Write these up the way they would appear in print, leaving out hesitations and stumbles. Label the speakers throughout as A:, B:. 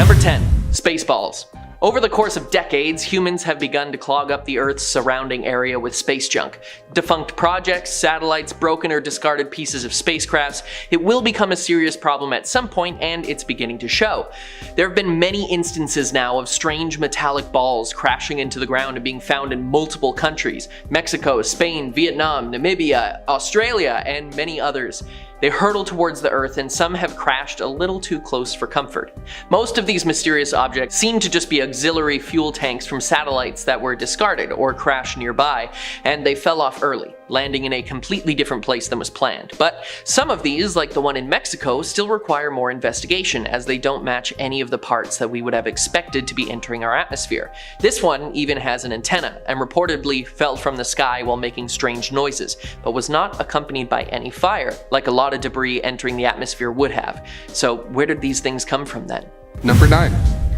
A: Number 10. Spaceballs. Over the course of decades, humans have begun to clog up the Earth's surrounding area with space junk. Defunct projects, satellites, broken or discarded pieces of spacecrafts. It will become a serious problem at some point, and it's beginning to show. There have been many instances now of strange metallic balls crashing into the ground and being found in multiple countries: Mexico, Spain, Vietnam, Namibia, Australia, and many others. They hurtle towards the Earth, and some have crashed a little too close for comfort. Most of these mysterious objects seem to just be auxiliary fuel tanks from satellites that were discarded or crashed nearby, and they fell off early, landing in a completely different place than was planned. But some of these, like the one in Mexico, still require more investigation, as they don't match any of the parts that we would have expected to be entering our atmosphere. This one even has an antenna, and reportedly fell from the sky while making strange noises, but was not accompanied by any fire, like a lot of debris entering the atmosphere would have. So where did these things come from then?
B: Number 9.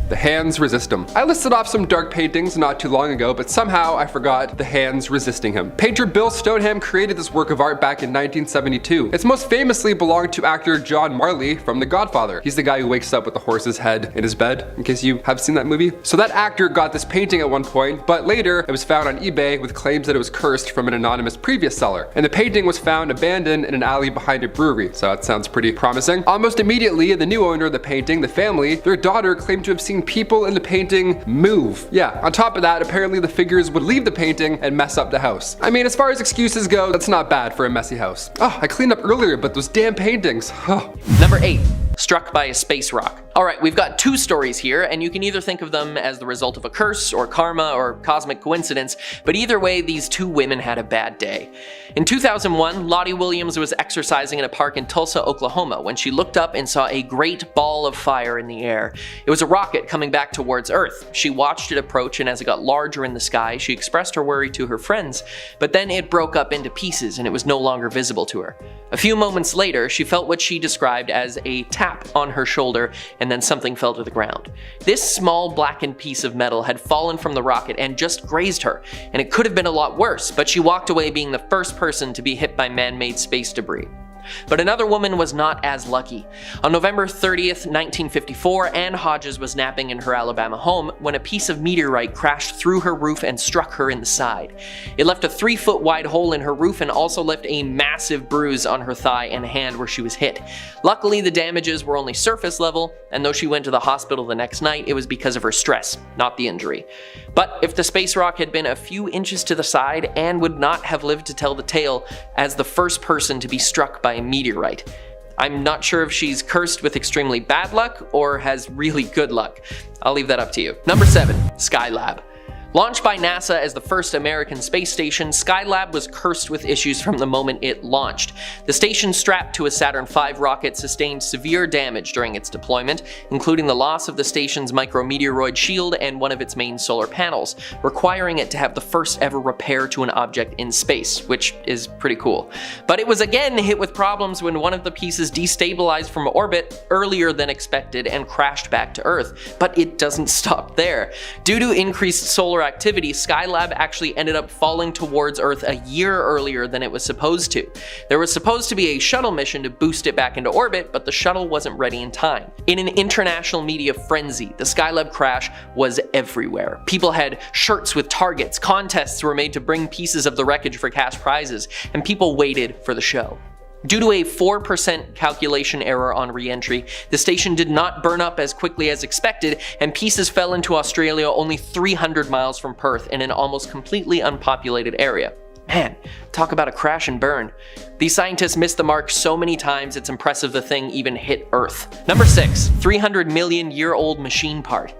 B: The hands resist him. I listed off some dark paintings not too long ago, but somehow I forgot the hands resisting him. Painter Bill Stoneham created this work of art back in 1972. It's most famously belonged to actor John Marley from The Godfather. He's the guy who wakes up with the horse's head in his bed, in case you have seen that movie. So that actor got this painting at one point, but later it was found on eBay with claims that it was cursed from an anonymous previous seller. And the painting was found abandoned in an alley behind a brewery, so that sounds pretty promising. Almost immediately, the new owner of the painting, the family, their daughter claimed to have seen people in the painting move. Yeah, on top of that, apparently the figures would leave the painting and mess up the house. I mean, as far as excuses go, that's not bad for a messy house. Oh, I cleaned up earlier, but those damn paintings. Oh.
A: Number 8. Struck by a space rock. Alright, we've got two stories here, and you can either think of them as the result of a curse, or karma, or cosmic coincidence, but either way, these two women had a bad day. In 2001, Lottie Williams was exercising in a park in Tulsa, Oklahoma, when she looked up and saw a great ball of fire in the air. It was a rocket coming back towards Earth. She watched it approach, and as it got larger in the sky, she expressed her worry to her friends, but then it broke up into pieces and it was no longer visible to her. A few moments later, she felt what she described as a tap on her shoulder, and then something fell to the ground. This small blackened piece of metal had fallen from the rocket and just grazed her, and it could have been a lot worse, but she walked away being the first person to be hit by man-made space debris. But another woman was not as lucky. On November 30th, 1954, Ann Hodges was napping in her Alabama home when a piece of meteorite crashed through her roof and struck her in the side. It left a 3-foot wide hole in her roof and also left a massive bruise on her thigh and hand where she was hit. Luckily, the damages were only surface level, and though she went to the hospital the next night, it was because of her stress, not the injury. But if the space rock had been a few inches to the side, Ann would not have lived to tell the tale as the first person to be struck by a meteorite. I'm not sure if she's cursed with extremely bad luck or has really good luck. I'll leave that up to you. Number 7. Skylab. Launched by NASA as the first American space station, Skylab was cursed with issues from the moment it launched. The station strapped to a Saturn V rocket sustained severe damage during its deployment, including the loss of the station's micrometeoroid shield and one of its main solar panels, requiring it to have the first ever repair to an object in space, which is pretty cool. But it was again hit with problems when one of the pieces destabilized from orbit earlier than expected and crashed back to Earth. But it doesn't stop there. Due to increased solar activity, Skylab actually ended up falling towards Earth a year earlier than it was supposed to. There was supposed to be a shuttle mission to boost it back into orbit, but the shuttle wasn't ready in time. In an international media frenzy, the Skylab crash was everywhere. People had shirts with targets, contests were made to bring pieces of the wreckage for cash prizes, and people waited for the show. Due to a 4% calculation error on re-entry, the station did not burn up as quickly as expected, and pieces fell into Australia only 300 miles from Perth in an almost completely unpopulated area. Man, talk about a crash and burn. These scientists missed the mark so many times it's impressive the thing even hit Earth. Number 6. 300 million year old machine part.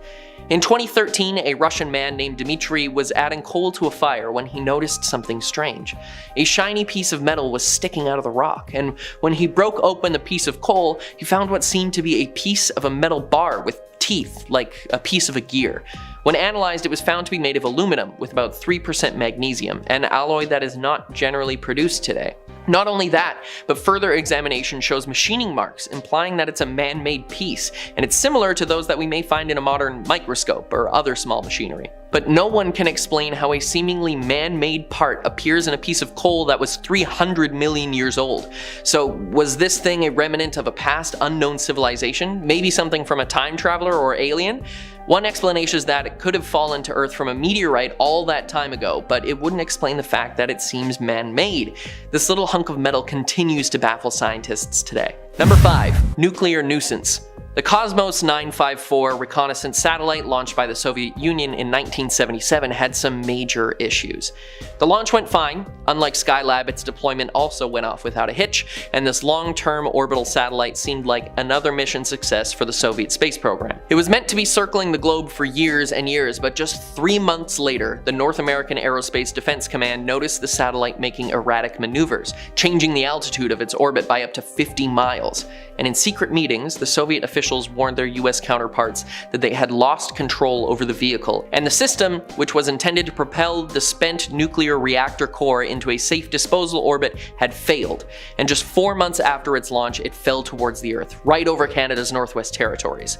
A: In 2013, a Russian man named Dmitry was adding coal to a fire when he noticed something strange. A shiny piece of metal was sticking out of the rock, and when he broke open the piece of coal, he found what seemed to be a piece of a metal bar with teeth, like a piece of a gear. When analyzed, it was found to be made of aluminum with about 3% magnesium, an alloy that is not generally produced today. Not only that, but further examination shows machining marks, implying that it's a man-made piece, and it's similar to those that we may find in a modern microscope or other small machinery. But no one can explain how a seemingly man-made part appears in a piece of coal that was 300 million years old. So was this thing a remnant of a past unknown civilization? Maybe something from a time traveler or alien? One explanation is that it could have fallen to Earth from a meteorite all that time ago, but it wouldn't explain the fact that it seems man-made. This little hunk of metal continues to baffle scientists today. Number 5. Nuclear nuisance. The Cosmos 954 reconnaissance satellite launched by the Soviet Union in 1977 had some major issues. The launch went fine. Unlike Skylab, its deployment also went off without a hitch, and this long-term orbital satellite seemed like another mission success for the Soviet space program. It was meant to be circling the globe for years and years, but just 3 months later, the North American Aerospace Defense Command noticed the satellite making erratic maneuvers, changing the altitude of its orbit by up to 50 miles. And in secret meetings, the Soviet officials warned their US counterparts that they had lost control over the vehicle, and the system, which was intended to propel the spent nuclear reactor core into a safe disposal orbit, had failed. And just 4 months after its launch, it fell towards the Earth, right over Canada's Northwest Territories.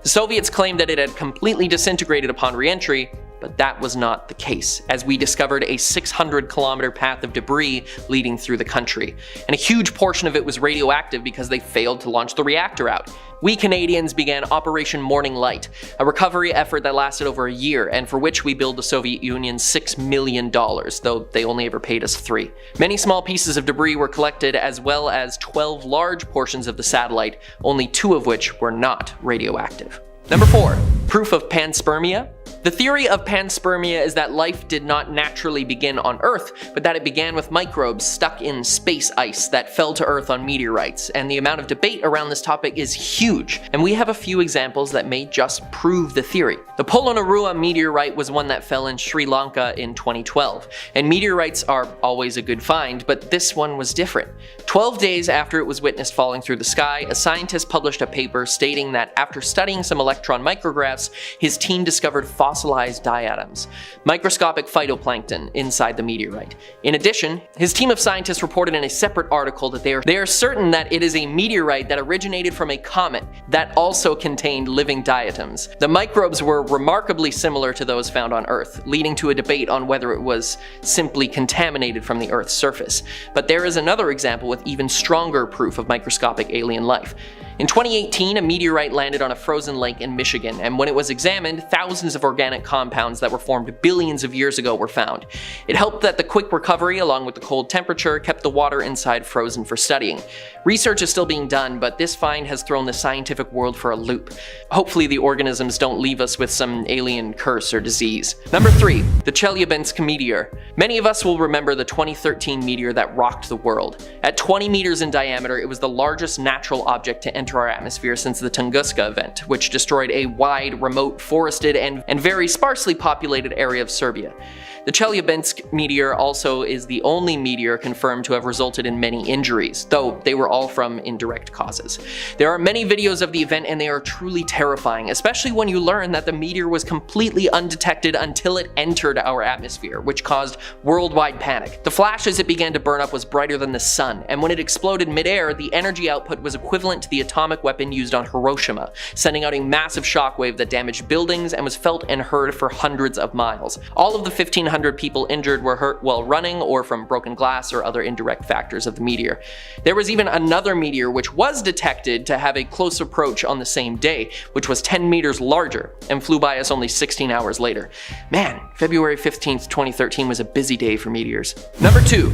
A: The Soviets claimed that it had completely disintegrated upon re-entry, but that was not the case, as we discovered a 600-kilometer path of debris leading through the country. And a huge portion of it was radioactive because they failed to launch the reactor out. We Canadians began Operation Morning Light, a recovery effort that lasted over a year and for which we billed the Soviet Union $6 million, though they only ever paid us $3 million. Many small pieces of debris were collected, as well as 12 large portions of the satellite, only 2 of which were not radioactive. Number 4. Proof of panspermia. The theory of panspermia is that life did not naturally begin on Earth, but that it began with microbes stuck in space ice that fell to Earth on meteorites, and the amount of debate around this topic is huge, and we have a few examples that may just prove the theory. The Polonnaruwa meteorite was one that fell in Sri Lanka in 2012, and meteorites are always a good find, but this one was different. 12 days after it was witnessed falling through the sky, a scientist published a paper stating that after studying some electron micrographs, his team discovered fossilized diatoms, microscopic phytoplankton, inside the meteorite. In addition, his team of scientists reported in a separate article that they are certain that it is a meteorite that originated from a comet that also contained living diatoms. The microbes were remarkably similar to those found on Earth, leading to a debate on whether it was simply contaminated from the Earth's surface. But there is another example with even stronger proof of microscopic alien life. In 2018, a meteorite landed on a frozen lake in Michigan, and when it was examined, thousands of organic compounds that were formed billions of years ago were found. It helped that the quick recovery, along with the cold temperature, kept the water inside frozen for studying. Research is still being done, but this find has thrown the scientific world for a loop. Hopefully the organisms don't leave us with some alien curse or disease. Number 3. The Chelyabinsk meteor. Many of us will remember the 2013 meteor that rocked the world. At 20 meters in diameter, it was the largest natural object to enter our atmosphere since the Tunguska event, which destroyed a wide, remote, forested, and very sparsely populated area of Serbia. The Chelyabinsk meteor also is the only meteor confirmed to have resulted in many injuries, though they were all from indirect causes. There are many videos of the event and they are truly terrifying, especially when you learn that the meteor was completely undetected until it entered our atmosphere, which caused worldwide panic. The flash as it began to burn up was brighter than the sun, and when it exploded midair, the energy output was equivalent to the atomic weapon used on Hiroshima, sending out a massive shockwave that damaged buildings and was felt and heard for hundreds of miles. All of the 1,500 people injured were hurt while running or from broken glass or other indirect factors of the meteor. There was even another meteor which was detected to have a close approach on the same day, which was 10 meters larger and flew by us only 16 hours later. Man, February 15th, 2013 was a busy day for meteors. Number 2.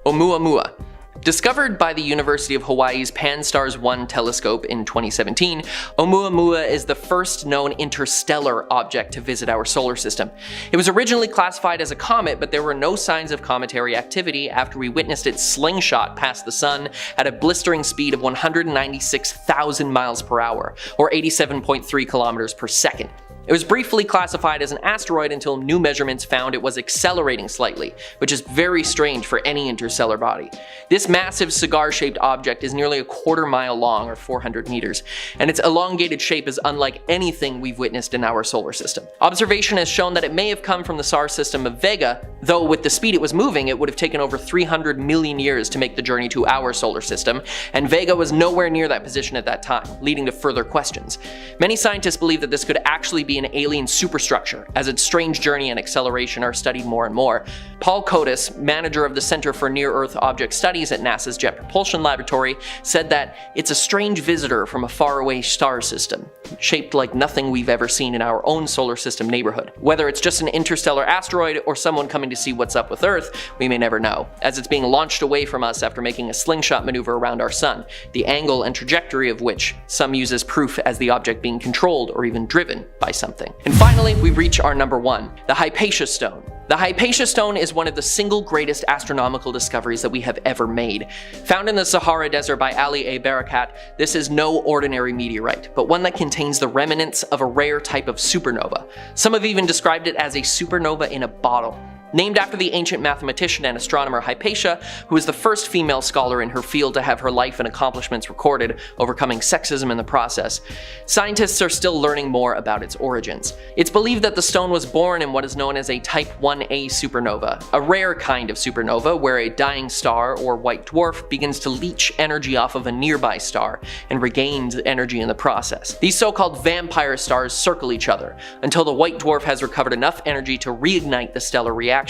A: Oumuamua. Discovered by the University of Hawaii's Pan-STARRS-1 telescope in 2017, Oumuamua is the first known interstellar object to visit our solar system. It was originally classified as a comet, but there were no signs of cometary activity after we witnessed it slingshot past the sun at a blistering speed of 196,000 miles per hour, or 87.3 kilometers per second. It was briefly classified as an asteroid until new measurements found it was accelerating slightly, which is very strange for any interstellar body. This massive cigar-shaped object is nearly a quarter mile long, or 400 meters, and its elongated shape is unlike anything we've witnessed in our solar system. Observation has shown that it may have come from the star system of Vega, though with the speed it was moving, it would have taken over 300 million years to make the journey to our solar system, and Vega was nowhere near that position at that time, leading to further questions. Many scientists believe that this could actually be be an alien superstructure, as its strange journey and acceleration are studied more and more. Paul Kotis, manager of the Center for Near-Earth Object Studies at NASA's Jet Propulsion Laboratory, said that it's a strange visitor from a faraway star system, shaped like nothing we've ever seen in our own solar system neighborhood. Whether it's just an interstellar asteroid or someone coming to see what's up with Earth, we may never know, as it's being launched away from us after making a slingshot maneuver around our sun, the angle and trajectory of which some use as proof as the object being controlled or even driven by something. And finally, we reach our number one, the Hypatia Stone. The Hypatia Stone is one of the single greatest astronomical discoveries that we have ever made. Found in the Sahara Desert by Ali A. Barakat, this is no ordinary meteorite, but one that contains the remnants of a rare type of supernova. Some have even described it as a supernova in a bottle. Named after the ancient mathematician and astronomer Hypatia, who was the first female scholar in her field to have her life and accomplishments recorded, overcoming sexism in the process. Scientists are still learning more about its origins. It's believed that the stone was born in what is known as a Type 1a supernova, a rare kind of supernova where a dying star or white dwarf begins to leech energy off of a nearby star and regains energy in the process. These so-called vampire stars circle each other until the white dwarf has recovered enough energy to reignite the stellar reaction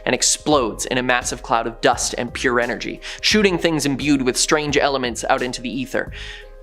A: and explodes in a massive cloud of dust and pure energy, shooting things imbued with strange elements out into the ether.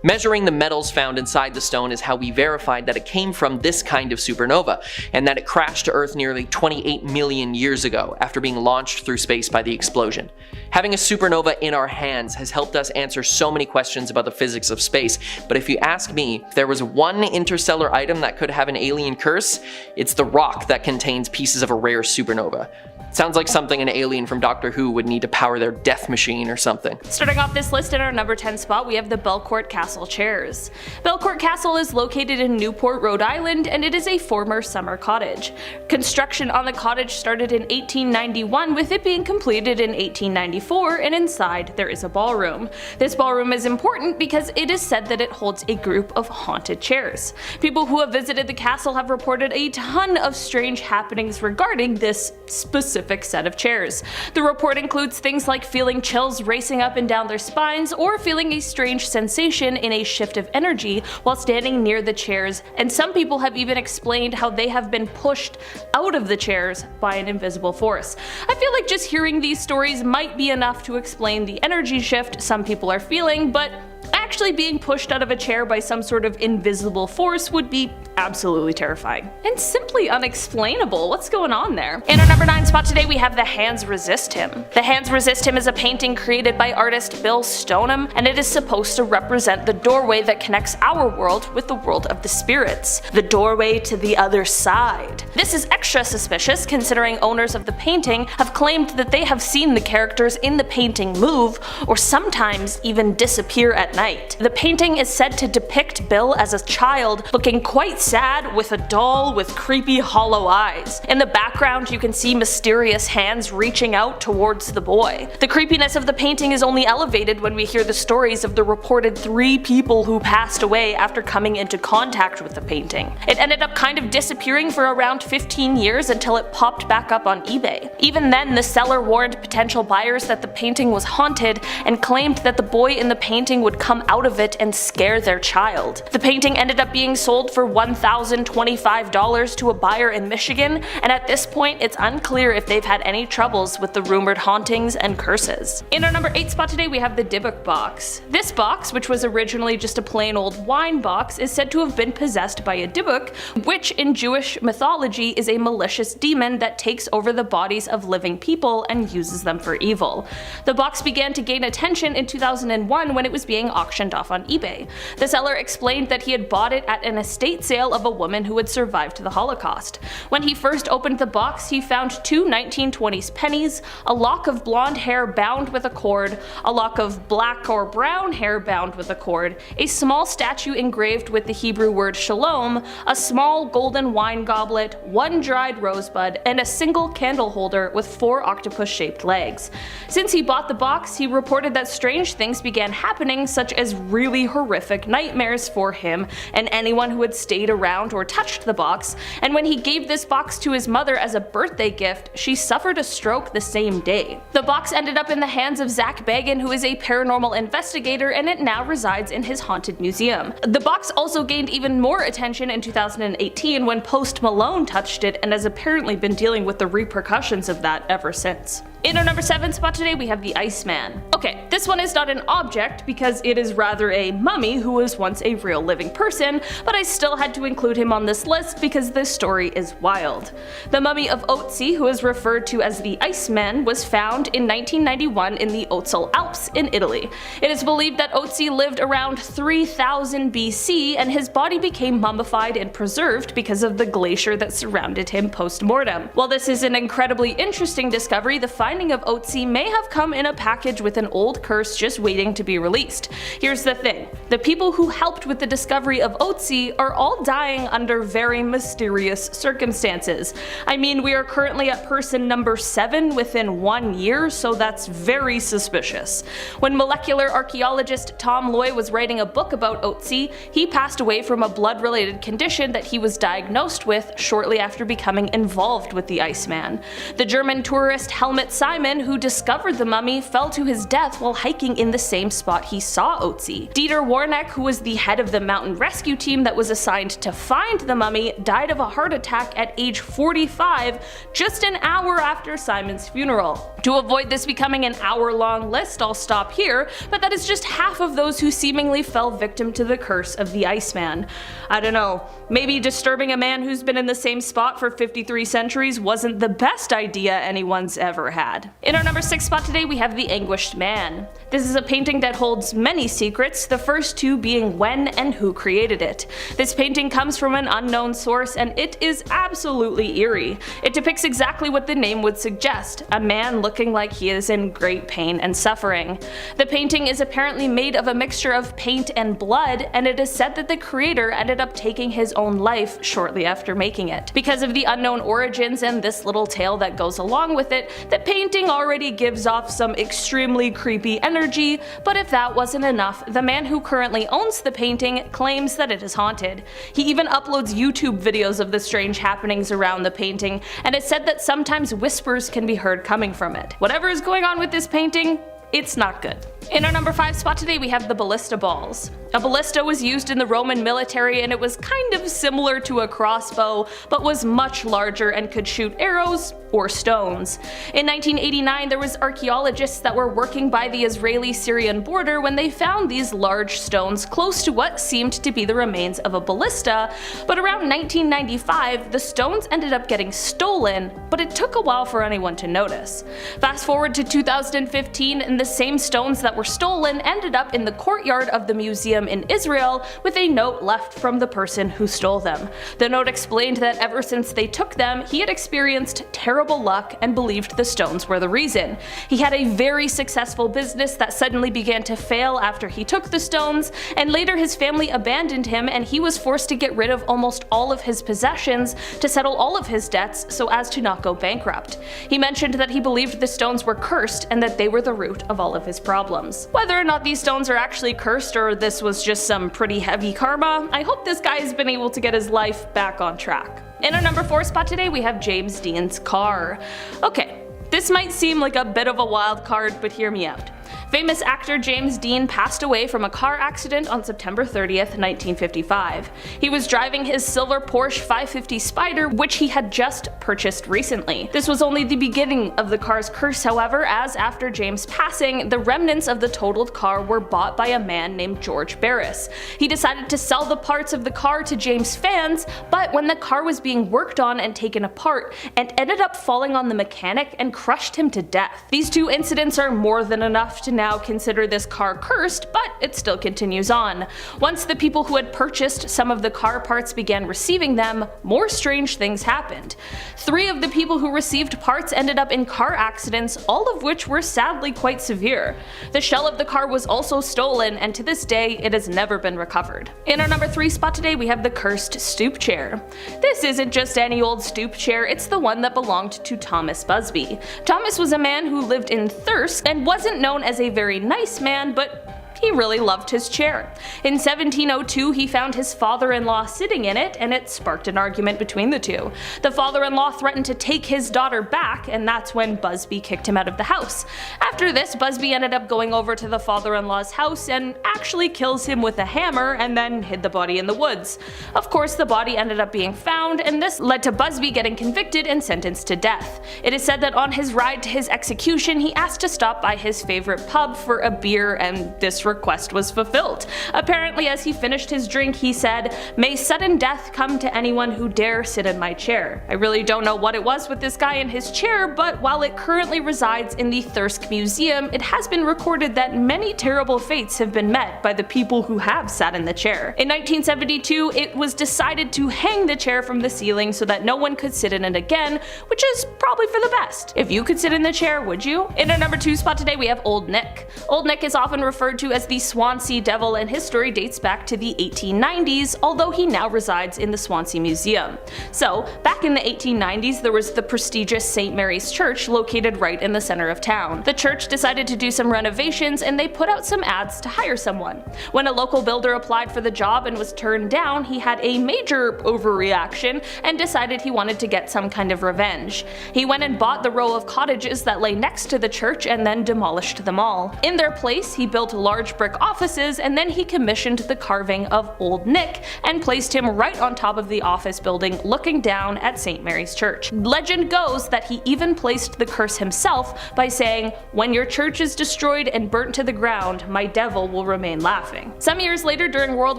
A: Measuring the metals found inside the stone is how we verified that it came from this kind of supernova, and that it crashed to Earth nearly 28 million years ago after being launched through space by the explosion. Having a supernova in our hands has helped us answer so many questions about the physics of space, but if you ask me, if there was one interstellar item that could have an alien curse, it's the rock that contains pieces of a rare supernova. Sounds like something an alien from Doctor Who would need to power their death machine or something.
C: Starting off this list in our number 10 spot, we have the Belcourt Castle chairs. Belcourt Castle is located in Newport, Rhode Island, and it is a former summer cottage. Construction on the cottage started in 1891, with it being completed in 1894, and inside there is a ballroom. This ballroom is important because it is said that it holds a group of haunted chairs. People who have visited the castle have reported a ton of strange happenings regarding this specific set of chairs. The report includes things like feeling chills racing up and down their spines, or feeling a strange sensation in a shift of energy while standing near the chairs, and some people have even explained how they have been pushed out of the chairs by an invisible force. I feel like just hearing these stories might be enough to explain the energy shift some people are feeling, but actually being pushed out of a chair by some sort of invisible force would be absolutely terrifying. And simply unexplainable. What's going on there? In our number 9 spot today, we have The Hands Resist Him. The Hands Resist Him is a painting created by artist Bill Stoneham, and it is supposed to represent the doorway that connects our world with the world of the spirits. The doorway to the other side. This is extra suspicious considering owners of the painting have claimed that they have seen the characters in the painting move, or sometimes even disappear at night. The painting is said to depict Bill as a child looking quite sad with a doll with creepy hollow eyes. In the background you can see mysterious hands reaching out towards the boy. The creepiness of the painting is only elevated when we hear the stories of the reported 3 people who passed away after coming into contact with the painting. It ended up kind of disappearing for around 15 years until it popped back up on eBay. Even then, the seller warned potential buyers that the painting was haunted and claimed that the boy in the painting would come out of it and scare their child. The painting ended up being sold for $1,025 to a buyer in Michigan, and at this point it's unclear if they've had any troubles with the rumored hauntings and curses. In our number 8 spot today, we have the Dybbuk box. This box, which was originally just a plain old wine box, is said to have been possessed by a Dybbuk, which in Jewish mythology is a malicious demon that takes over the bodies of living people and uses them for evil. The box began to gain attention in 2001 when it was being auctioned off on eBay. The seller explained that he had bought it at an estate sale of a woman who had survived the Holocaust. When he first opened the box, he found 2 1920s pennies, a lock of blonde hair bound with a cord, a lock of black or brown hair bound with a cord, a small statue engraved with the Hebrew word shalom, a small golden wine goblet, 1 dried rosebud, and a single candle holder with 4 octopus-shaped legs. Since he bought the box, he reported that strange things began happening, such as as really horrific nightmares for him and anyone who had stayed around or touched the box, and when he gave this box to his mother as a birthday gift, she suffered a stroke the same day. The box ended up in the hands of Zach Bagan, who is a paranormal investigator, and it now resides in his haunted museum. The box also gained even more attention in 2018 when Post Malone touched it and has apparently been dealing with the repercussions of that ever since. In our number 7 spot today, we have the Iceman. Okay, this one is not an object because it is rather a mummy who was once a real living person, but I still had to include him on this list because this story is wild. The mummy of Otzi, who is referred to as the Iceman, was found in 1991 in the Ötztal Alps in Italy. It is believed that Otzi lived around 3000 BC and his body became mummified and preserved because of the glacier that surrounded him post-mortem. While this is an incredibly interesting discovery, the finding of Otzi may have come in a package with an old curse just waiting to be released. Here's the thing, the people who helped with the discovery of Otzi are all dying under very mysterious circumstances. I mean, we are currently at person number 7 within 1 year, so that's very suspicious. When molecular archaeologist Tom Loy was writing a book about Otzi, he passed away from a blood-related condition that he was diagnosed with shortly after becoming involved with the Iceman. The German tourist Helmut Simon, who discovered the mummy, fell to his death while hiking in the same spot he saw Otzi. Dieter Warneck, who was the head of the mountain rescue team that was assigned to find the mummy, died of a heart attack at age 45, just an hour after Simon's funeral. To avoid this becoming an hour-long list, I'll stop here, but that is just half of those who seemingly fell victim to the curse of the Iceman. I don't know, maybe disturbing a man who's been in the same spot for 53 centuries wasn't the best idea anyone's ever had. In our number 6 spot today, we have The Anguished Man. This is a painting that holds many secrets, the first two being when and who created it. This painting comes from an unknown source and it is absolutely eerie. It depicts exactly what the name would suggest, a man looking like he is in great pain and suffering. The painting is apparently made of a mixture of paint and blood, and it is said that the creator ended up taking his own life shortly after making it. Because of the unknown origins and this little tale that goes along with it, the painting already gives off some extremely creepy energy, but if that wasn't enough, the man who currently owns the painting claims that it is haunted. He even uploads YouTube videos of the strange happenings around the painting, and it's said that sometimes whispers can be heard coming from it. Whatever is going on with this painting, it's not good. In our number 5 spot today, we have the ballista balls. A ballista was used in the Roman military and it was kind of similar to a crossbow, but was much larger and could shoot arrows or stones. In 1989, there was archaeologists that were working by the Israeli-Syrian border when they found these large stones close to what seemed to be the remains of a ballista, but around 1995, the stones ended up getting stolen, but it took a while for anyone to notice. Fast forward to 2015, and the same stones that were stolen ended up in the courtyard of the museum in Israel with a note left from the person who stole them. The note explained that ever since they took them, he had experienced terrible luck and believed the stones were the reason. He had a very successful business that suddenly began to fail after he took the stones, and later his family abandoned him and he was forced to get rid of almost all of his possessions to settle all of his debts so as to not go bankrupt. He mentioned that he believed the stones were cursed and that they were the root of all of his problems. Whether or not these stones are actually cursed or this was just some pretty heavy karma, I hope this guy has been able to get his life back on track. In our number 4 spot today, we have James Dean's car. Okay, this might seem like a bit of a wild card, but hear me out. Famous actor James Dean passed away from a car accident on September 30th, 1955. He was driving his silver Porsche 550 Spyder, which he had just purchased recently. This was only the beginning of the car's curse, however, as after James' passing, the remnants of the totaled car were bought by a man named George Barris. He decided to sell the parts of the car to James' fans, but when the car was being worked on and taken apart, it ended up falling on the mechanic and crushed him to death. These two incidents are more than enough to now consider this car cursed, but it still continues on. Once the people who had purchased some of the car parts began receiving them, more strange things happened. 3 of the people who received parts ended up in car accidents, all of which were sadly quite severe. The shell of the car was also stolen, and to this day it has never been recovered. In our number 3 spot today, we have the cursed stoop chair. This isn't just any old stoop chair, it's the one that belonged to Thomas Busby. Thomas was a man who lived in Thirsk and wasn't known as a very nice man, but He really loved his chair. In 1702, he found his father-in-law sitting in it, and it sparked an argument between the two. The father-in-law threatened to take his daughter back, and that's when Busby kicked him out of the house. After this, Busby ended up going over to the father-in-law's house and actually kills him with a hammer and then hid the body in the woods. Of course, the body ended up being found, and this led to Busby getting convicted and sentenced to death. It is said that on his ride to his execution, he asked to stop by his favorite pub for a beer, and this request was fulfilled. Apparently, as he finished his drink, he said, "May sudden death come to anyone who dare sit in my chair." I really don't know what it was with this guy in his chair, but while it currently resides in the Thirsk Museum, it has been recorded that many terrible fates have been met by the people who have sat in the chair. In 1972, it was decided to hang the chair from the ceiling so that no one could sit in it again, which is probably for the best. If you could sit in the chair, would you? In our number 2 spot today, we have Old Nick. Old Nick is often referred to as the Swansea Devil, and his story dates back to the 1890s, although he now resides in the Swansea Museum. So, back in the 1890s, there was the prestigious St. Mary's Church located right in the center of town. The church decided to do some renovations, and they put out some ads to hire someone. When a local builder applied for the job and was turned down, he had a major overreaction and decided he wanted to get some kind of revenge. He went and bought the row of cottages that lay next to the church and then demolished them all. In their place, he built large brick offices, and then he commissioned the carving of Old Nick and placed him right on top of the office building looking down at St. Mary's Church. Legend goes that he even placed the curse himself by saying, "When your church is destroyed and burnt to the ground, my devil will remain laughing." Some years later, during World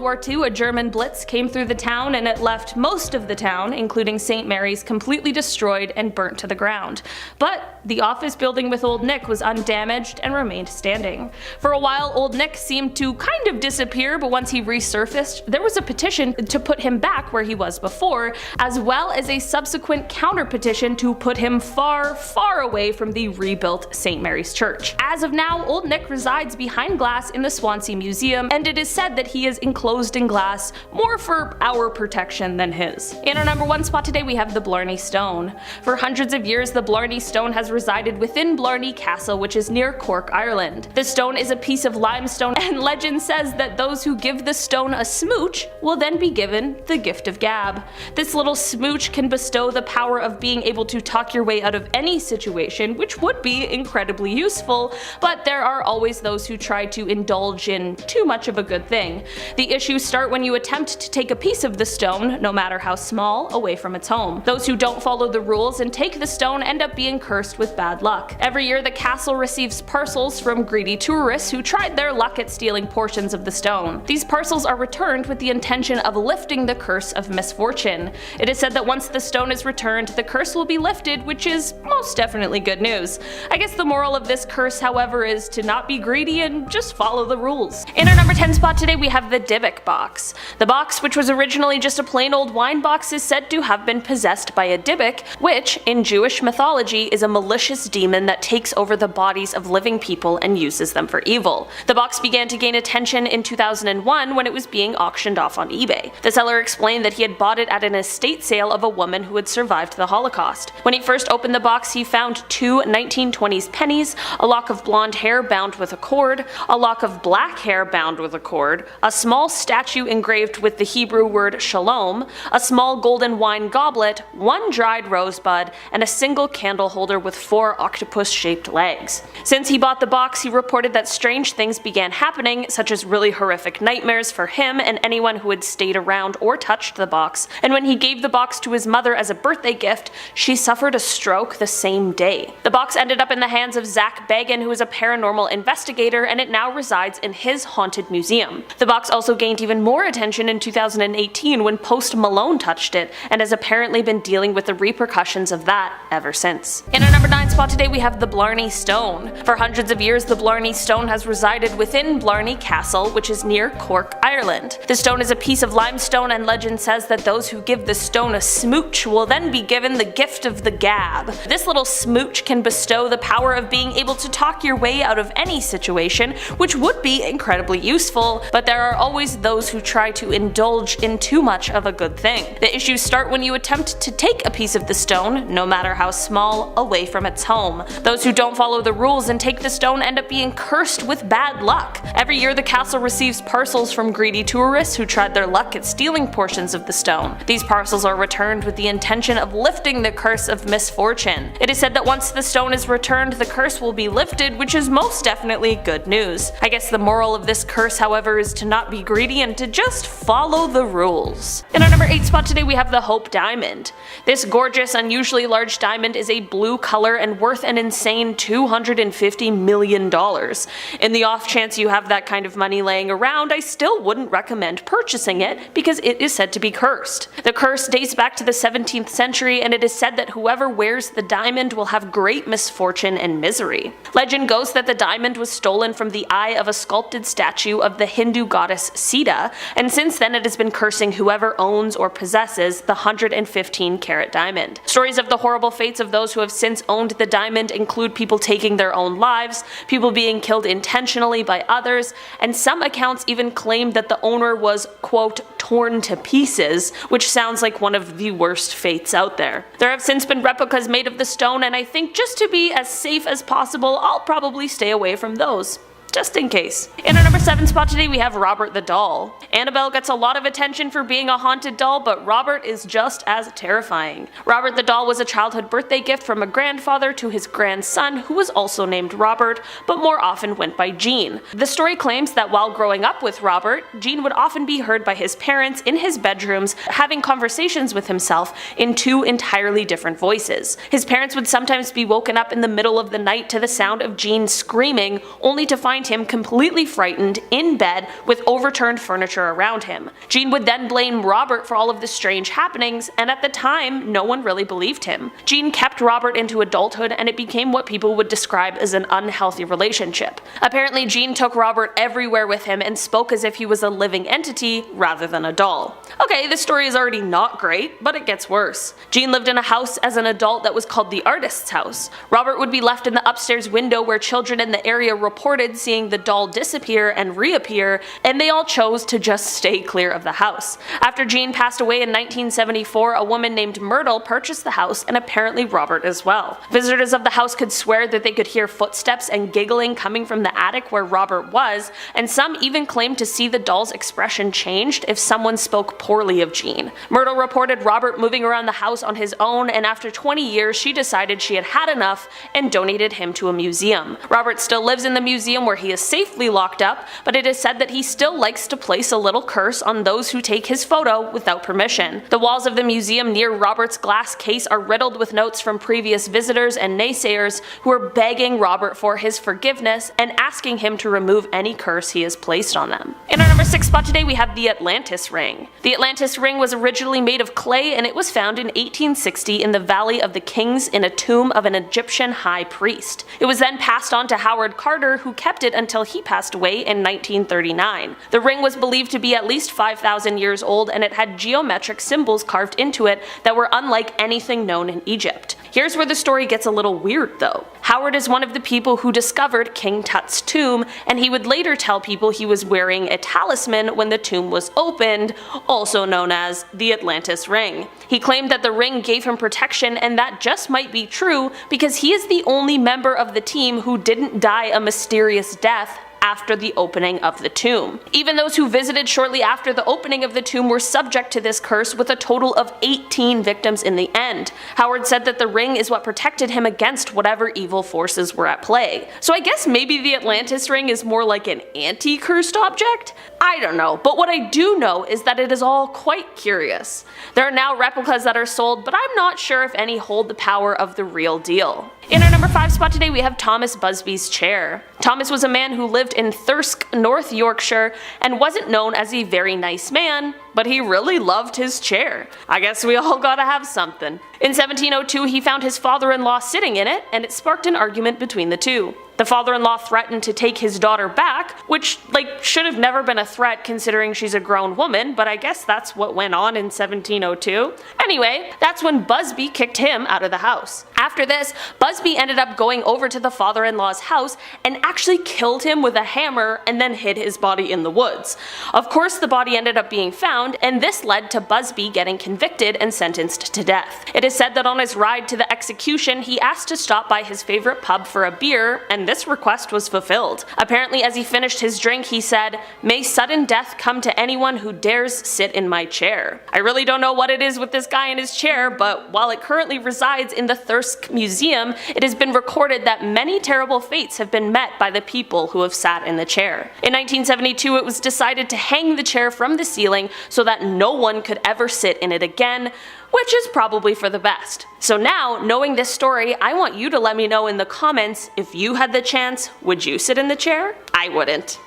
C: War II, a German blitz came through the town and it left most of the town, including St. Mary's, completely destroyed and burnt to the ground. But the office building with Old Nick was undamaged and remained standing. For a while, Old Nick seemed to kind of disappear, but once he resurfaced, there was a petition to put him back where he was before, as well as a subsequent counter petition to put him far, far away from the rebuilt St. Mary's Church. As of now, Old Nick resides behind glass in the Swansea Museum, and it is said that he is enclosed in glass more for our protection than his. In our number 1 spot today, we have the Blarney Stone. For hundreds of years, the Blarney Stone has resided within Blarney Castle, which is near Cork, Ireland. The stone is a piece of limestone, and legend says that those who give the stone a smooch will then be given the gift of gab. This little smooch can bestow the power of being able to talk your way out of any situation, which would be incredibly useful, but there are always those who try to indulge in too much of a good thing. The issues start when you attempt to take a piece of the stone, no matter how small, away from its home. Those who don't follow the rules and take the stone end up being cursed with bad luck. Every year, the castle receives parcels from greedy tourists who tried their luck at stealing portions of the stone. These parcels are returned with the intention of lifting the curse of misfortune. It is said that once the stone is returned, the curse will be lifted, which is most definitely good news. I guess the moral of this curse, however, is to not be greedy and just follow the rules. In our number 10 spot today, we have the Dybbuk box. The box, which was originally just a plain old wine box, is said to have been possessed by a Dybbuk, which, in Jewish mythology, is a malicious demon that takes over the bodies of living people and uses them for evil. The box began to gain attention in 2001 when it was being auctioned off on eBay. The seller explained that he had bought it at an estate sale of a woman who had survived the Holocaust. When he first opened the box, he found 2 1920s pennies, a lock of blonde hair bound with a cord, a lock of black hair bound with a cord, a small statue engraved with the Hebrew word shalom, a small golden wine goblet, 1 dried rosebud, and a single candle holder with 4 octopus-shaped legs. Since he bought the box, he reported that strange things began happening, such as really horrific nightmares for him and anyone who had stayed around or touched the box, and when he gave the box to his mother as a birthday gift, she suffered a stroke the same day. The box ended up in the hands of Zach Bagan, who is a paranormal investigator, and it now resides in his haunted museum. The box also gained even more attention in 2018 when Post Malone touched it, and has apparently been dealing with the repercussions of that ever since. In our number 9 spot today, we have the Blarney Stone. For hundreds of years, the Blarney Stone has resided within Blarney Castle, which is near Cork, Ireland. The stone is a piece of limestone, and legend says that those who give the stone a smooch will then be given the gift of the gab. This little smooch can bestow the power of being able to talk your way out of any situation, which would be incredibly useful, but there are always those who try to indulge in too much of a good thing. The issues start when you attempt to take a piece of the stone, no matter how small, away from its home. Those who don't follow the rules and take the stone end up being cursed with bad luck. Every year the castle receives parcels from greedy tourists who tried their luck at stealing portions of the stone. These parcels are returned with the intention of lifting the curse of misfortune. It is said that once the stone is returned, the curse will be lifted, which is most definitely good news. I guess the moral of this curse, however, is to not be greedy and to just follow the rules. In our number 8 spot today we have the Hope Diamond. This gorgeous, unusually large diamond is a blue color and worth an insane $250 million. In the off chance you have that kind of money laying around, I still wouldn't recommend purchasing it because it is said to be cursed. The curse dates back to the 17th century, and it is said that whoever wears the diamond will have great misfortune and misery. Legend goes that the diamond was stolen from the eye of a sculpted statue of the Hindu goddess Sita, and since then it has been cursing whoever owns or possesses the 115-carat diamond. Stories of the horrible fates of those who have since owned the diamond include people taking their own lives, people being killed intentionally by others, and some accounts even claim that the owner was, quote, torn to pieces, which sounds like one of the worst fates out there. There have since been replicas made of the stone, and I think just to be as safe as possible, I'll probably stay away from those. Just in case. In our number 7 spot today we have Robert the Doll. Annabelle gets a lot of attention for being a haunted doll, but Robert is just as terrifying. Robert the Doll was a childhood birthday gift from a grandfather to his grandson, who was also named Robert, but more often went by Gene. The story claims that while growing up with Robert, Gene would often be heard by his parents in his bedrooms having conversations with himself in 2 entirely different voices. His parents would sometimes be woken up in the middle of the night to the sound of Gene screaming, only to find him completely frightened in bed with overturned furniture around him. Gene would then blame Robert for all of the strange happenings, and at the time, no one really believed him. Gene kept Robert into adulthood, and it became what people would describe as an unhealthy relationship. Apparently, Gene took Robert everywhere with him and spoke as if he was a living entity rather than a doll. Okay, this story is already not great, but it gets worse. Gene lived in a house as an adult that was called the Artist's House. Robert would be left in the upstairs window where children in the area reported seeing the doll disappear and reappear, and they all chose to just stay clear of the house. After Gene passed away in 1974, a woman named Myrtle purchased the house, and apparently Robert as well. Visitors of the house could swear that they could hear footsteps and giggling coming from the attic where Robert was, and some even claimed to see the doll's expression changed if someone spoke poorly of Gene. Myrtle reported Robert moving around the house on his own, and after 20 years she decided she had had enough and donated him to a museum. Robert still lives in the museum where he is safely locked up, but it is said that he still likes to place a little curse on those who take his photo without permission. The walls of the museum near Robert's glass case are riddled with notes from previous visitors and naysayers who are begging Robert for his forgiveness and asking him to remove any curse he has placed on them. In our number 6 spot today we have the Atlantis Ring. The Atlantis Ring was originally made of clay, and it was found in 1860 in the Valley of the Kings in a tomb of an Egyptian high priest. It was then passed on to Howard Carter, who kept it until he passed away in 1939. The ring was believed to be at least 5,000 years old, and it had geometric symbols carved into it that were unlike anything known in Egypt. Here's where the story gets a little weird though. Howard is one of the people who discovered King Tut's tomb, and he would later tell people he was wearing a talisman when the tomb was opened, also known as the Atlantis Ring. He claimed that the ring gave him protection, and that just might be true because he is the only member of the team who didn't die a mysterious death after the opening of the tomb. Even those who visited shortly after the opening of the tomb were subject to this curse, with a total of 18 victims in the end. Howard said that the ring is what protected him against whatever evil forces were at play. So I guess maybe the Atlantis Ring is more like an anti-cursed object? I don't know, but what I do know is that it is all quite curious. There are now replicas that are sold, but I'm not sure if any hold the power of the real deal. In our number 5 spot today we have Thomas Busby's chair. Thomas was a man who lived in Thirsk, North Yorkshire, and wasn't known as a very nice man, but he really loved his chair. I guess we all gotta have something. In 1702 he found his father-in-law sitting in it, and it sparked an argument between the two. The father-in-law threatened to take his daughter back, which, should have never been a threat considering she's a grown woman, but I guess that's what went on in 1702. Anyway, that's when Busby kicked him out of the house. After this, Busby ended up going over to the father-in-law's house and actually killed him with a hammer and then hid his body in the woods. Of course, the body ended up being found, and this led to Busby getting convicted and sentenced to death. It is said that on his ride to the execution, he asked to stop by his favorite pub for a beer, and this request was fulfilled. Apparently, as he finished his drink, he said, "May sudden death come to anyone who dares sit in my chair." I really don't know what it is with this guy in his chair, but while it currently resides in the Thirsk Museum, it has been recorded that many terrible fates have been met by the people who have sat in the chair. In 1972, it was decided to hang the chair from the ceiling so that no one could ever sit in it again, which is probably for the best. So now, knowing this story, I want you to let me know in the comments, if you had the chance, would you sit in the chair? I wouldn't.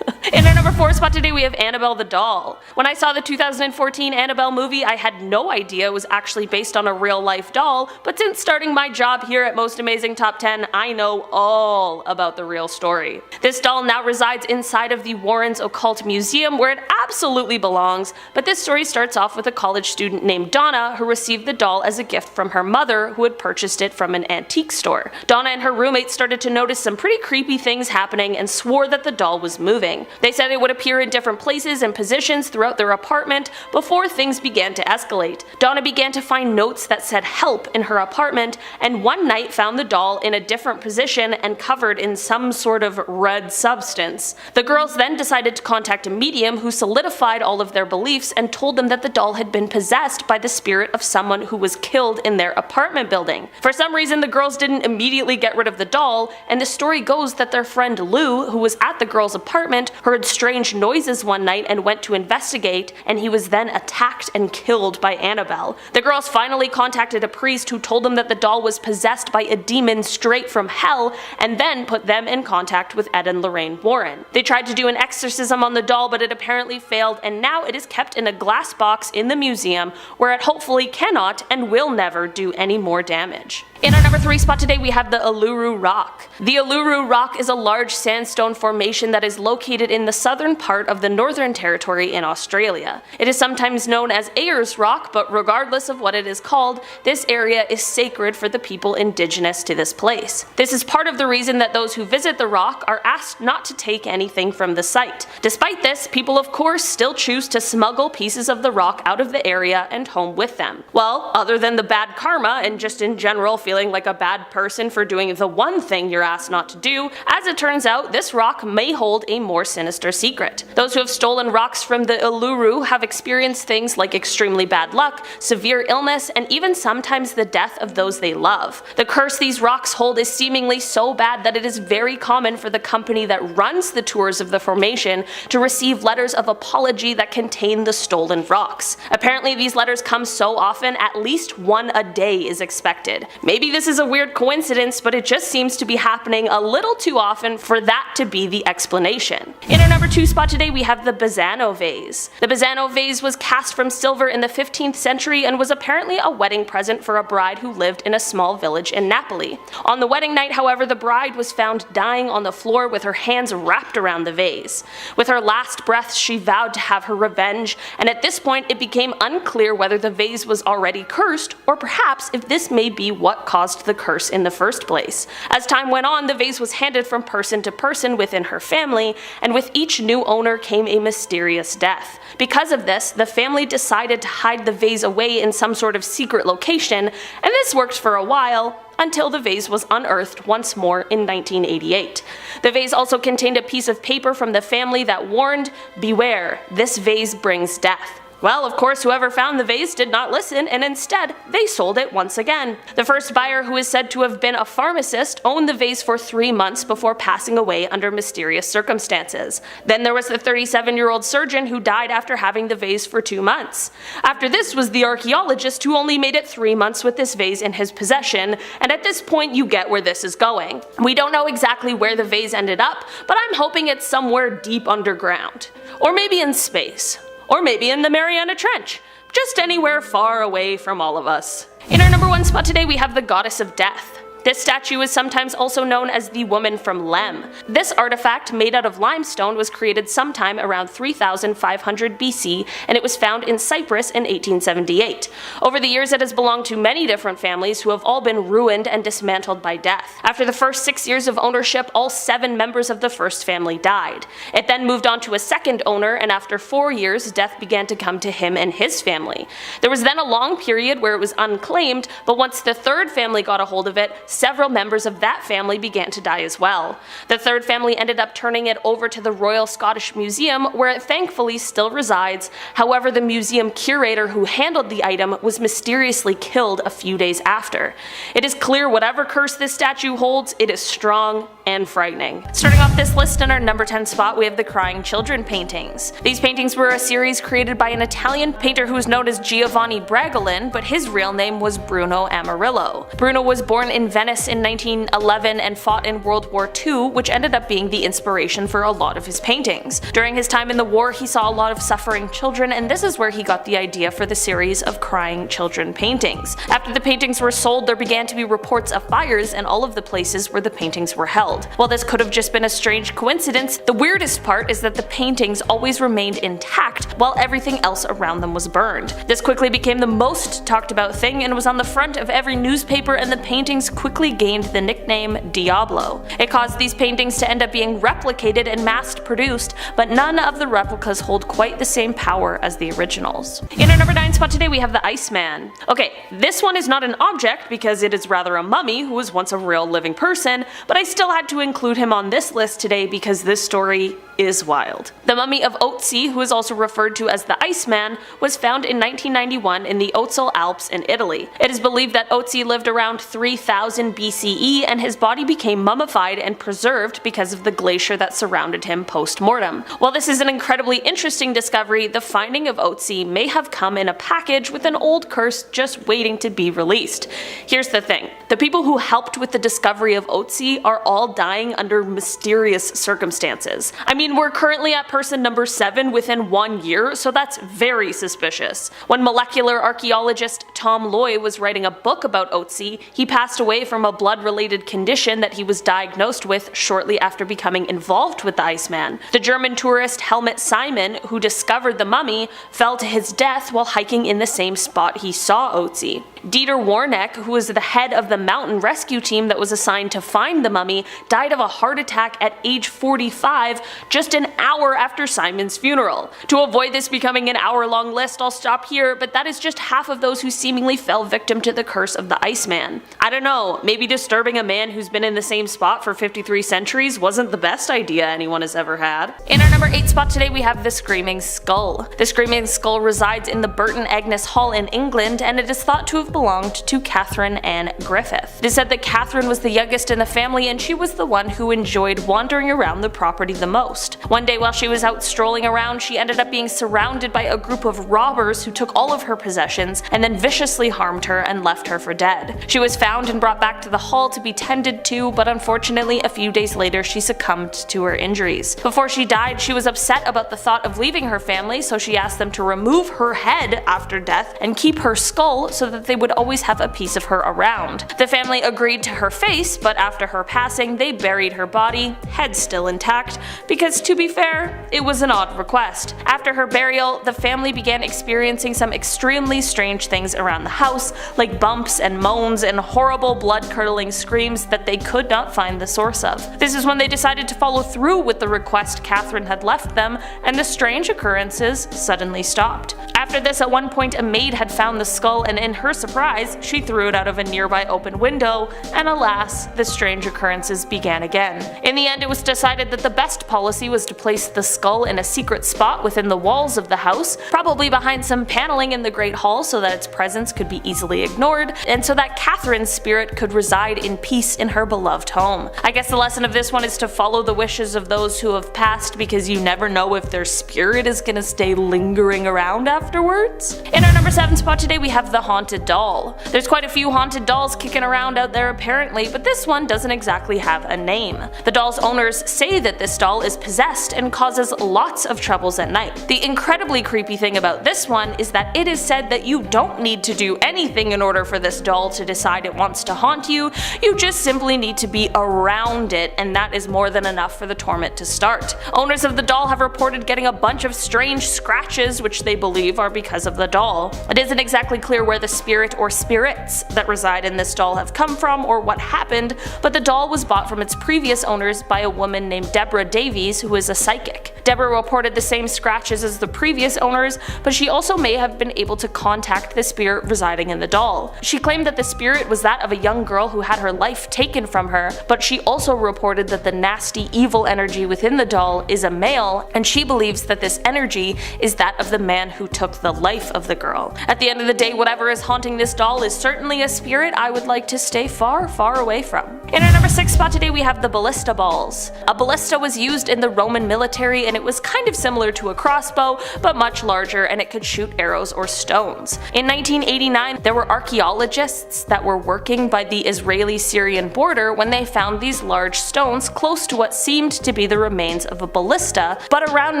C: In our number 4 spot today, we have Annabelle the doll. When I saw the 2014 Annabelle movie, I had no idea it was actually based on a real life doll, but since starting my job here at Most Amazing Top 10, I know all about the real story. This doll now resides inside of the Warrens Occult Museum, where it absolutely belongs, but this story starts off with a college student named Donna who received the doll as a gift from her mother, who had purchased it from an antique store. Donna and her roommate started to notice some pretty creepy things happening and swore that the doll was moving. They said it would appear in different places and positions throughout their apartment before things began to escalate. Donna began to find notes that said help in her apartment, and one night found the doll in a different position and covered in some sort of red substance. The girls then decided to contact a medium who solidified all of their beliefs and told them that the doll had been possessed by the spirit of someone who was killed in their apartment building. For some reason, the girls didn't immediately get rid of the doll, and the story goes that their friend Lou, who was at the girls' apartment, heard strange noises one night and went to investigate, and he was then attacked and killed by Annabelle. The girls finally contacted a priest who told them that the doll was possessed by a demon straight from hell, and then put them in contact with Ed and Lorraine Warren. They tried to do an exorcism on the doll, but it apparently failed, and now it is kept in a glass box in the museum, where it hopefully cannot and will never do any more damage. In our number 3 spot today, we have the Uluru Rock. The Uluru Rock is a large sandstone formation that is located in the southern part of the Northern Territory in Australia. It is sometimes known as Ayers Rock, but regardless of what it is called, this area is sacred for the people indigenous to this place. This is part of the reason that those who visit the rock are asked not to take anything from the site. Despite this, people of course still choose to smuggle pieces of the rock out of the area and home with them. Well, other than the bad karma and just in general feeling like a bad person for doing the one thing you're asked not to do, as it turns out, this rock may hold a more sinister secret. Those who have stolen rocks from the Uluru have experienced things like extremely bad luck, severe illness, and even sometimes the death of those they love. The curse these rocks hold is seemingly so bad that it is very common for the company that runs the tours of the formation to receive letters of apology that contain the stolen rocks. Apparently these letters come so often, at least one a day is expected. Maybe this is a weird coincidence, but it just seems to be happening a little too often for that to be the explanation. In our number 2 spot today, we have the Bazzano vase. The Bazzano vase was cast from silver in the 15th century and was apparently a wedding present for a bride who lived in a small village in Napoli. On the wedding night, however, the bride was found dying on the floor with her hands wrapped around the vase. With her last breaths, she vowed to have her revenge, and at this point it became unclear whether the vase was already cursed, or perhaps if this may be what caused the curse in the first place. As time went on, the vase was handed from person to person within her family, and with each new owner came a mysterious death. Because of this, the family decided to hide the vase away in some sort of secret location, and this worked for a while, until the vase was unearthed once more in 1988. The vase also contained a piece of paper from the family that warned, "Beware, this vase brings death." Well, of course, whoever found the vase did not listen, and instead, they sold it once again. The first buyer, who is said to have been a pharmacist, owned the vase for 3 months before passing away under mysterious circumstances. Then there was the 37-year-old surgeon who died after having the vase for 2 months. After this was the archaeologist who only made it 3 months with this vase in his possession, and at this point you get where this is going. We don't know exactly where the vase ended up, but I'm hoping it's somewhere deep underground. Or maybe in space. Or maybe in the Mariana Trench. Just anywhere far away from all of us. In our number 1 spot today, we have the Goddess of Death. This statue is sometimes also known as the Woman from Lem. This artifact, made out of limestone, was created sometime around 3500 BC, and it was found in Cyprus in 1878. Over the years, it has belonged to many different families who have all been ruined and dismantled by death. After the first 6 years of ownership, all 7 members of the first family died. It then moved on to a second owner, and after 4 years, death began to come to him and his family. There was then a long period where it was unclaimed, but once the third family got a hold of it, several members of that family began to die as well. The third family ended up turning it over to the Royal Scottish Museum, where it thankfully still resides. However, the museum curator who handled the item was mysteriously killed a few days after. It is clear whatever curse this statue holds, it is strong and frightening. Starting off this list in our number 10 spot, we have the Crying Children paintings. These paintings were a series created by an Italian painter who is known as Giovanni Bragolin, but his real name was Bruno Amarillo. Bruno was born in Venice in 1911 and fought in World War II, which ended up being the inspiration for a lot of his paintings. During his time in the war, he saw a lot of suffering children, and this is where he got the idea for the series of Crying Children paintings. After the paintings were sold, there began to be reports of fires in all of the places where the paintings were held. While this could have just been a strange coincidence, the weirdest part is that the paintings always remained intact while everything else around them was burned. This quickly became the most talked about thing and was on the front of every newspaper, and the paintings quickly gained the nickname Diablo. It caused these paintings to end up being replicated and mass-produced, but none of the replicas hold quite the same power as the originals. In our number 9 spot today, we have the Iceman. Okay, this one is not an object because it is rather a mummy who was once a real living person, but I still had to include him on this list today because this story is wild. The mummy of Ötzi, who is also referred to as the Iceman, was found in 1991 in the Ötztal Alps in Italy. It is believed that Ötzi lived around 3000 BCE, and his body became mummified and preserved because of the glacier that surrounded him post-mortem. While this is an incredibly interesting discovery, the finding of Ötzi may have come in a package with an old curse just waiting to be released. Here's the thing, the people who helped with the discovery of Ötzi are all dying under mysterious circumstances. I mean, we're currently at person number 7 within 1 year, so that's very suspicious. When molecular archaeologist Tom Loy was writing a book about Ötzi, he passed away from a blood-related condition that he was diagnosed with shortly after becoming involved with the Iceman. The German tourist Helmut Simon, who discovered the mummy, fell to his death while hiking in the same spot he saw Ötzi. Dieter Warneck, who was the head of the mountain rescue team that was assigned to find the mummy, died of a heart attack at age 45, just an hour after Simon's funeral. To avoid this becoming an hour-long list, I'll stop here, but that is just half of those who seemingly fell victim to the curse of the Iceman. I don't know, maybe disturbing a man who's been in the same spot for 53 centuries wasn't the best idea anyone has ever had. In our number 8 spot today, we have the Screaming Skull. The Screaming Skull resides in the Burton Agnes Hall in England, and it is thought to have belonged to Catherine Anne Griffith. It is said that Catherine was the youngest in the family, and she was the one who enjoyed wandering around the property the most. One day while she was out strolling around, she ended up being surrounded by a group of robbers who took all of her possessions and then viciously harmed her and left her for dead. She was found and brought back to the hall to be tended to, but unfortunately a few days later she succumbed to her injuries. Before she died, she was upset about the thought of leaving her family, so she asked them to remove her head after death and keep her skull so that they would always have a piece of her around. The family agreed to her face, but after her passing they buried her body, head still intact, because to be fair, it was an odd request. After her burial, the family began experiencing some extremely strange things around the house, like bumps and moans and horrible blood-curdling screams that they could not find the source of. This is when they decided to follow through with the request Catherine had left them, and the strange occurrences suddenly stopped. After this, at one point a maid had found the skull, and in her surprise, she threw it out of a nearby open window, and alas, the strange occurrences began again. In the end, it was decided that the best policy was to place the skull in a secret spot within the walls of the house, probably behind some paneling in the Great Hall so that its presence could be easily ignored, and so that Catherine's spirit could reside in peace in her beloved home. I guess the lesson of this one is to follow the wishes of those who have passed, because you never know if their spirit is gonna stay lingering around afterwards. In our number 7 spot today, we have the Haunted Doll. There's quite a few haunted dolls kicking around out there apparently, but this one doesn't exactly have a name. The doll's owners say that this doll is possessed and causes lots of troubles at night. The incredibly creepy thing about this one is that it is said that you don't need to do anything in order for this doll to decide it wants to haunt you, you just simply need to be around it, and that is more than enough for the torment to start. Owners of the doll have reported getting a bunch of strange scratches which they believe are because of the doll. It isn't exactly clear where the spirit or spirits that reside in this doll have come from or what happened, but the doll was bought from its previous owners by a woman named Deborah Davies, who is a psychic. Deborah reported the same scratches as the previous owners, but she also may have been able to contact the spirit residing in the doll. She claimed that the spirit was that of a young girl who had her life taken from her, but she also reported that the nasty, evil energy within the doll is a male, and she believes that this energy is that of the man who took the life of the girl. At the end of the day, whatever is haunting this doll is certainly a spirit I would like to stay far, far away from. In our number 6 spot today, we have the ballista balls. A ballista was used in the Roman military, and it was kind of similar to a crossbow, but much larger, and it could shoot arrows or stones. In 1989, there were archaeologists that were working by the Israeli-Syrian border when they found these large stones close to what seemed to be the remains of a ballista, but around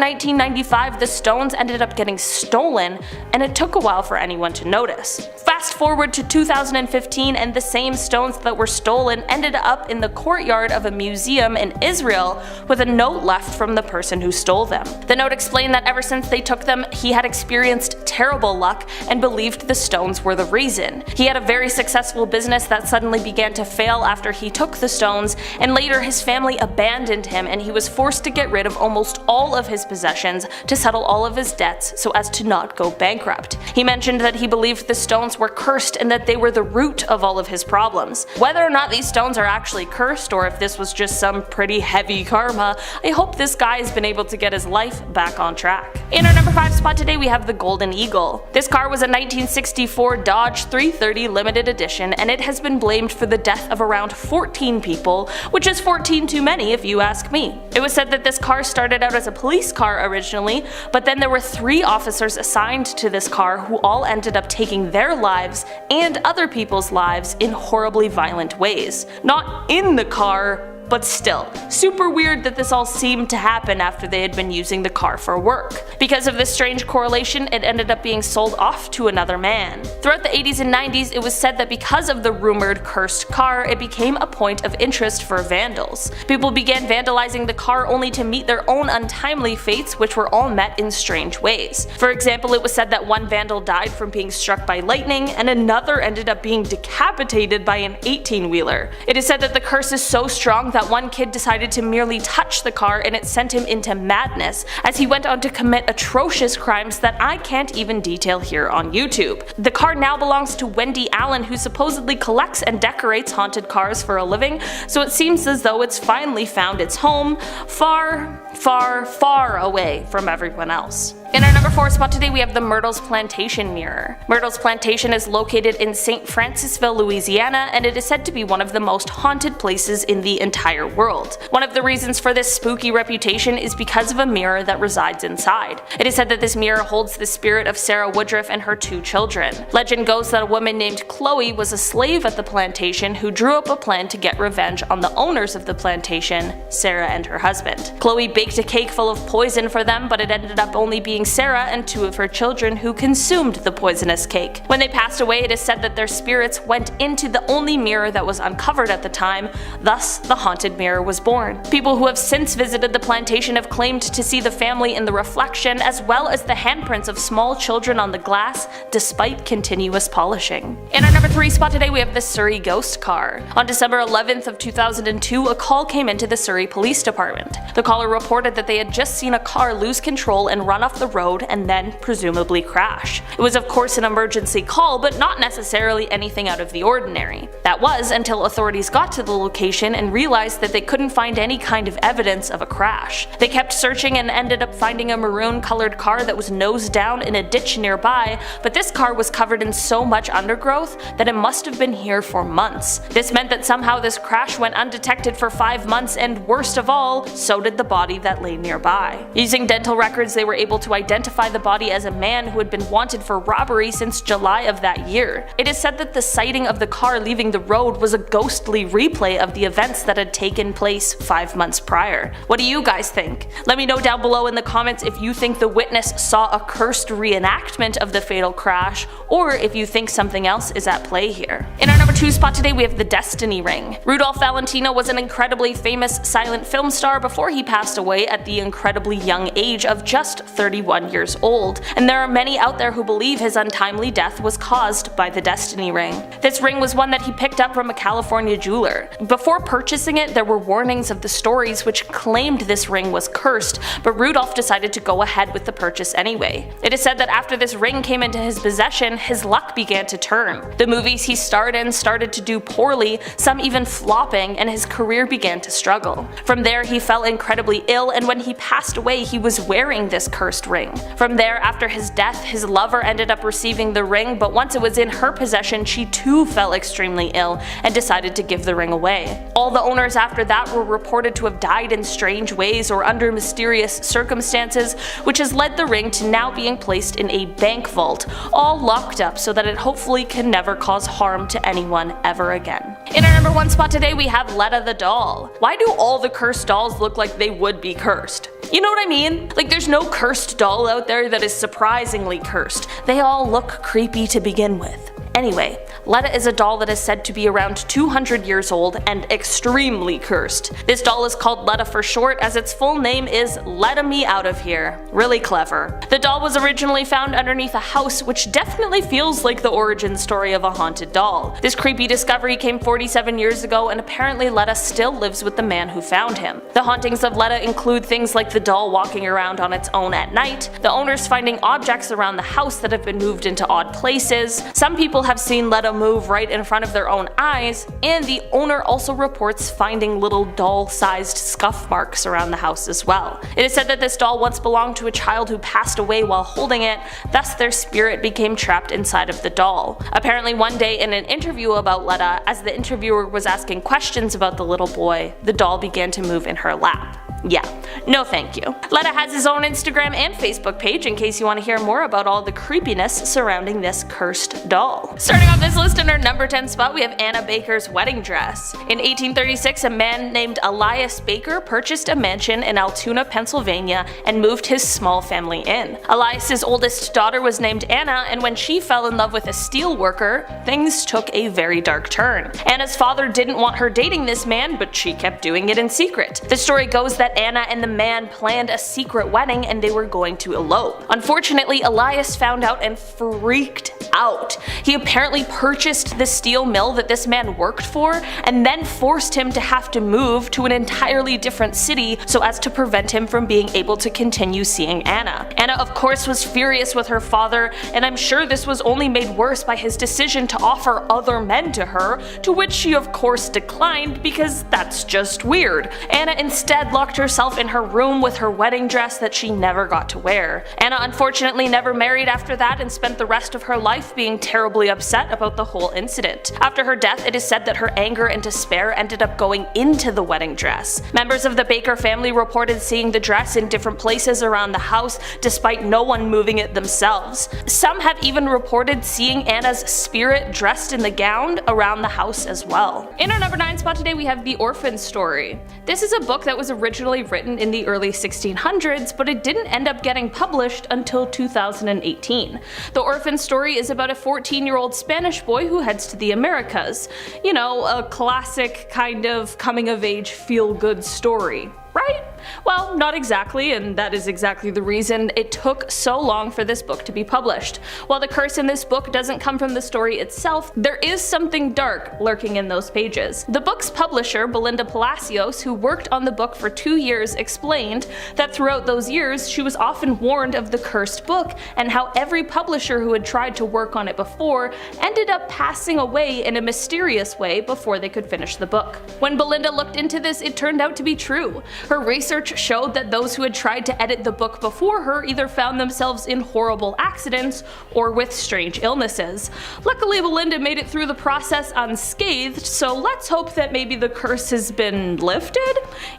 C: 1995 the stones ended up getting stolen, and it took a while for anyone to notice. Fast forward to 2015, and the same stones that were stolen ended up in the courtyard of a museum in Israel with a note left from the person who stole them. The note explained that ever since they took them, he had experienced terrible luck and believed the stones were the reason. He had a very successful business that suddenly began to fail after he took the stones, and later his family abandoned him and he was forced to get rid of almost all of his possessions to settle all of his debts so as to not go bankrupt. He mentioned that he believed the stones were cursed and that they were the root of all of his problems. Whether or not these stones are actually cursed or if this was just some pretty heavy karma, I hope this guy has been able to get his life back on track. In our number 5 spot today, we have the Golden Eagle. This car was a 1964 Dodge 330 limited edition, and it has been blamed for the death of around 14 people, which is 14 too many if you ask me. It was said that this car started out as a police car originally, but then there were 3 officers assigned to this car who all ended up taking their lives and other people's lives in horribly violent ways. Not in the car, but still, super weird that this all seemed to happen after they had been using the car for work. Because of this strange correlation, it ended up being sold off to another man. Throughout the 80s and 90s, it was said that because of the rumored cursed car, it became a point of interest for vandals. People began vandalizing the car only to meet their own untimely fates, which were all met in strange ways. For example, it was said that one vandal died from being struck by lightning, and another ended up being decapitated by an 18-wheeler. It is said that the curse is so strong that one kid decided to merely touch the car and it sent him into madness, as he went on to commit atrocious crimes that I can't even detail here on YouTube. The car now belongs to Wendy Allen, who supposedly collects and decorates haunted cars for a living, so it seems as though it's finally found its home far, far, far away from everyone else. In our number 4 spot today, we have the Myrtle's Plantation Mirror. Myrtle's Plantation is located in St. Francisville, Louisiana, and it is said to be one of the most haunted places in the entire world. One of the reasons for this spooky reputation is because of a mirror that resides inside. It is said that this mirror holds the spirit of Sarah Woodruff and her 2 children. Legend goes that a woman named Chloe was a slave at the plantation who drew up a plan to get revenge on the owners of the plantation, Sarah and her husband. Chloe baked a cake full of poison for them, but it ended up only being Sarah and 2 of her children who consumed the poisonous cake. When they passed away, it is said that their spirits went into the only mirror that was uncovered at the time, thus the haunted mirror was born. People who have since visited the plantation have claimed to see the family in the reflection, as well as the handprints of small children on the glass, despite continuous polishing. In our number 3 spot today, we have the Surrey Ghost Car. On December 11th of 2002, a call came into the Surrey Police Department. The caller reported that they had just seen a car lose control and run off the road and then presumably crash. It was of course an emergency call, but not necessarily anything out of the ordinary. That was until authorities got to the location and realized that they couldn't find any kind of evidence of a crash. They kept searching and ended up finding a maroon colored car that was nose down in a ditch nearby, but this car was covered in so much undergrowth that it must have been here for months. This meant that somehow this crash went undetected for 5 months, and worst of all, so did the body that lay nearby. Using dental records, they were able to identify the body as a man who had been wanted for robbery since July of that year. It is said that the sighting of the car leaving the road was a ghostly replay of the events that had taken place 5 months prior. What do you guys think? Let me know down below in the comments if you think the witness saw a cursed reenactment of the fatal crash, or if you think something else is at play here. In our number 2 2 spot today we have the Destiny Ring. Rudolph Valentino was an incredibly famous silent film star before he passed away at the incredibly young age of just 31 years old, and there are many out there who believe his untimely death was caused by the Destiny Ring. This ring was one that he picked up from a California jeweler. Before purchasing it, there were warnings of the stories which claimed this ring was cursed, but Rudolph decided to go ahead with the purchase anyway. It is said that after this ring came into his possession, his luck began to turn. The movies he starred in started to do poorly, some even flopping, and his career began to struggle. From there, he fell incredibly ill, and when he passed away, he was wearing this cursed ring. From there, after his death, his lover ended up receiving the ring, but once it was in her possession, she too fell extremely ill and decided to give the ring away. All the owners after that were reported to have died in strange ways or under mysterious circumstances, which has led the ring to now being placed in a bank vault, all locked up so that it hopefully can never cause harm to anyone ever again. In our number 1 spot today we have Letta the doll. Why do all the cursed dolls look like they would be cursed? You know what I mean? Like, there's no cursed doll out there that is surprisingly cursed. They all look creepy to begin with. Anyway, Letta is a doll that is said to be around 200 years old and extremely cursed. This doll is called Letta for short, as its full name is Letta Me Out of Here. Really clever. The doll was originally found underneath a house, which definitely feels like the origin story of a haunted doll. This creepy discovery came 47 years ago, and apparently Letta still lives with the man who found him. The hauntings of Letta include things like the doll walking around on its own at night, the owners finding objects around the house that have been moved into odd places, some people have seen Letta move right in front of their own eyes, and the owner also reports finding little doll-sized scuff marks around the house as well. It is said that this doll once belonged to a child who passed away while holding it, thus their spirit became trapped inside of the doll. Apparently one day in an interview about Letta, as the interviewer was asking questions about the little boy, the doll began to move in her lap. Yeah, no thank you. Letta has his own Instagram and Facebook page in case you want to hear more about all the creepiness surrounding this cursed doll. Starting off this list in our number 10 spot we have Anna Baker's wedding dress. In 1836, a man named Elias Baker purchased a mansion in Altoona, Pennsylvania and moved his small family in. Elias's oldest daughter was named Anna, and when she fell in love with a steel worker, things took a very dark turn. Anna's father didn't want her dating this man, but she kept doing it in secret. The story goes that Anna and the man planned a secret wedding and they were going to elope. Unfortunately, Elias found out and freaked out. He apparently purchased the steel mill that this man worked for and then forced him to have to move to an entirely different city so as to prevent him from being able to continue seeing Anna. Anna of course was furious with her father, and I'm sure this was only made worse by his decision to offer other men to her, to which she of course declined because that's just weird. Anna instead locked herself in her room with her wedding dress that she never got to wear. Anna unfortunately never married after that and spent the rest of her life being terribly upset about the whole incident. After her death, it is said that her anger and despair ended up going into the wedding dress. Members of the Baker family reported seeing the dress in different places around the house despite no one moving it themselves. Some have even reported seeing Anna's spirit dressed in the gown around the house as well. In our number 9 spot today we have The Orphan Story. This is a book that was originally written in the early 1600s, but it didn't end up getting published until 2018. The Orphan Story is about a 14-year-old Spanish boy who heads to the Americas. You know, a classic kind of coming-of-age feel-good story, right? Well, not exactly, and that is exactly the reason it took so long for this book to be published. While the curse in this book doesn't come from the story itself, there is something dark lurking in those pages. The book's publisher, Belinda Palacios, who worked on the book for 2 years, explained that throughout those years she was often warned of the cursed book and how every publisher who had tried to work on it before ended up passing away in a mysterious way before they could finish the book. When Belinda looked into this, it turned out to be true. Her research showed that those who had tried to edit the book before her either found themselves in horrible accidents or with strange illnesses. Luckily, Belinda made it through the process unscathed, so let's hope that maybe the curse has been lifted.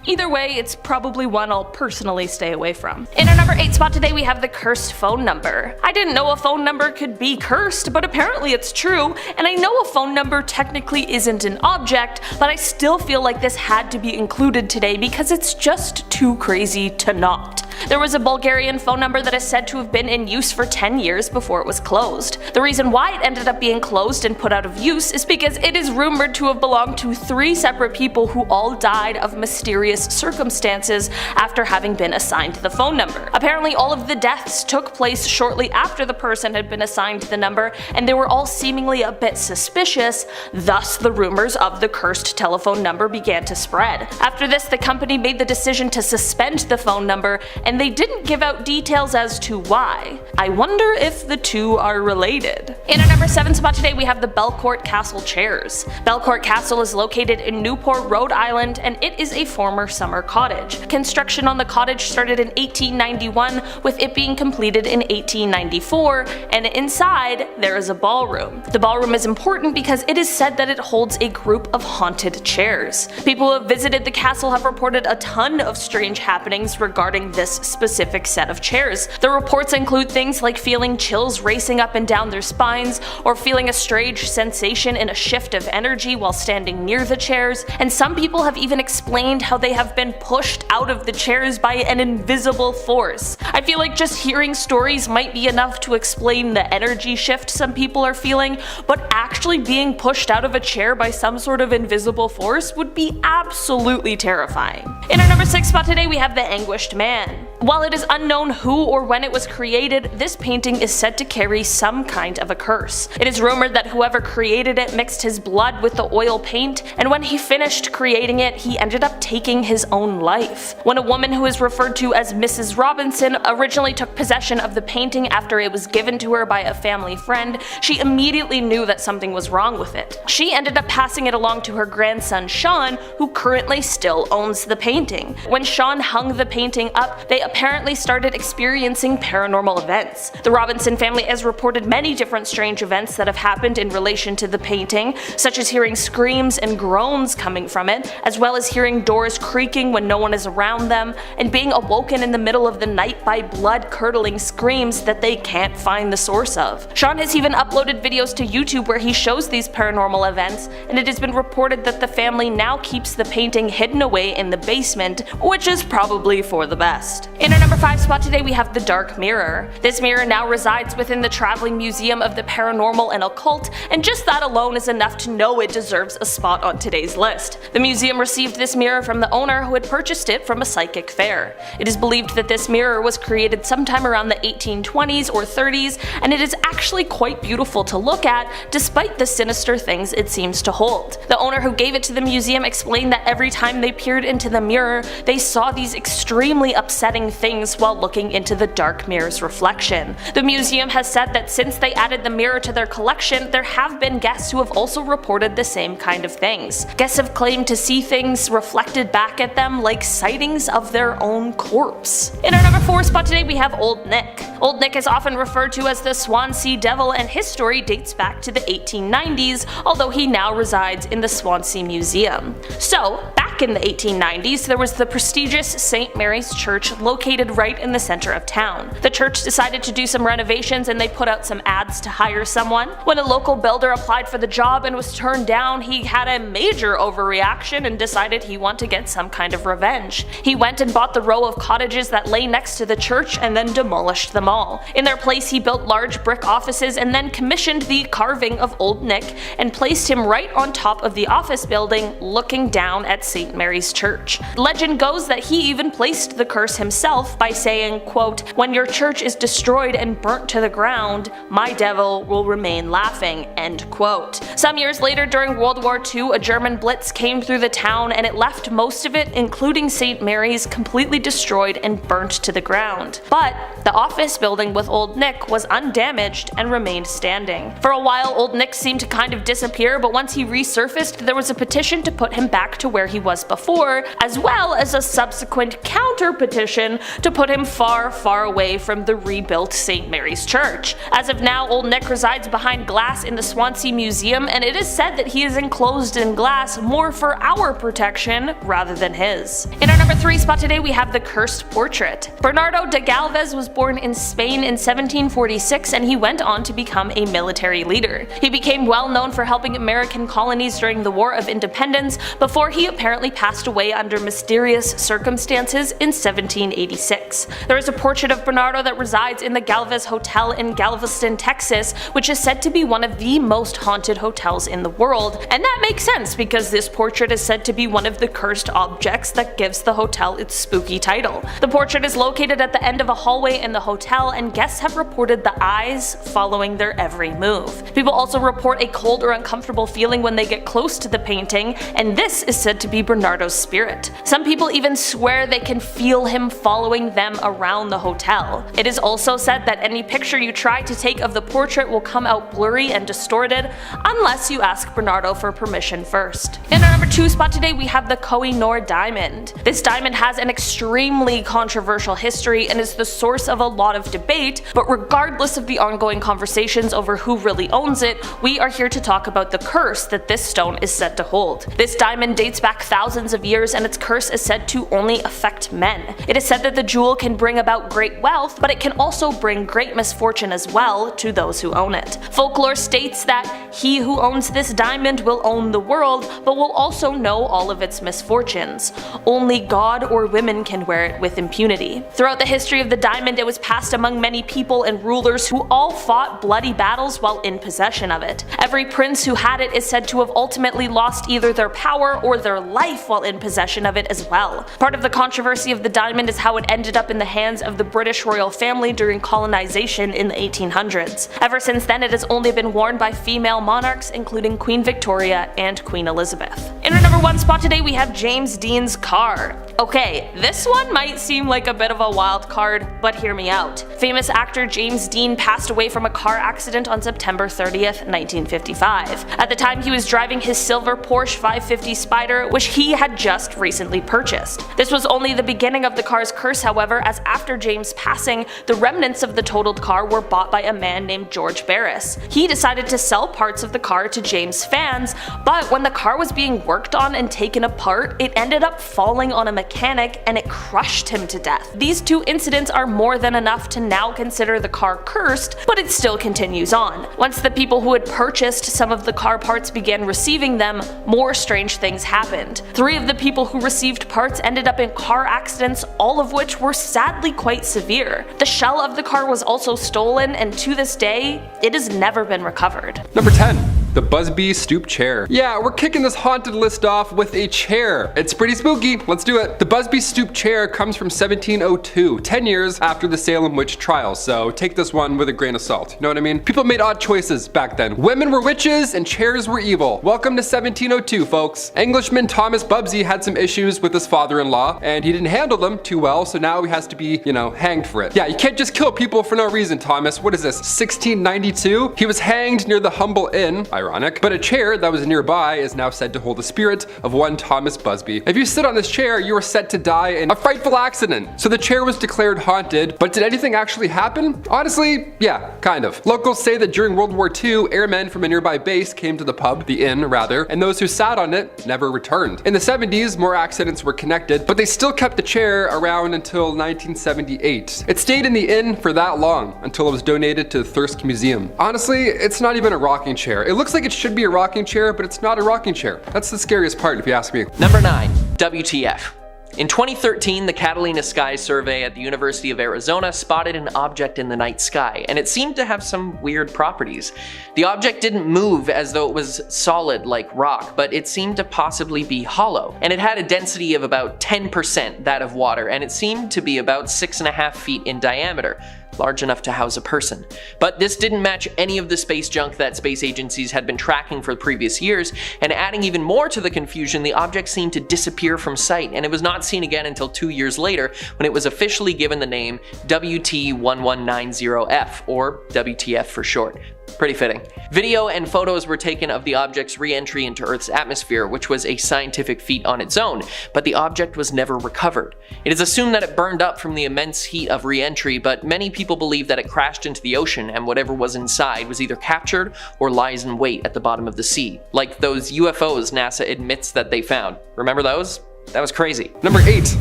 C: Either way, it's probably one I'll personally stay away from. In our number 8 spot today we have the cursed phone number. I didn't know a phone number could be cursed, but apparently it's true, and I know a phone number technically isn't an object, but I still feel like this had to be included today because it's just too crazy to not. There was a Bulgarian phone number that is said to have been in use for 10 years before it was closed. The reason why it ended up being closed and put out of use is because it is rumored to have belonged to 3 separate people who all died of mysterious circumstances after having been assigned the phone number. Apparently all of the deaths took place shortly after the person had been assigned the number, and they were all seemingly a bit suspicious, thus the rumors of the cursed telephone number began to spread. After this, the company made the decision to suspend the phone number, and they didn't give out details as to why. I wonder if the two are related. In our number 7 spot today, we have the Belcourt Castle chairs. Belcourt Castle is located in Newport, Rhode Island, and it is a former summer cottage. Construction on the cottage started in 1891, with it being completed in 1894, and inside there is a ballroom. The ballroom is important because it is said that it holds a group of haunted chairs. People who have visited the castle have reported a ton of strange happenings regarding this specific set of chairs. The reports include things like feeling chills racing up and down their spines, or feeling a strange sensation in a shift of energy while standing near the chairs, and some people have even explained how they have been pushed out of the chairs by an invisible force. I feel like just hearing stories might be enough to explain the energy shift some people are feeling, but actually being pushed out of a chair by some sort of invisible force would be absolutely terrifying. In our number 6 spot today, we have the Anguished Man. While it is unknown who or when it was created, this painting is said to carry some kind of a curse. It is rumored that whoever created it mixed his blood with the oil paint, and when he finished creating it, he ended up taking his own life. When a woman who is referred to as Mrs. Robinson originally took possession of the painting after it was given to her by a family friend, she immediately knew that something was wrong with it. She ended up passing it along to her grandson Sean, who currently still owns the painting. When Sean hung the painting up, they apparently started experiencing paranormal events. The Robinson family has reported many different strange events that have happened in relation to the painting, such as hearing screams and groans coming from it, as well as hearing doors creaking when no one is around them, and being awoken in the middle of the night by blood-curdling screams that they can't find the source of. Sean has even uploaded videos to YouTube where he shows these paranormal events, and it has been reported that the family now keeps the painting hidden away in the basement, which is probably for the best. In our number 5 spot today, we have the Dark Mirror. This mirror now resides within the Traveling Museum of the Paranormal and Occult, and just that alone is enough to know it deserves a spot on today's list. The museum received this mirror from the owner, who had purchased it from a psychic fair. It is believed that this mirror was created sometime around the 1820s or 30s, and it is actually quite beautiful to look at, despite the sinister things it seems to hold. The owner who gave it to the museum explained that every time they peered into the mirror, they saw these extremely upsetting things while looking into the dark mirror's reflection. The museum has said that since they added the mirror to their collection, there have been guests who have also reported the same kind of things. Guests have claimed to see things reflected back at them like sightings of their own corpse. In our number 4 spot today, we have Old Nick. Old Nick is often referred to as the Swansea Devil, and his story dates back to the 1890s, although he now resides in the Swansea Museum. So, back in the 1890s, there was the prestigious St. Mary's Church located right in the center of town. The church decided to do some renovations, and they put out some ads to hire someone. When a local builder applied for the job and was turned down, he had a major overreaction and decided he wanted to get some kind of revenge. He went and bought the row of cottages that lay next to the church and then demolished them all. In their place, he built large brick offices and then commissioned the carving of Old Nick and placed him right on top of the office building, looking down at St. Mary's Church. Legend goes that he even placed the curse himself by saying, quote, "When your church is destroyed and burnt to the ground, my devil will remain laughing," end quote. Some years later, during World War II, a German blitz came through the town and it left most of it, including St. Mary's, completely destroyed and burnt to the ground. But the office building with Old Nick was undamaged and remained standing. For a while, Old Nick seemed to kind of disappear, but once he resurfaced, there was a petition to put him back to where he was before, as well as a subsequent counter petition to put him far, far away from the rebuilt St. Mary's Church. As of now, Old Nick resides behind glass in the Swansea Museum, and it is said that he is enclosed in glass more for our protection rather than his. In our number 3 spot today, we have the Cursed Portrait. Bernardo de Galvez was born in Spain in 1746, and he went on to become a military leader. He became well known for helping American colonies during the War of Independence before he apparently apparently passed away under mysterious circumstances in 1786. There is a portrait of Bernardo that resides in the Galvez Hotel in Galveston, Texas, which is said to be one of the most haunted hotels in the world, and that makes sense because this portrait is said to be one of the cursed objects that gives the hotel its spooky title. The portrait is located at the end of a hallway in the hotel, and guests have reported the eyes following their every move. People also report a cold or uncomfortable feeling when they get close to the painting, and this is said to be Bernardo's spirit. Some people even swear they can feel him following them around the hotel. It is also said that any picture you try to take of the portrait will come out blurry and distorted unless you ask Bernardo for permission first. In our number 2 spot today, we have the Koh-i-Noor diamond. This diamond has an extremely controversial history and is the source of a lot of debate, but regardless of the ongoing conversations over who really owns it, we are here to talk about the curse that this stone is said to hold. This diamond dates back thousands of years, and its curse is said to only affect men. It is said that the jewel can bring about great wealth, but it can also bring great misfortune as well to those who own it. Folklore states that he who owns this diamond will own the world, but will also know all of its misfortunes. Only God or women can wear it with impunity. Throughout the history of the diamond, it was passed among many people and rulers who all fought bloody battles while in possession of it. Every prince who had it is said to have ultimately lost either their power or their life while in possession of it as well. Part of the controversy of the diamond is how it ended up in the hands of the British royal family during colonization in the 1800s. Ever since then, it has only been worn by female monarchs, including Queen Victoria and Queen Elizabeth. In our number 1 spot today, we have James Dean's car. Okay, this one might seem like a bit of a wild card, but hear me out. Famous actor James Dean passed away from a car accident on September 30th, 1955. At the time, he was driving his silver Porsche 550 Spyder, which he had just recently purchased. This was only the beginning of the car's curse, however, as after James' passing, the remnants of the totaled car were bought by a man named George Barris. He decided to sell parts of the car to James' fans, but when the car was being worked on and taken apart, it ended up falling on a mechanic and it crushed him to death. These 2 incidents are more than enough to now consider the car cursed, but it still continues on. Once the people who had purchased some of the car parts began receiving them, more strange things happened. 3 of the people who received parts ended up in car accidents, all of which were sadly quite severe. The shell of the car was also stolen, and to this day, it has never been recovered.
B: Number 10. The Busby Stoop Chair. Yeah, we're kicking this haunted list off with a chair. It's pretty spooky, let's do it. The Busby Stoop Chair comes from 1702, 10 years after the Salem witch trials, so take this one with a grain of salt, you know what I mean? People made odd choices back then. Women were witches and chairs were evil. Welcome to 1702, folks. Englishman Thomas Bubsy had some issues with his father-in-law, and he didn't handle them too well, so now he has to be, hanged for it. Yeah, you can't just kill people for no reason, Thomas. What is this, 1692? He was hanged near the Humble Inn, ironic, but a chair that was nearby is now said to hold the spirit of one Thomas Busby. If you sit on this chair, you are set to die in a frightful accident. So the chair was declared haunted, but did anything actually happen? Honestly, yeah, kind of. Locals say that during World War II, airmen from a nearby base came to the pub, the inn rather, and those who sat on it never returned. In the 70s, more accidents were connected, but they still kept the chair around until 1978. It stayed in the inn for that long, until it was donated to the Thirsk Museum. Honestly, it's not even a rocking chair. It looks like it should be a rocking chair, but it's not a rocking chair. That's the scariest part, if you ask me.
A: Number 9. WTF. In 2013, the Catalina Sky Survey at the University of Arizona spotted an object in the night sky, and it seemed to have some weird properties. The object didn't move as though it was solid like rock, but it seemed to possibly be hollow, and it had a density of about 10% that of water, and it seemed to be about 6.5 feet in diameter. Large enough to house a person. But this didn't match any of the space junk that space agencies had been tracking for previous years, and adding even more to the confusion, the object seemed to disappear from sight, and it was not seen again until 2 years later when it was officially given the name WT1190F, or WTF for short. Pretty fitting. Video and photos were taken of the object's re-entry into Earth's atmosphere, which was a scientific feat on its own, but the object was never recovered. It is assumed that it burned up from the immense heat of re-entry, but many people believe that it crashed into the ocean and whatever was inside was either captured or lies in wait at the bottom of the sea, like those UFOs NASA admits that they found. Remember those? That was crazy.
B: Number 8,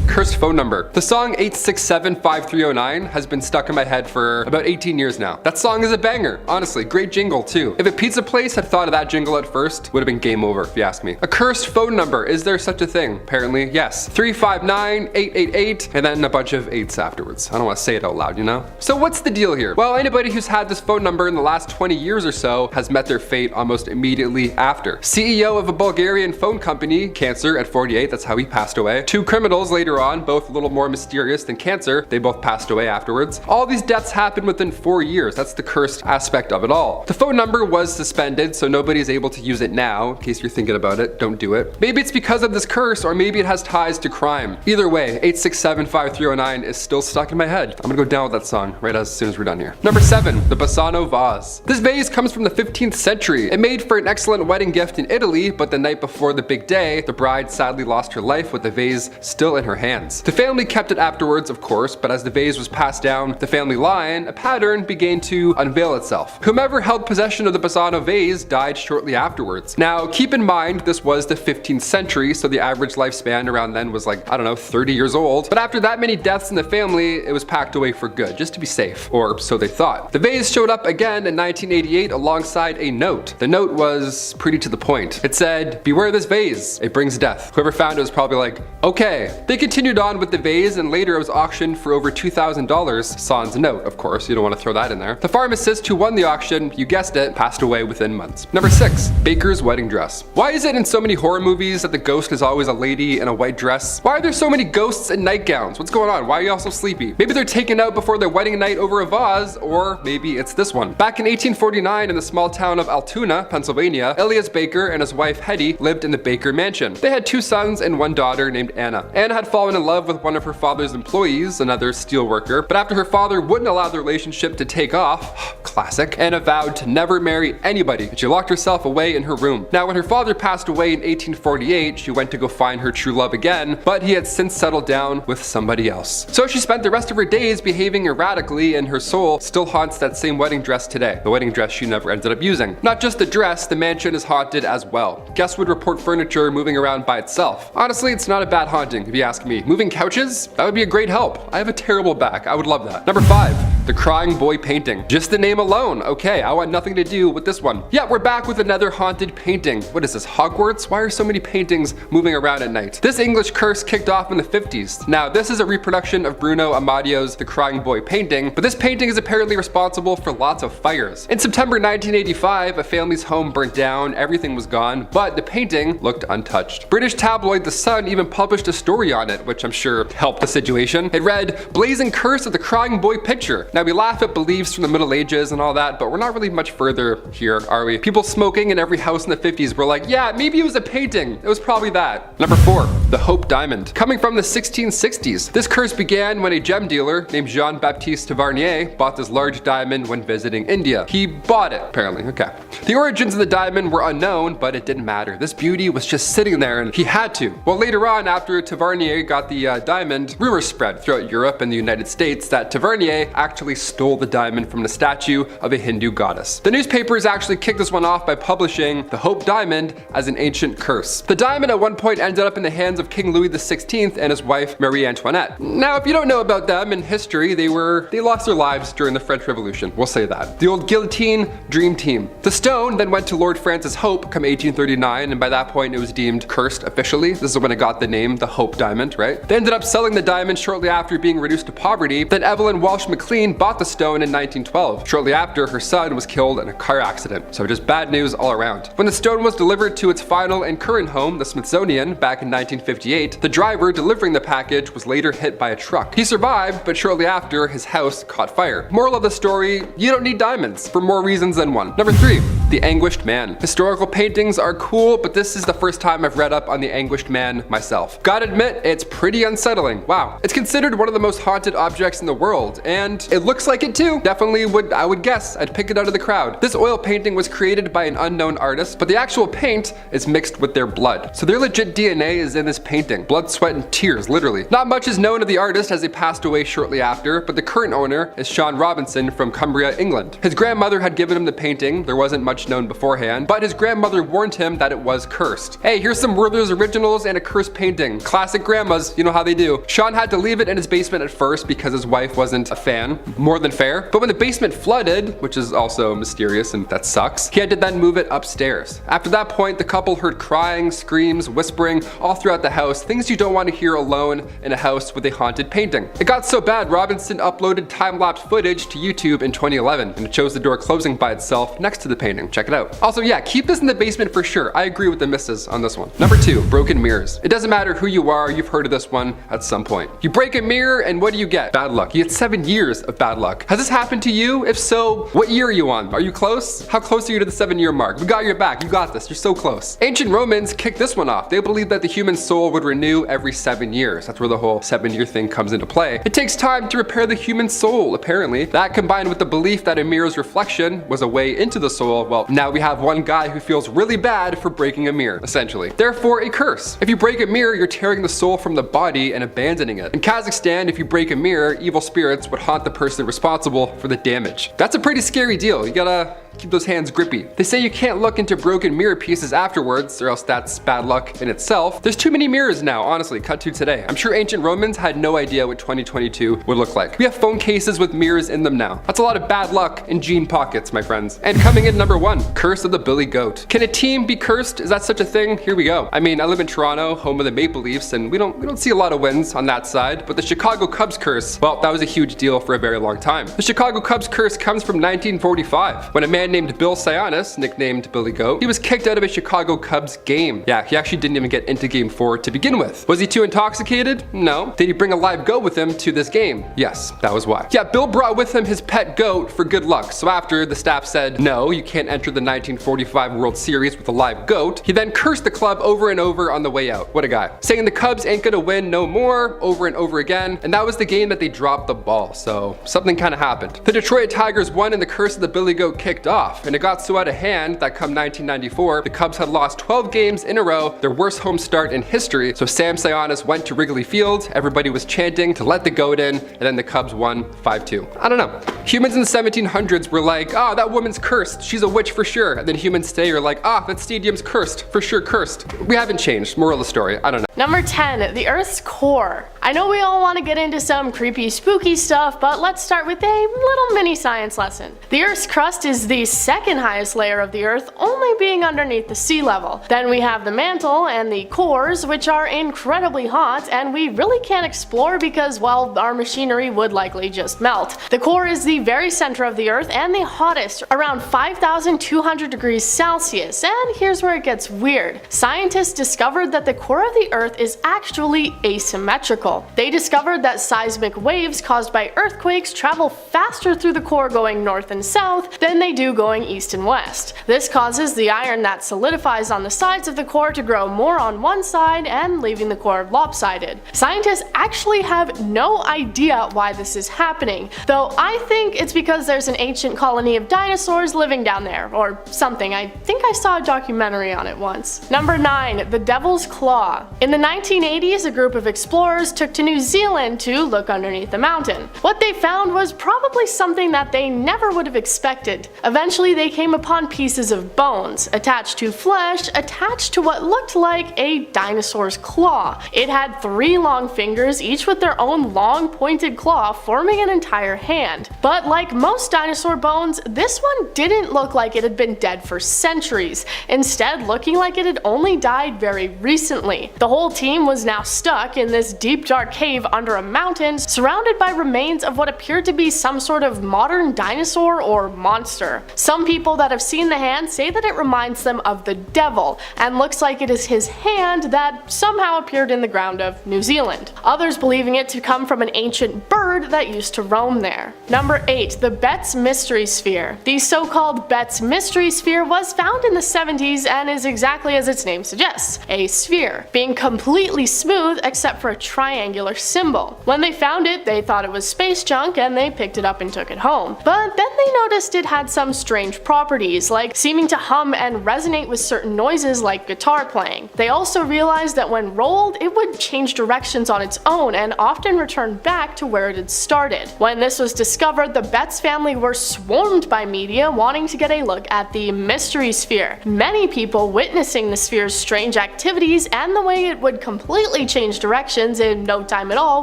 B: cursed phone number. The song 8675309 has been stuck in my head for about 18 years now. That song is a banger, honestly, great jingle too. If a pizza place had thought of that jingle at first, would have been game over if you ask me. A cursed phone number, is there such a thing? Apparently, yes. 359-888, and then a bunch of 8s afterwards. I don't want to say it out loud, you know? So what's the deal here? Well, anybody who's had this phone number in the last 20 years or so has met their fate almost immediately after. CEO of a Bulgarian phone company, cancer at 48, that's how he passed away. 2 criminals later on, both a little more mysterious than cancer, they both passed away afterwards. All these deaths happened within 4 years. That's the cursed aspect of it all. The phone number was suspended, so nobody's able to use it now. In case you're thinking about it, don't do it. Maybe it's because of this curse, or maybe it has ties to crime. Either way, 8675309 is still stuck in my head. I'm gonna go down with that song right as soon as we're done here. Number 7, the Bassano vase. This vase comes from the 15th century. It made for an excellent wedding gift in Italy, but the night before the big day, the bride sadly lost her life with the vase still in her hands. The family kept it afterwards, of course, but as the vase was passed down the family line, a pattern began to unveil itself. Whomever held possession of the Bassano vase died shortly afterwards. Now, keep in mind, this was the 15th century, so the average lifespan around then was like, I don't know, 30 years old. But after that many deaths in the family, it was packed away for good, just to be safe, or so they thought. The vase showed up again in 1988 alongside a note. The note was pretty to the point. It said, "Beware this vase, it brings death." Whoever found it was probably like, okay. They continued on with the vase, and later it was auctioned for over $2,000. Sans note, of course, you don't want to throw that in there. The pharmacist who won the auction, you guessed it, passed away within months. Number 6, Baker's wedding dress. Why is it in so many horror movies that the ghost is always a lady in a white dress? Why are there so many ghosts in nightgowns? What's going on? Why are you all so sleepy? Maybe they're taken out before their wedding night over a vase, or maybe it's this one. Back in 1849 in the small town of Altoona, Pennsylvania, Elias Baker and his wife Hetty lived in the Baker mansion. They had 2 sons and 1 daughter named Anna. Anna had fallen in love with one of her father's employees, another steel worker, but after her father wouldn't allow the relationship to take off, classic, Anna vowed to never marry anybody, and she locked herself away in her room. Now, when her father passed away in 1848, she went to go find her true love again, but he had since settled down with somebody else. So she spent the rest of her days behaving erratically, and her soul still haunts that same wedding dress today, the wedding dress she never ended up using. Not just the dress, the mansion is haunted as well. Guests would report furniture moving around by itself. Honestly, it's not a bad haunting, if you ask me. Moving couches? That would be a great help. I have a terrible back. I would love that. Number 5, the Crying Boy painting. Just the name alone. Okay, I want nothing to do with this one. Yeah, we're back with another haunted painting. What is this, Hogwarts? Why are so many paintings moving around at night? This English curse kicked off in the 50s. Now, this is a reproduction of Bruno Amadio's The Crying Boy painting, but this painting is apparently responsible for lots of fires. In September 1985, a family's home burnt down, everything was gone, but the painting looked untouched. British tabloid The Sun even published a story on it, which I'm sure helped the situation. It read, "Blazing curse of the Crying Boy picture." Now, we laugh at beliefs from the Middle Ages and all that, but we're not really much further here, are we? People smoking in every house in the 50s were like, yeah, maybe it was a painting. It was probably that. Number 4, the Hope Diamond. Coming from the 1660s, this curse began when a gem dealer named Jean-Baptiste Tavernier bought this large diamond when visiting India. He bought it, apparently, okay. The origins of the diamond were unknown, but it didn't matter. This beauty was just sitting there and he had to. Well, later on, after Tavernier got the diamond, rumors spread throughout Europe and the United States that Tavernier actually stole the diamond from the statue of a Hindu goddess. The newspapers actually kicked this one off by publishing the Hope Diamond as an ancient curse. The diamond at one point ended up in the hands of King Louis XVI and his wife Marie Antoinette. Now, if you don't know about them in history, they lost their lives during the French Revolution. We'll say that. The old guillotine dream team. The stone then went to Lord Francis Hope come 1839, and by that point it was deemed cursed officially. This is when it got the name, the Hope Diamond, right? They ended up selling the diamond shortly after being reduced to poverty. Then Evelyn Walsh McLean bought the stone in 1912. Shortly after, her son was killed in a car accident. So just bad news all around. When the stone was delivered to its final and current home, the Smithsonian, back in 1958, the driver delivering the package was later hit by a truck. He survived, but shortly after, his house caught fire. Moral of the story, you don't need diamonds, for more reasons than one. Number 3, the Anguished Man. Historical paintings are cool, but this is the first time I've read up on the Anguished Man myself. Gotta admit, it's pretty unsettling. Wow. It's considered one of the most haunted objects in the world, and it looks like it too. Definitely I would guess I'd pick it out of the crowd. This oil painting was created by an unknown artist, but the actual paint is mixed with their blood. So their legit DNA is in this painting. Blood, sweat, and tears, literally. Not much is known of the artist as he passed away shortly after, but the current owner is Sean Robinson from Cumbria, England. His grandmother had given him the painting. There wasn't much much known beforehand, but his grandmother warned him that it was cursed. Hey, here's some Werther's originals and a cursed painting. Classic grandmas, you know how they do. Sean had to leave it in his basement at first because his wife wasn't a fan. More than fair. But when the basement flooded, which is also mysterious and that sucks, he had to then move it upstairs. After that point, the couple heard crying, screams, whispering all throughout the house, things you don't want to hear alone in a house with a haunted painting. It got so bad, Robinson uploaded time-lapse footage to YouTube in 2011, and it shows the door closing by itself next to the painting. Check it out. Also, yeah, keep this in the basement for sure. I agree with the missus on this one. Number 2, broken mirrors. It doesn't matter who you are, you've heard of this one at some point. You break a mirror and what do you get? Bad luck. You get 7 years of bad luck. Has this happened to you? If so, what year are you on? Are you close? How close are you to the 7-year mark? We got your back. You got this. You're so close. Ancient Romans kicked this one off. They believed that the human soul would renew every 7 years. That's where the whole 7-year thing comes into play. It takes time to repair the human soul, apparently. That combined with the belief that a mirror's reflection was a way into the soul, well, now we have one guy who feels really bad for breaking a mirror, essentially. Therefore, a curse. If you break a mirror, you're tearing the soul from the body and abandoning it. In Kazakhstan, if you break a mirror, evil spirits would haunt the person responsible for the damage. That's a pretty scary deal. You gotta keep those hands grippy. They say you can't look into broken mirror pieces afterwards, or else that's bad luck in itself. There's too many mirrors now, honestly, cut to today. I'm sure ancient Romans had no idea what 2022 would look like. We have phone cases with mirrors in them now. That's a lot of bad luck in jean pockets, my friends. And coming in number 1, curse of the Billy Goat. Can a team be cursed? Is that such a thing? Here we go. I mean, I live in Toronto, home of the Maple Leafs, and we don't see a lot of wins on that side, but the Chicago Cubs curse, well, that was a huge deal for a very long time. The Chicago Cubs curse comes from 1945, when a man named Bill Sionis, nicknamed Billy Goat, he was kicked out of a Chicago Cubs game. Yeah, he actually didn't even get into game 4 to begin with. Was he too intoxicated? No. Did he bring a live goat with him to this game? Yes, that was why. Yeah, Bill brought with him his pet goat for good luck. So after the staff said, no, you can't enter the 1945 World Series with a live goat, he then cursed the club over and over on the way out. What a guy. Saying the Cubs ain't gonna win no more over and over again. And that was the game that they dropped the ball. So something kind of happened. The Detroit Tigers won and the curse of the Billy Goat kicked off. And it got so out of hand that come 1994, the Cubs had lost 12 games in a row, their worst home start in history. So Sam Sionis went to Wrigley Field, everybody was chanting to let the goat in, and then the Cubs won 5-2. I don't know. Humans in the 1700s were like, oh, that woman's cursed, she's a witch for sure. And then humans today are like, ah, that stadium's cursed, for sure cursed. We haven't changed, moral of the story, I don't know.
D: Number 10, the Earth's core. I know we all want to get into some creepy, spooky stuff, but let's start with a little mini science lesson. The Earth's crust is the second highest layer of the Earth, only being underneath the sea level. Then we have the mantle and the cores, which are incredibly hot, and we really can't explore because, well, our machinery would likely just melt. The core is the very center of the Earth and the hottest, around 5,200 degrees Celsius, and here's where it gets weird. Scientists discovered that the core of the Earth is actually asymmetrical. They discovered that seismic waves caused by earthquakes travel faster through the core going north and south than they do going east and west. This causes the iron that solidifies on the sides of the core to grow more on one side and leaving the core lopsided. Scientists actually have no idea why this is happening, though I think it's because there's an ancient colony of dinosaurs living down there, or something. I think I saw a documentary on it once. Number 9, the Devil's Claw. In the 1980s, a group of explorers took to New Zealand to look underneath the mountain. What they found was probably something that they never would have expected. Eventually they came upon pieces of bones, attached to flesh, attached to what looked like a dinosaur's claw. It had 3 long fingers, each with their own long pointed claw forming an entire hand. But like most dinosaur bones, this one didn't look like it had been dead for centuries, instead looking like it had only died very recently. The whole team was now stuck in this deep dark cave under a mountain, surrounded by remains of what appeared to be some sort of modern dinosaur or monster. Some people that have seen the hand say that it reminds them of the devil, and looks like it is his hand that somehow appeared in the ground of New Zealand. Others believing it to come from an ancient bird that used to roam there. Number 8, the Betz Mystery Sphere. The so-called Betz Mystery Sphere was found in the 70s and is exactly as its name suggests, a sphere, being completely smooth except for a triangular symbol. When they found it, they thought it was space junk and they picked it up and took it home. But then they noticed it had some strange properties, like seeming to hum and resonate with certain noises like guitar playing. They also realized that when rolled, it would change directions on its own and often return back to where it had started. When this was discovered, the Betts family were swarmed by media wanting to get a look at the mystery sphere. Many people witnessing the sphere's strange activities and the way it would completely change directions in no time at all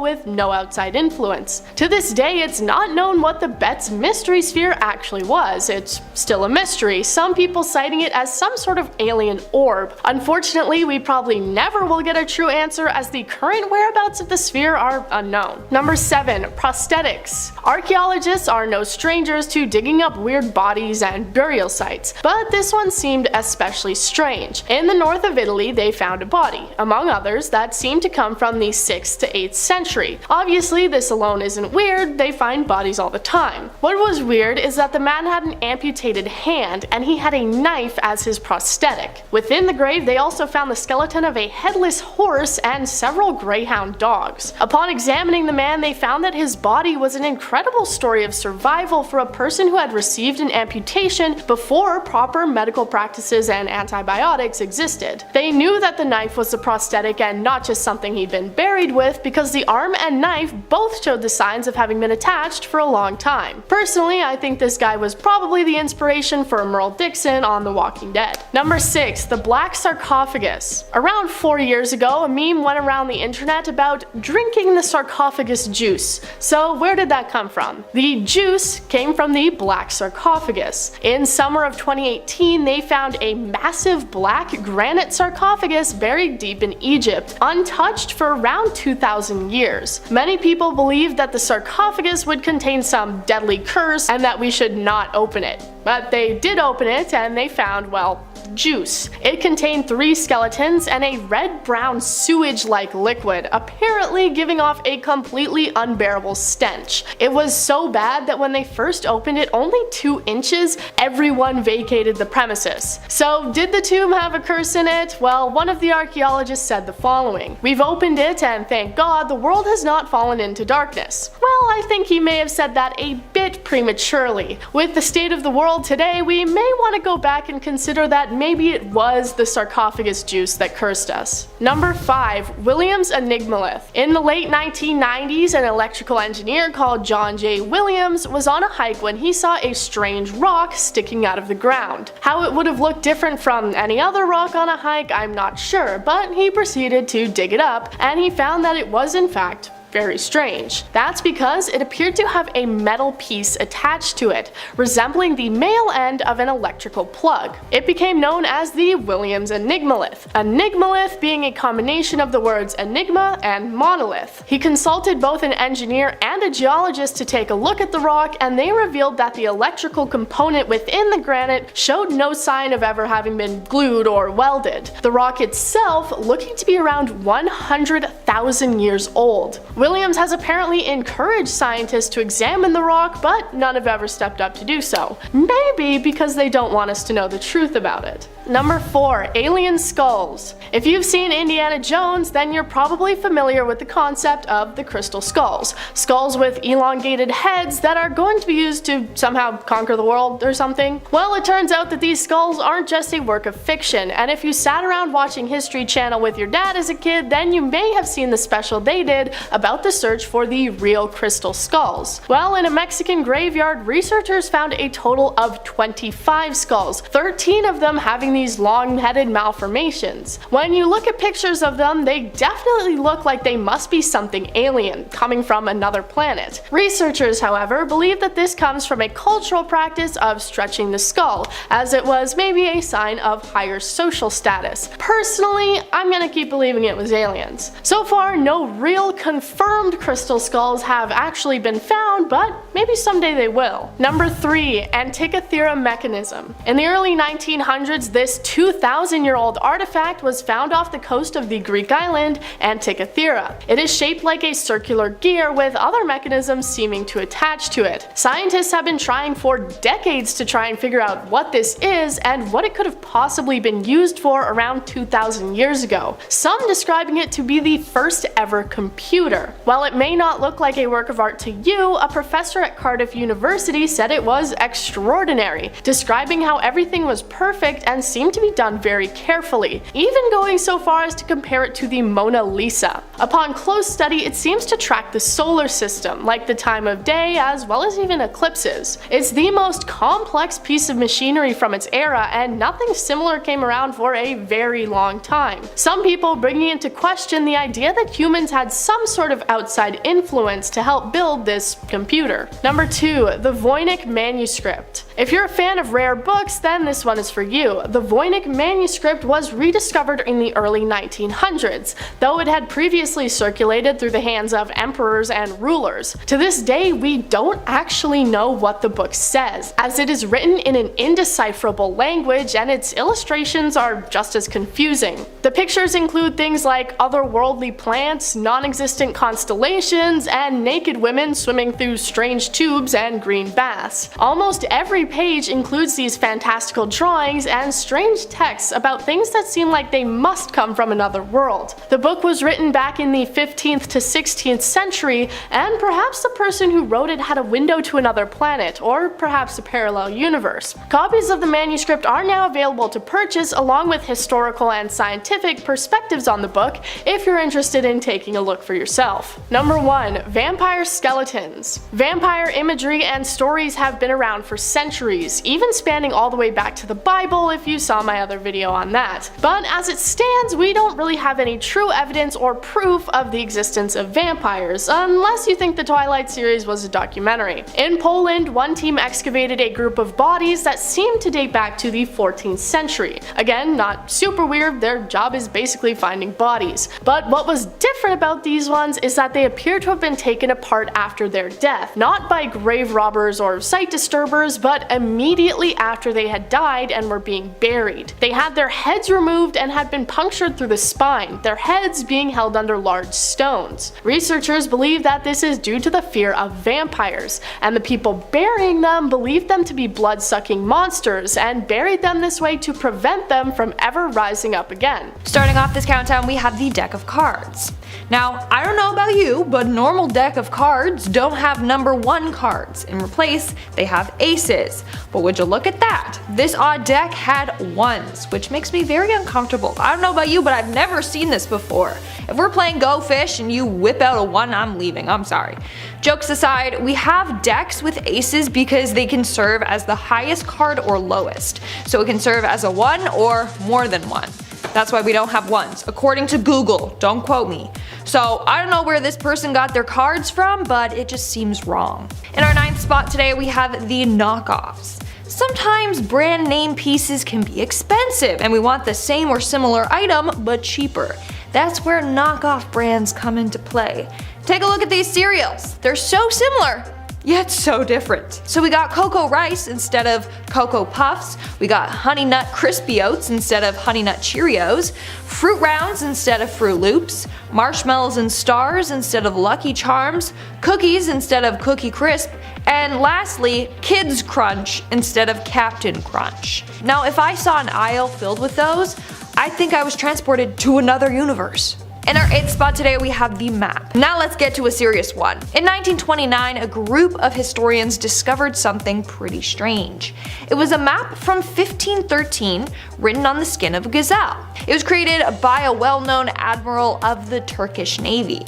D: with no outside influence. To this day, it's not known what the Betts mystery sphere actually was. It's still a mystery, some people citing it as some sort of alien orb. Unfortunately, we probably never will get a true answer as the current whereabouts of the sphere are unknown. Number 7. Prosthetics. Archaeologists are no strangers to digging up weird bodies and burial sites, but this one seemed especially strange. In the north of Italy, they found a body, among others, that seemed to come from the 6th to 8th century. Obviously, this alone isn't weird, they find bodies all the time. What was weird is that the man had an amputated hand, and he had a knife as his prosthetic. Within the grave, they also found the skeleton of a headless horse and several greyhound dogs. Upon examining the man, they found that his body was an incredible story of survival for a person who had received an amputation before proper medical practices and antibiotics existed. They knew that the knife was a prosthetic and not just something he'd been buried with because the arm and knife both showed the signs of having been attached for a long time. Personally, I think this guy was probably the inspiration for Merle Dixon on The Walking Dead. Number 6. The Black Sarcophagus. Around 4 years ago, a meme went around the internet about drinking the sarcophagus juice. So where did that come from? The juice came from the Black Sarcophagus. In summer of 2018, they found a massive black granite sarcophagus buried deep in Egypt, untouched for around 2,000 years. Many people believed that the sarcophagus would contain some deadly curse and that we should not open it. But they did open it and they found, well, juice. It contained 3 skeletons and a red-brown sewage-like liquid, apparently giving off a completely unbearable stench. It was so bad that when they first opened it only 2 inches, everyone vacated the premises. So did the tomb have a curse in it? Well, one of the archaeologists said the following: "We've opened it and thank God the world has not fallen into darkness." Well, I think he may have said that a bit prematurely. With the state of the world today, we may want to go back and consider that maybe it was the sarcophagus juice that cursed us. Number 5. Williams Enigmalith. In the late 1990s, an electrical engineer called John J. Williams was on a hike when he saw a strange rock sticking out of the ground. How it would have looked different from any other rock on a hike, I'm not sure, but he proceeded to dig it up, and he found that it was in fact very strange. That's because it appeared to have a metal piece attached to it, resembling the male end of an electrical plug. It became known as the Williams Enigmalith. Enigmalith being a combination of the words enigma and monolith. He consulted both an engineer and a geologist to take a look at the rock, and they revealed that the electrical component within the granite showed no sign of ever having been glued or welded. The rock itself looking to be around 100,000 years old. Williams has apparently encouraged scientists to examine the rock, but none have ever stepped up to do so. Maybe because they don't want us to know the truth about it. Number 4. Alien skulls. If you've seen Indiana Jones, then you're probably familiar with the concept of the crystal skulls. Skulls with elongated heads that are going to be used to somehow conquer the world or something. Well, it turns out that these skulls aren't just a work of fiction, and if you sat around watching History Channel with your dad as a kid, then you may have seen the special they did about the search for the real crystal skulls. Well, in a Mexican graveyard, researchers found a total of 25 skulls, 13 of them having these long-headed malformations. When you look at pictures of them, they definitely look like they must be something alien, coming from another planet. Researchers, however, believe that this comes from a cultural practice of stretching the skull, as it was maybe a sign of higher social status. Personally, I'm gonna keep believing it was aliens. So far, no real confirmed confirmed crystal skulls have actually been found, but maybe someday they will. Number 3. Antikythera mechanism. In the early 1900s, this 2,000-year-old artifact was found off the coast of the Greek island Antikythera. It is shaped like a circular gear with other mechanisms seeming to attach to it. Scientists have been trying for decades to try and figure out what this is and what it could have possibly been used for around 2,000 years ago, some describing it to be the first ever computer. While it may not look like a work of art to you, a professor at Cardiff University said it was extraordinary, describing how everything was perfect and seemed to be done very carefully, even going so far as to compare it to the Mona Lisa. Upon close study, it seems to track the solar system, like the time of day as well as even eclipses. It's the most complex piece of machinery from its era, and nothing similar came around for a very long time. Some people bringing into question the idea that humans had some sort of outside influence to help build this computer. Number 2. The Voynich manuscript. If you're a fan of rare books, then this one is for you. The Voynich manuscript was rediscovered in the early 1900s, though it had previously circulated through the hands of emperors and rulers. To this day, we don't actually know what the book says, as it is written in an indecipherable language and its illustrations are just as confusing. The pictures include things like otherworldly plants, non-existent constellations, and naked women swimming through strange tubes and green baths. Almost every page includes these fantastical drawings and strange texts about things that seem like they must come from another world. The book was written back in the 15th to 16th century, and perhaps the person who wrote it had a window to another planet, or perhaps a parallel universe. Copies of the manuscript are now available to purchase, along with historical and scientific perspectives on the book, if you're interested in taking a look for yourself. Number 1. Vampire skeletons. Vampire imagery and stories have been around for centuries, even spanning all the way back to the Bible if you saw my other video on that. But as it stands, we don't really have any true evidence or proof of the existence of vampires, unless you think the Twilight series was a documentary. In Poland, one team excavated a group of bodies that seemed to date back to the 14th century. Again, not super weird, their job is basically finding bodies. But what was different about these ones is that they appear to have been taken apart after their death, not by grave robbers or site disturbers, but immediately after they had died and were being buried. They had their heads removed and had been punctured through the spine, their heads being held under large stones. Researchers believe that this is due to the fear of vampires, and the people burying them believed them to be blood-sucking monsters and buried them this way to prevent them from ever rising up again.
E: Starting off this countdown, we have the deck of cards. Now, I don't know about you, but normal deck of cards don't have number 1 cards. In replace, they have aces. But would you look at that? This odd deck had 1s, which makes me very uncomfortable. I don't know about you, but I've never seen this before. If we're playing Go Fish and you whip out a 1, I'm leaving, I'm sorry. Jokes aside, we have decks with aces because they can serve as the highest card or lowest. So it can serve as a 1 or more than 1. That's why we don't have 1s, according to Google, don't quote me. So I don't know where this person got their cards from, but it just seems wrong. In our 9th spot today, we have the knockoffs. Sometimes brand name pieces can be expensive, and we want the same or similar item, but cheaper. That's where knockoff brands come into play. Take a look at these cereals. They're so similar, yet so different. So we got Cocoa Rice instead of Cocoa Puffs, we got Honey Nut Crispy Oats instead of Honey Nut Cheerios, Fruit Rounds instead of Fruit Loops, Marshmallows and Stars instead of Lucky Charms, Cookies instead of Cookie Crisp, and lastly, Kids Crunch instead of Captain Crunch. Now if I saw an aisle filled with those, I think I was transported to another universe. In our 8th spot today, we have the map. Now let's get to a serious one. In 1929, a group of historians discovered something pretty strange. It was a map from 1513 written on the skin of a gazelle. It was created by a well-known admiral of the Turkish Navy.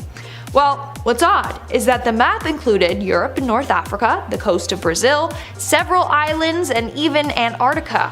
E: Well, what's odd is that the map included Europe and North Africa, the coast of Brazil, several islands, and even Antarctica,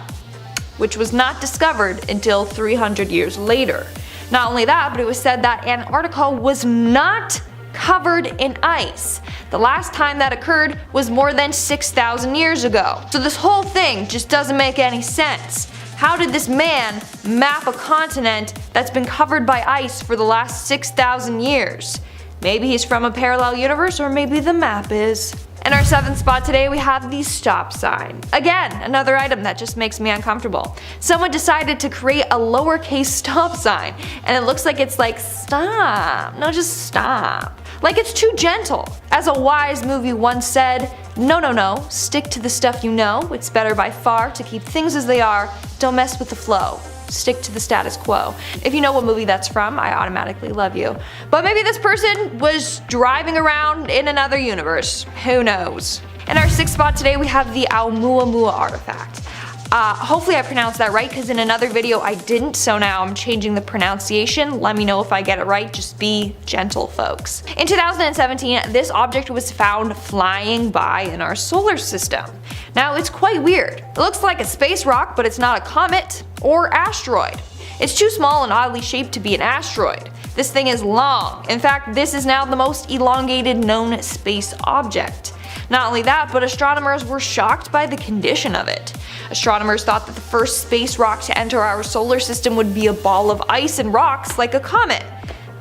E: which was not discovered until 300 years later. Not only that, but it was said that Antarctica was not covered in ice. The last time that occurred was more than 6,000 years ago. So this whole thing just doesn't make any sense. How did this man map a continent that's been covered by ice for the last 6,000 years? Maybe he's from a parallel universe, or maybe the map is. In our 7th spot today, we have the stop sign. Again, another item that just makes me uncomfortable. Someone decided to create a lowercase stop sign, and it looks like it's like, stop. No, just stop. Like it's too gentle. As a wise movie once said, no, stick to the stuff you know. It's better by far to keep things as they are. Don't mess with the flow. Stick to the status quo. If you know what movie that's from, I automatically love you. But maybe this person was driving around in another universe. Who knows? In our 6th spot today, we have the Oumuamua artifact. Hopefully I pronounced that right, because in another video I didn't, so now I'm changing the pronunciation. Let me know if I get it right, just be gentle, folks. In 2017, this object was found flying by in our solar system. Now it's quite weird. It looks like a space rock, but it's not a comet or asteroid. It's too small and oddly shaped to be an asteroid. This thing is long. In fact, this is now the most elongated known space object. Not only that, but astronomers were shocked by the condition of it. Astronomers thought that the first space rock to enter our solar system would be a ball of ice and rocks like a comet.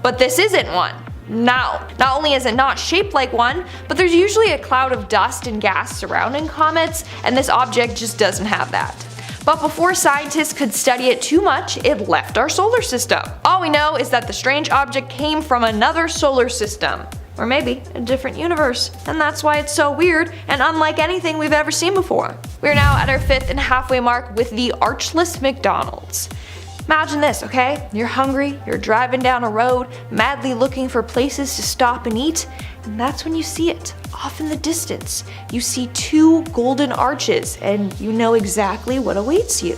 E: But this isn't one. Now, not only is it not shaped like one, but there's usually a cloud of dust and gas surrounding comets, and this object just doesn't have that. But before scientists could study it too much, it left our solar system. All we know is that the strange object came from another solar system. Or maybe a different universe, and that's why it's so weird and unlike anything we've ever seen before. We're now at our 5th and halfway mark with the Archless McDonald's. Imagine this, okay? You're hungry, you're driving down a road, madly looking for places to stop and eat, and that's when you see it. Off in the distance, you see 2 golden arches, and you know exactly what awaits you.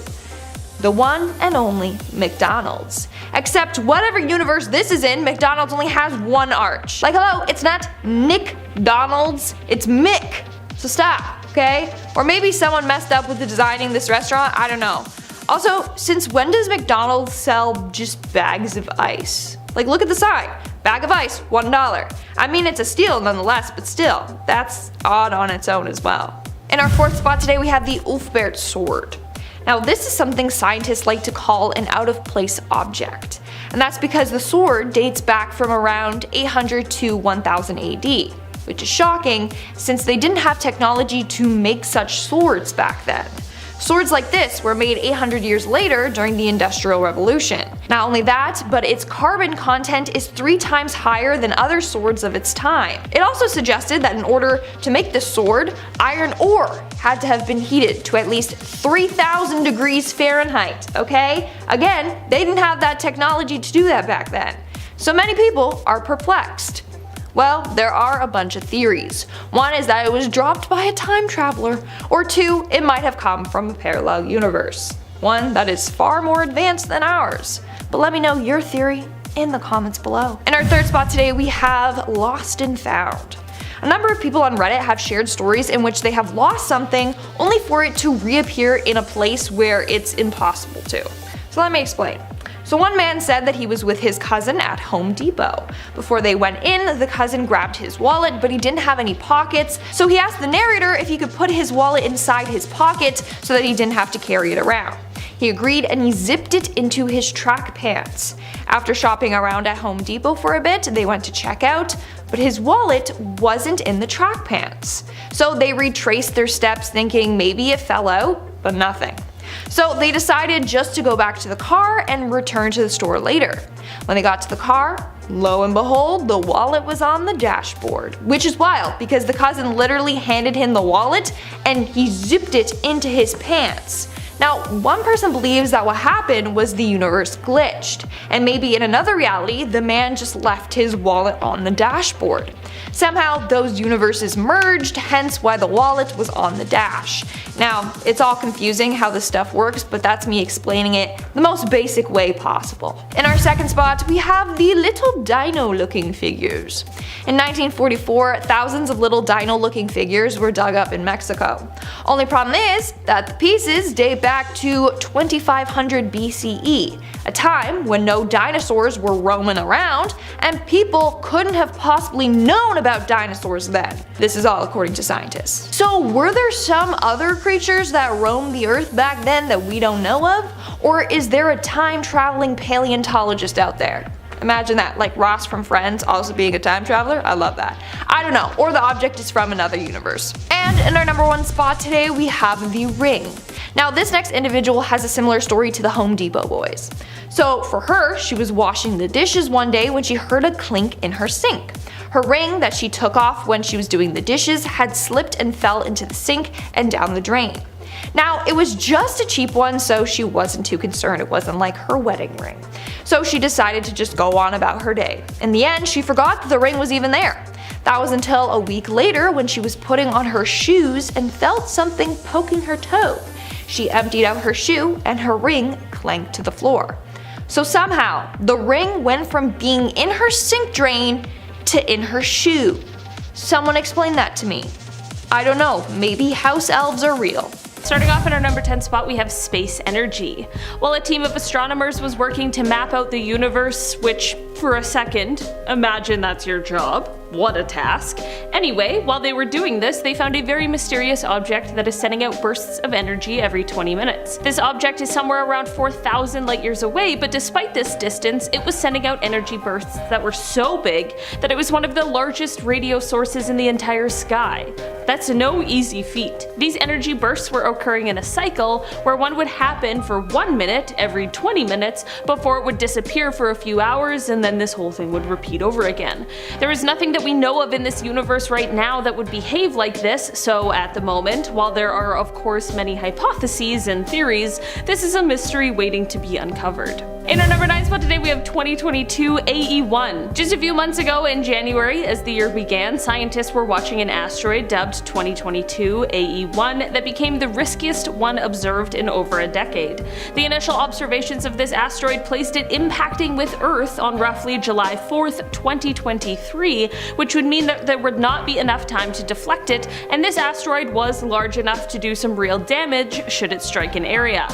E: The one and only McDonald's. Except whatever universe this is in, McDonald's only has 1 arch. Like hello, it's not Nick Donald's, it's Mick. So stop, okay? Or maybe someone messed up with the designing this restaurant, I don't know. Also, since when does McDonald's sell just bags of ice? Like look at the sign, bag of ice, $1. I mean it's a steal nonetheless, but still, that's odd on its own as well. In our 4th spot today we have the Ulfberht sword. Now this is something scientists like to call an out-of-place object, and that's because the sword dates back from around 800 to 1000 AD, which is shocking since they didn't have technology to make such swords back then. Swords like this were made 800 years later during the Industrial Revolution. Not only that, but its carbon content is 3 times higher than other swords of its time. It also suggested that in order to make this sword, iron ore had to have been heated to at least 3000 degrees Fahrenheit, okay? Again, they didn't have that technology to do that back then. So many people are perplexed. Well, there are a bunch of theories. One is that it was dropped by a time traveler, or 2, it might have come from a parallel universe. One that is far more advanced than ours. But let me know your theory in the comments below. In our 3rd spot today we have Lost and Found. A number of people on Reddit have shared stories in which they have lost something only for it to reappear in a place where it's impossible to. So let me explain. So one man said that he was with his cousin at Home Depot. Before they went in, the cousin grabbed his wallet, but he didn't have any pockets, so he asked the narrator if he could put his wallet inside his pocket so that he didn't have to carry it around. He agreed and he zipped it into his track pants. After shopping around at Home Depot for a bit, they went to check out, but his wallet wasn't in the track pants. So they retraced their steps thinking maybe it fell out, but nothing. So they decided just to go back to the car and return to the store later. When they got to the car, lo and behold, the wallet was on the dashboard. Which is wild because the cousin literally handed him the wallet and he zipped it into his pants. Now, one person believes that what happened was the universe glitched, and maybe in another reality, the man just left his wallet on the dashboard. Somehow, those universes merged, hence why the wallet was on the dash. Now, it's all confusing how this stuff works, but that's me explaining it the most basic way possible. In our 2nd spot, we have the little dino-looking figures. In 1944, thousands of little dino-looking figures were dug up in Mexico. Only problem is that the pieces date back to 2500 BCE, a time when no dinosaurs were roaming around and people couldn't have possibly known about dinosaurs then. This is all according to scientists. So were there some other creatures that roamed the earth back then that we don't know of? Or is there a time traveling paleontologist out there? Imagine that, like Ross from Friends also being a time traveler. I love that. I don't know, or the object is from another universe. And in our number 1 spot today, we have the ring. Now this next individual has a similar story to the Home Depot boys. So for her, she was washing the dishes one day when she heard a clink in her sink. Her ring that she took off when she was doing the dishes had slipped and fell into the sink and down the drain. Now, it was just a cheap one, so she wasn't too concerned. It wasn't like her wedding ring. So she decided to just go on about her day. In the end, she forgot that the ring was even there. That was until a week later when she was putting on her shoes and felt something poking her toe. She emptied out her shoe and her ring clanked to the floor. So somehow, the ring went from being in her sink drain to in her shoe. Someone explain that to me. I don't know, maybe house elves are real.
C: Starting off in our number 10 spot, we have space energy. While a team of astronomers was working to map out the universe, which, for a second, imagine that's your job. What a task. Anyway, while they were doing this, they found a very mysterious object that is sending out bursts of energy every 20 minutes. This object is somewhere around 4,000 light years away, but despite this distance, it was sending out energy bursts that were so big that it was one of the largest radio sources in the entire sky. That's no easy feat. These energy bursts were occurring in a cycle where one would happen for 1 minute every 20 minutes before it would disappear for a few hours, and then this whole thing would repeat over again. There is nothing that we know of in this universe right now that would behave like this, so at the moment, while there are of course many hypotheses and theories, this is a mystery waiting to be uncovered. In our number 9 spot today, we have 2022 AE1. Just a few months ago in January, as the year began, scientists were watching an asteroid dubbed 2022 AE1 that became the riskiest one observed in over a decade. The initial observations of this asteroid placed it impacting with Earth on roughly July 4th, 2023, which would mean that there would not be enough time to deflect it, and this asteroid was large enough to do some real damage should it strike an area.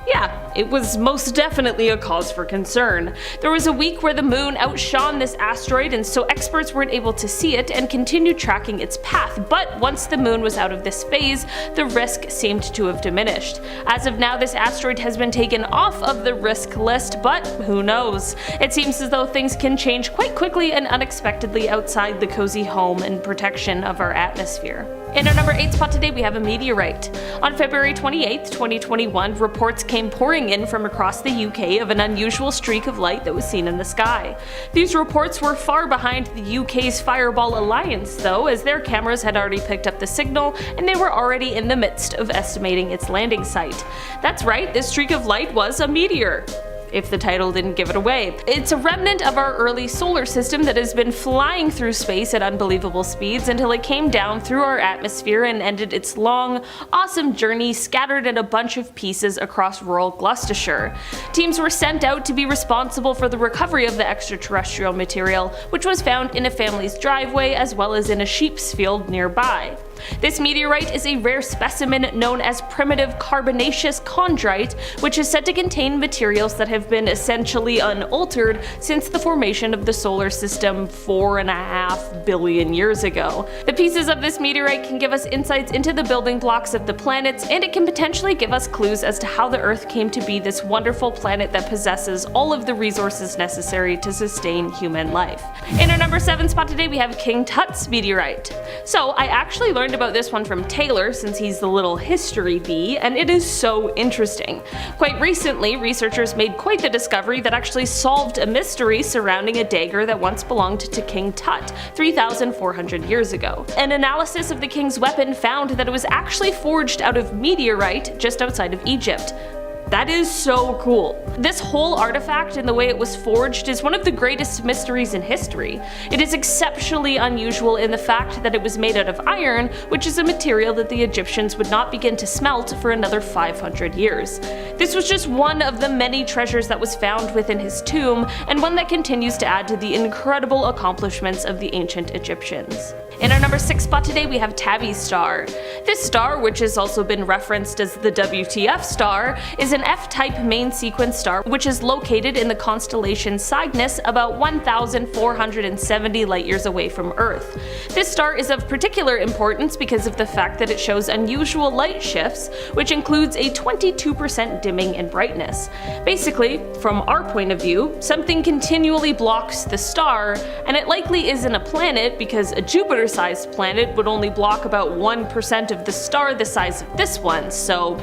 C: Yeah, it was most definitely a cause for concern. There was a week where the moon outshone this asteroid, and so experts weren't able to see it and continued tracking its path, but once the moon was out of this phase, the risk seemed to have diminished. As of now, this asteroid has been taken off of the risk list, but who knows? It seems as though things can change quite quickly and unexpectedly outside the cozy home and protection of our atmosphere. In our number 8 spot today, we have a meteorite. On February 28th, 2021, reports came pouring in from across the UK of an unusual streak of light that was seen in the sky. These reports were far behind the UK's Fireball Alliance though, as their cameras had already picked up the signal and they were already in the midst of estimating its landing site. That's right, this streak of light was a meteor, if the title didn't give it away. It's a remnant of our early solar system that has been flying through space at unbelievable speeds until it came down through our atmosphere and ended its long, awesome journey scattered in a bunch of pieces across rural Gloucestershire. Teams were sent out to be responsible for the recovery of the extraterrestrial material, which was found in a family's driveway as well as in a sheep's field nearby. This meteorite is a rare specimen known as primitive carbonaceous chondrite, which is said to contain materials that have been essentially unaltered since the formation of the solar system 4.5 billion years ago. The pieces of this meteorite can give us insights into the building blocks of the planets, and it can potentially give us clues as to how the Earth came to be this wonderful planet that possesses all of the resources necessary to sustain human life. In our number 7 spot today, we have King Tut's meteorite. So I actually learned about this one from Taylor, since he's the little history bee, and it is so interesting. Quite recently, researchers made quite the discovery that actually solved a mystery surrounding a dagger that once belonged to King Tut 3,400 years ago. An analysis of the king's weapon found that it was actually forged out of meteorite just outside of Egypt. That is so cool. This whole artifact and the way it was forged is one of the greatest mysteries in history. It is exceptionally unusual in the fact that it was made out of iron, which is a material that the Egyptians would not begin to smelt for another 500 years. This was just one of the many treasures that was found within his tomb, and one that continues to add to the incredible accomplishments of the ancient Egyptians. In our number 6 spot today we have Tabby's star. This star, which has also been referenced as the WTF star, is an F-type main sequence star which is located in the constellation Cygnus about 1,470 light years away from Earth. This star is of particular importance because of the fact that it shows unusual light shifts, which includes a 22% dimming in brightness. Basically, from our point of view, something continually blocks the star, and it likely isn't a planet because a Jupiter-sized planet would only block about 1% of the star the size of this one, so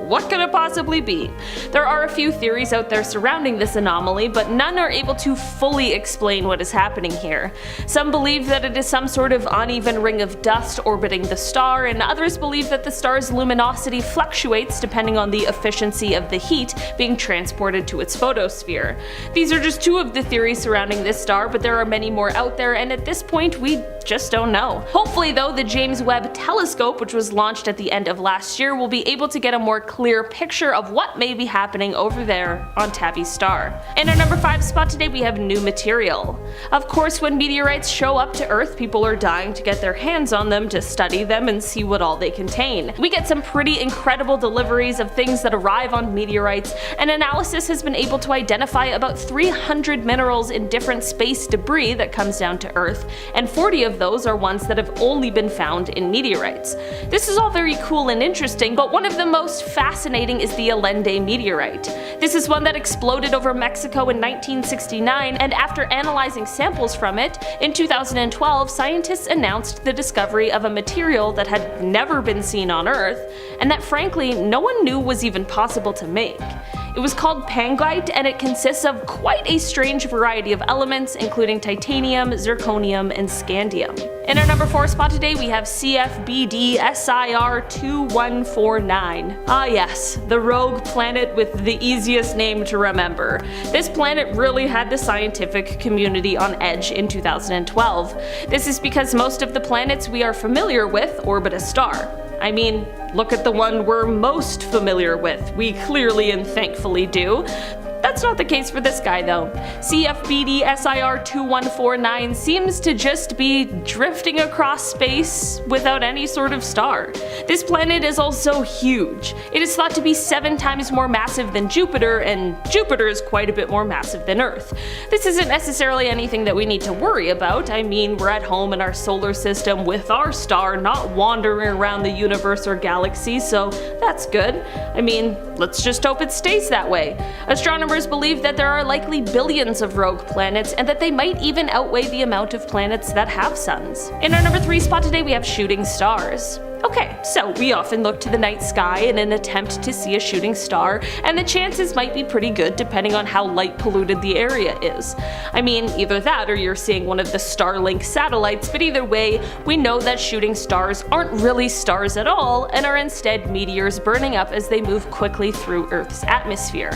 C: what could it possibly be? There are a few theories out there surrounding this anomaly, but none are able to fully explain what is happening here. Some believe that it is some sort of uneven ring of dust orbiting the star, and others believe that the star's luminosity fluctuates depending on the efficiency of the heat being transported to its photosphere. These are just two of the theories surrounding this star, but there are many more out there, and at this point we just don't know. Hopefully though, the James Webb Telescope, which was launched at the end of last year, will be able to get a more clear picture of what may be happening over there on Tabby's star. In our number 5 spot today we have new material. Of course, when meteorites show up to Earth, people are dying to get their hands on them to study them and see what all they contain. We get some pretty incredible deliveries of things that arrive on meteorites, and analysis has been able to identify about 300 minerals in different space debris that comes down to Earth, and 40 of those are ones that have only been found in meteorites. This is all very cool and interesting, but one of the most fascinating is the Allende meteorite. This is one that exploded over Mexico in 1969, and after analyzing samples from it, in 2012 scientists announced the discovery of a material that had never been seen on Earth, and that frankly no one knew was even possible to make. It was called pangite, and it consists of quite a strange variety of elements, including titanium, zirconium, and scandium. In our number 4 spot today we have CFBD SIR 2149. Ah yes, the rogue planet with the easiest name to remember. This planet really had the scientific community on edge in 2012. This is because most of the planets we are familiar with orbit a star. I mean, look at the one we're most familiar with. We clearly and thankfully do. That's not the case for this guy though. CFBD SIR 2149 seems to just be drifting across space without any sort of star. This planet is also huge. It is thought to be 7 times more massive than Jupiter, and Jupiter is quite a bit more massive than Earth. This isn't necessarily anything that we need to worry about. I mean, we're at home in our solar system with our star, not wandering around the universe or galaxy, so that's good. I mean, let's just hope it stays that way. Astronomers believe that there are likely billions of rogue planets, and that they might even outweigh the amount of planets that have suns. In our number 3 spot today we have shooting stars. Okay, so we often look to the night sky in an attempt to see a shooting star, and the chances might be pretty good depending on how light polluted the area is. I mean, either that or you're seeing one of the Starlink satellites, but either way, we know that shooting stars aren't really stars at all, and are instead meteors burning up as they move quickly through Earth's atmosphere.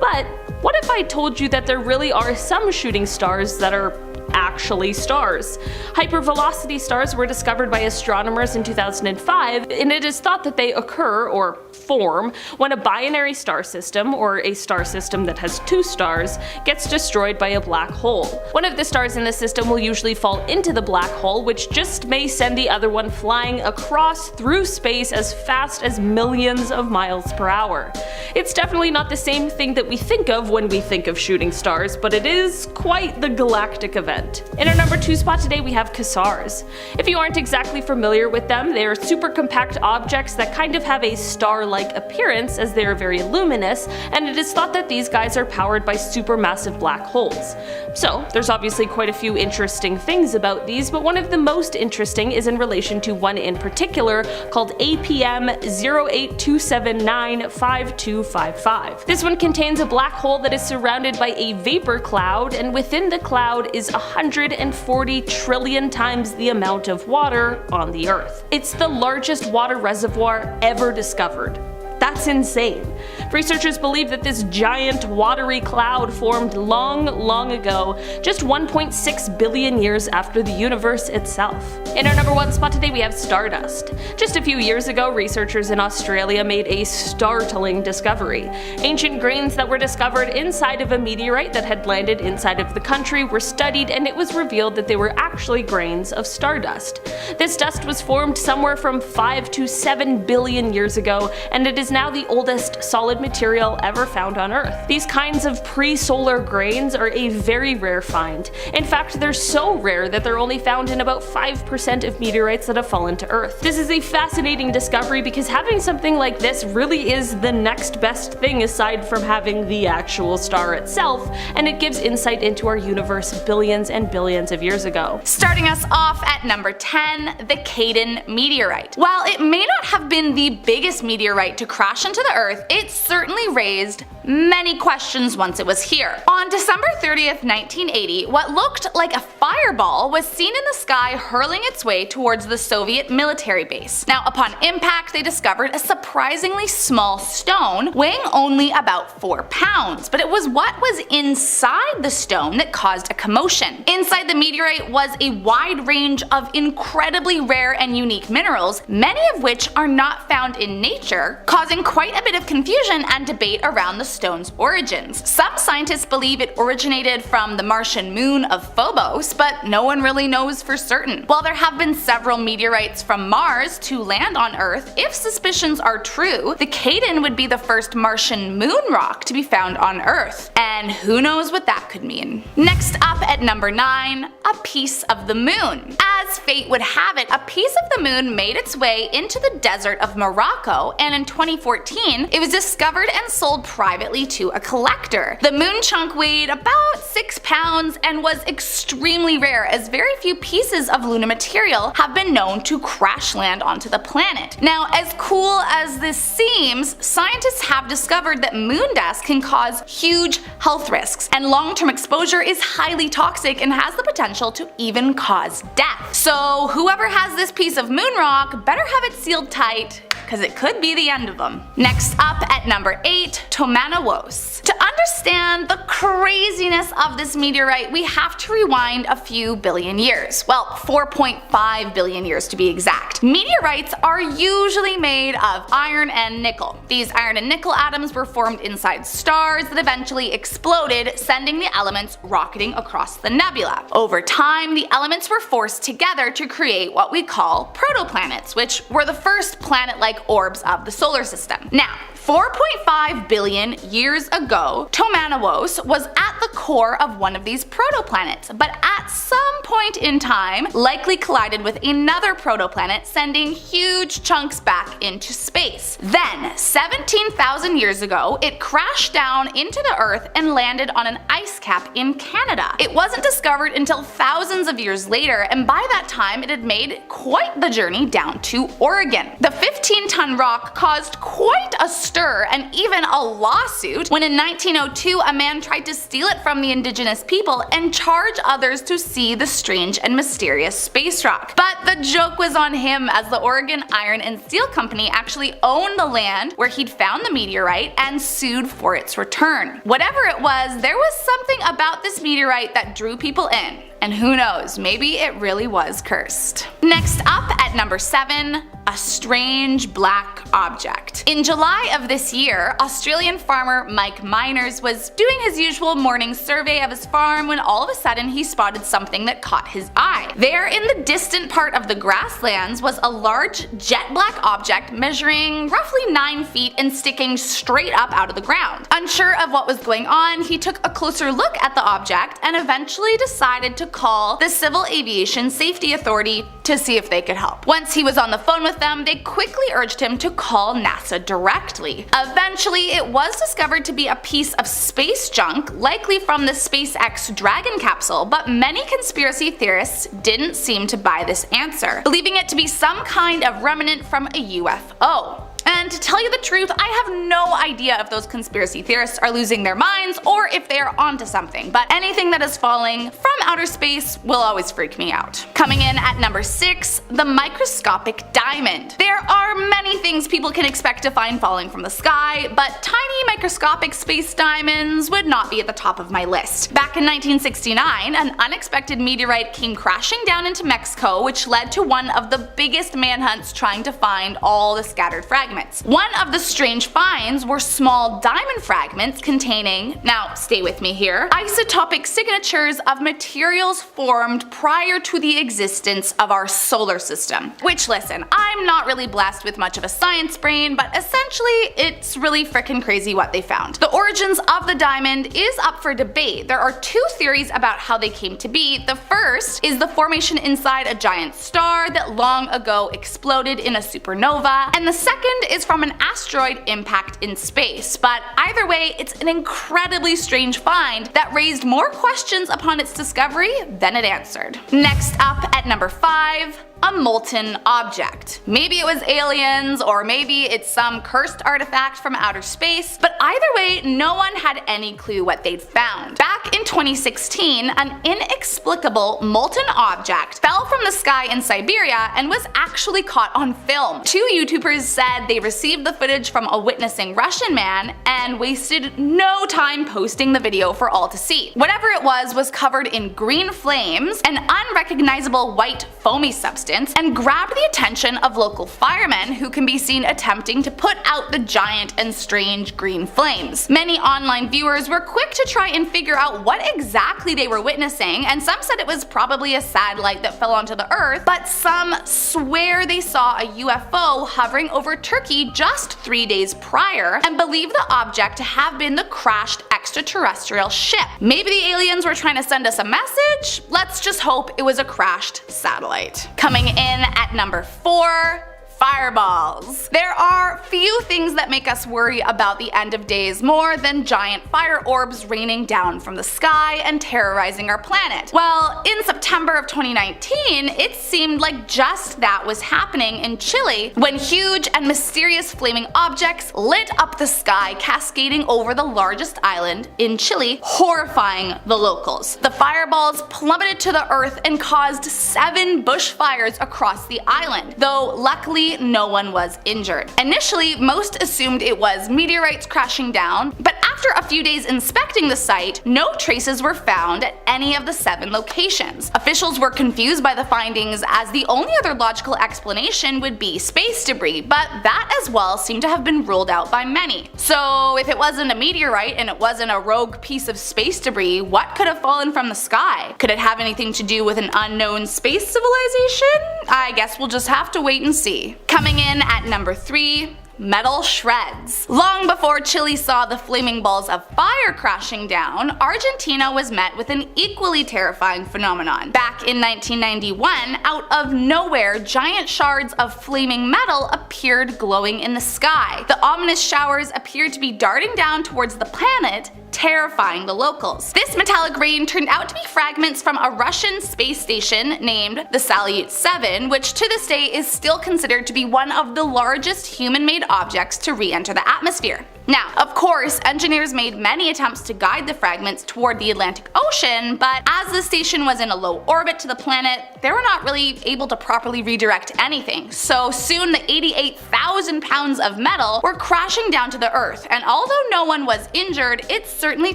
C: But what if I told you that there really are some shooting stars that are actually stars? Hypervelocity stars were discovered by astronomers in 2005, and it is thought that they occur, or form, when a binary star system, or a star system that has 2 stars, gets destroyed by a black hole. One of the stars in the system will usually fall into the black hole, which just may send the other one flying across through space as fast as millions of miles per hour. It's definitely not the same thing that we think of when we think of shooting stars, but it is quite the galactic event. In our number 2 spot today we have quasars. If you aren't exactly familiar with them, they are super compact objects that kind of have a star-like appearance as they are very luminous, and it is thought that these guys are powered by supermassive black holes. So there's obviously quite a few interesting things about these, but one of the most interesting is in relation to one in particular called APM 082795255. This one contains a black hole that is surrounded by a vapor cloud, and within the cloud is 140 trillion times the amount of water on the Earth. It's the largest water reservoir ever discovered. That's insane. Researchers believe that this giant watery cloud formed long ago, just 1.6 billion years after the universe itself. In our number 1 spot today we have stardust. Just a few years ago, researchers in Australia made a startling discovery. Ancient grains that were discovered inside of a meteorite that had landed inside of the country were studied, and it was revealed that they were actually grains of stardust. This dust was formed somewhere from 5 to 7 billion years ago, and it is now the oldest solid material ever found on Earth. These kinds of pre-solar grains are a very rare find. In fact, they're so rare that they're only found in about 5% of meteorites that have fallen to Earth. This is a fascinating discovery because having something like this really is the next best thing aside from having the actual star itself, and it gives insight into our universe billions and billions of years ago.
F: Starting us off at number 10, the Khaden meteorite. While it may not have been the biggest meteorite to crash into the Earth, it certainly raised many questions once it was here. On December 30th, 1980, what looked like a fireball was seen in the sky hurling its way towards the Soviet military base. Now, upon impact, they discovered a surprisingly small stone weighing only about 4 pounds, but it was what was inside the stone that caused a commotion. Inside the meteorite was a wide range of incredibly rare and unique minerals, many of which are not found in nature, causing quite a bit of confusion and debate around the stone's origins. Some scientists believe it originated from the Martian moon of Phobos, but no one really knows for certain. While there have been several meteorites from Mars to land on Earth, if suspicions are true, the Khaden would be the first Martian moon rock to be found on Earth. And who knows what that could mean. Next up at number 9, a piece of the moon. As fate would have it, a piece of the moon made its way into the desert of Morocco, and in 2014, it was discovered and sold privately to a collector. The moon chunk weighed about 6 pounds and was extremely rare, as very few pieces of lunar material have been known to crash land onto the planet. Now, as cool as this seems, scientists have discovered that moon dust can cause huge health risks, and long-term exposure is highly toxic and has the potential to even cause death. So whoever has this piece of moon rock better have it sealed tight, because it could be the end of them. Next up at number 8, Tomanawos. To understand the craziness of this meteorite, we have to rewind a few billion years. Well, 4.5 billion years to be exact. Meteorites are usually made of iron and nickel. These iron and nickel atoms were formed inside stars that eventually exploded, sending the elements rocketing across the nebula. Over time, the elements were forced together to create what we call protoplanets, which were the first planet-like orbs of the solar system. Now, 4.5 billion years ago, Tomanawos was at the core of one of these protoplanets, but at some point in time likely collided with another protoplanet, sending huge chunks back into space. Then, 17,000 years ago, it crashed down into the Earth and landed on an ice cap in Canada. It wasn't discovered until thousands of years later, and by that time it had made quite the journey down to Oregon. The 15-ton rock caused quite a stir and even a lawsuit when in 1902 a man tried to steal it from the indigenous people and charge others to see the strange and mysterious space rock. But the joke was on him, as the Oregon Iron and Steel Company actually owned the land where he'd found the meteorite and sued for its return. Whatever it was, there was something about this meteorite that drew people in. And who knows, maybe it really was cursed. Next up at number 7, a strange black object. In July of this year, Australian farmer Mike Miners was doing his usual morning survey of his farm when all of a sudden he spotted something that caught his eye. There in the distant part of the grasslands was a large jet black object measuring roughly 9 feet and sticking straight up out of the ground. Unsure of what was going on, he took a closer look at the object and eventually decided to call the Civil Aviation Safety Authority to see if they could help. Once he was on the phone with them, they quickly urged him to call NASA directly. Eventually, it was discovered to be a piece of space junk, likely from the SpaceX Dragon capsule, but many conspiracy theorists didn't seem to buy this answer, believing it to be some kind of remnant from a UFO. And to tell you the truth, I have no idea if those conspiracy theorists are losing their minds or if they are onto something, but anything that is falling from outer space will always freak me out. Coming in at number 6, the microscopic diamond. There are many things people can expect to find falling from the sky, but tiny microscopic space diamonds would not be at the top of my list. Back in 1969, an unexpected meteorite came crashing down into Mexico, which led to one of the biggest manhunts trying to find all the scattered fragments. One of the strange finds were small diamond fragments containing, now stay with me here, isotopic signatures of materials formed prior to the existence of our solar system. Which, listen, I'm not really blessed with much of a science brain, but essentially it's really frickin' crazy what they found. The origins of the diamond is up for debate. There are two theories about how they came to be. The first is the formation inside a giant star that long ago exploded in a supernova, and the second is from an asteroid impact in space. But either way, it's an incredibly strange find that raised more questions upon its discovery than it answered. Next up at number 5, a molten object. Maybe it was aliens, or maybe it's some cursed artifact from outer space, but either way, no one had any clue what they'd found. Back in 2016, an inexplicable molten object fell from the sky in Siberia and was actually caught on film. 2 YouTubers said they received the footage from a witnessing Russian man and wasted no time posting the video for all to see. Whatever it was covered in green flames, an unrecognizable white foamy substance, and grabbed the attention of local firemen who can be seen attempting to put out the giant and strange green flames. Many online viewers were quick to try and figure out what exactly they were witnessing, and some said it was probably a satellite that fell onto the earth, but some swear they saw a UFO hovering over Turkey just 3 days prior and believe the object to have been the crashed extraterrestrial ship. Maybe the aliens were trying to send us a message? Let's just hope it was a crashed satellite. Coming in at number 4, fireballs. There are few things that make us worry about the end of days more than giant fire orbs raining down from the sky and terrorizing our planet. Well, in September of 2019, it seemed like just that was happening in Chile when huge and mysterious flaming objects lit up the sky, cascading over the largest island in Chile, horrifying the locals. The fireballs plummeted to the earth and caused 7 bushfires across the island, though luckily no one was injured. Initially, most assumed it was meteorites crashing down, but after a few days inspecting the site, no traces were found at any of the 7 locations. Officials were confused by the findings, as the only other logical explanation would be space debris, but that as well seemed to have been ruled out by many. So if it wasn't a meteorite and it wasn't a rogue piece of space debris, what could have fallen from the sky? Could it have anything to do with an unknown space civilization? I guess we'll just have to wait and see. Coming in at number 3, metal shreds. Long before Chile saw the flaming balls of fire crashing down, Argentina was met with an equally terrifying phenomenon. Back in 1991, out of nowhere, giant shards of flaming metal appeared glowing in the sky. The ominous showers appeared to be darting down towards the planet, terrifying the locals. This metallic rain turned out to be fragments from a Russian space station named the Salyut 7, which to this day is still considered to be one of the largest human-made objects to re-enter the atmosphere. Now, of course, engineers made many attempts to guide the fragments toward the Atlantic Ocean, but as the station was in a low orbit to the planet, they were not really able to properly redirect anything. So soon the 88,000 pounds of metal were crashing down to the Earth, and although no one was injured, it certainly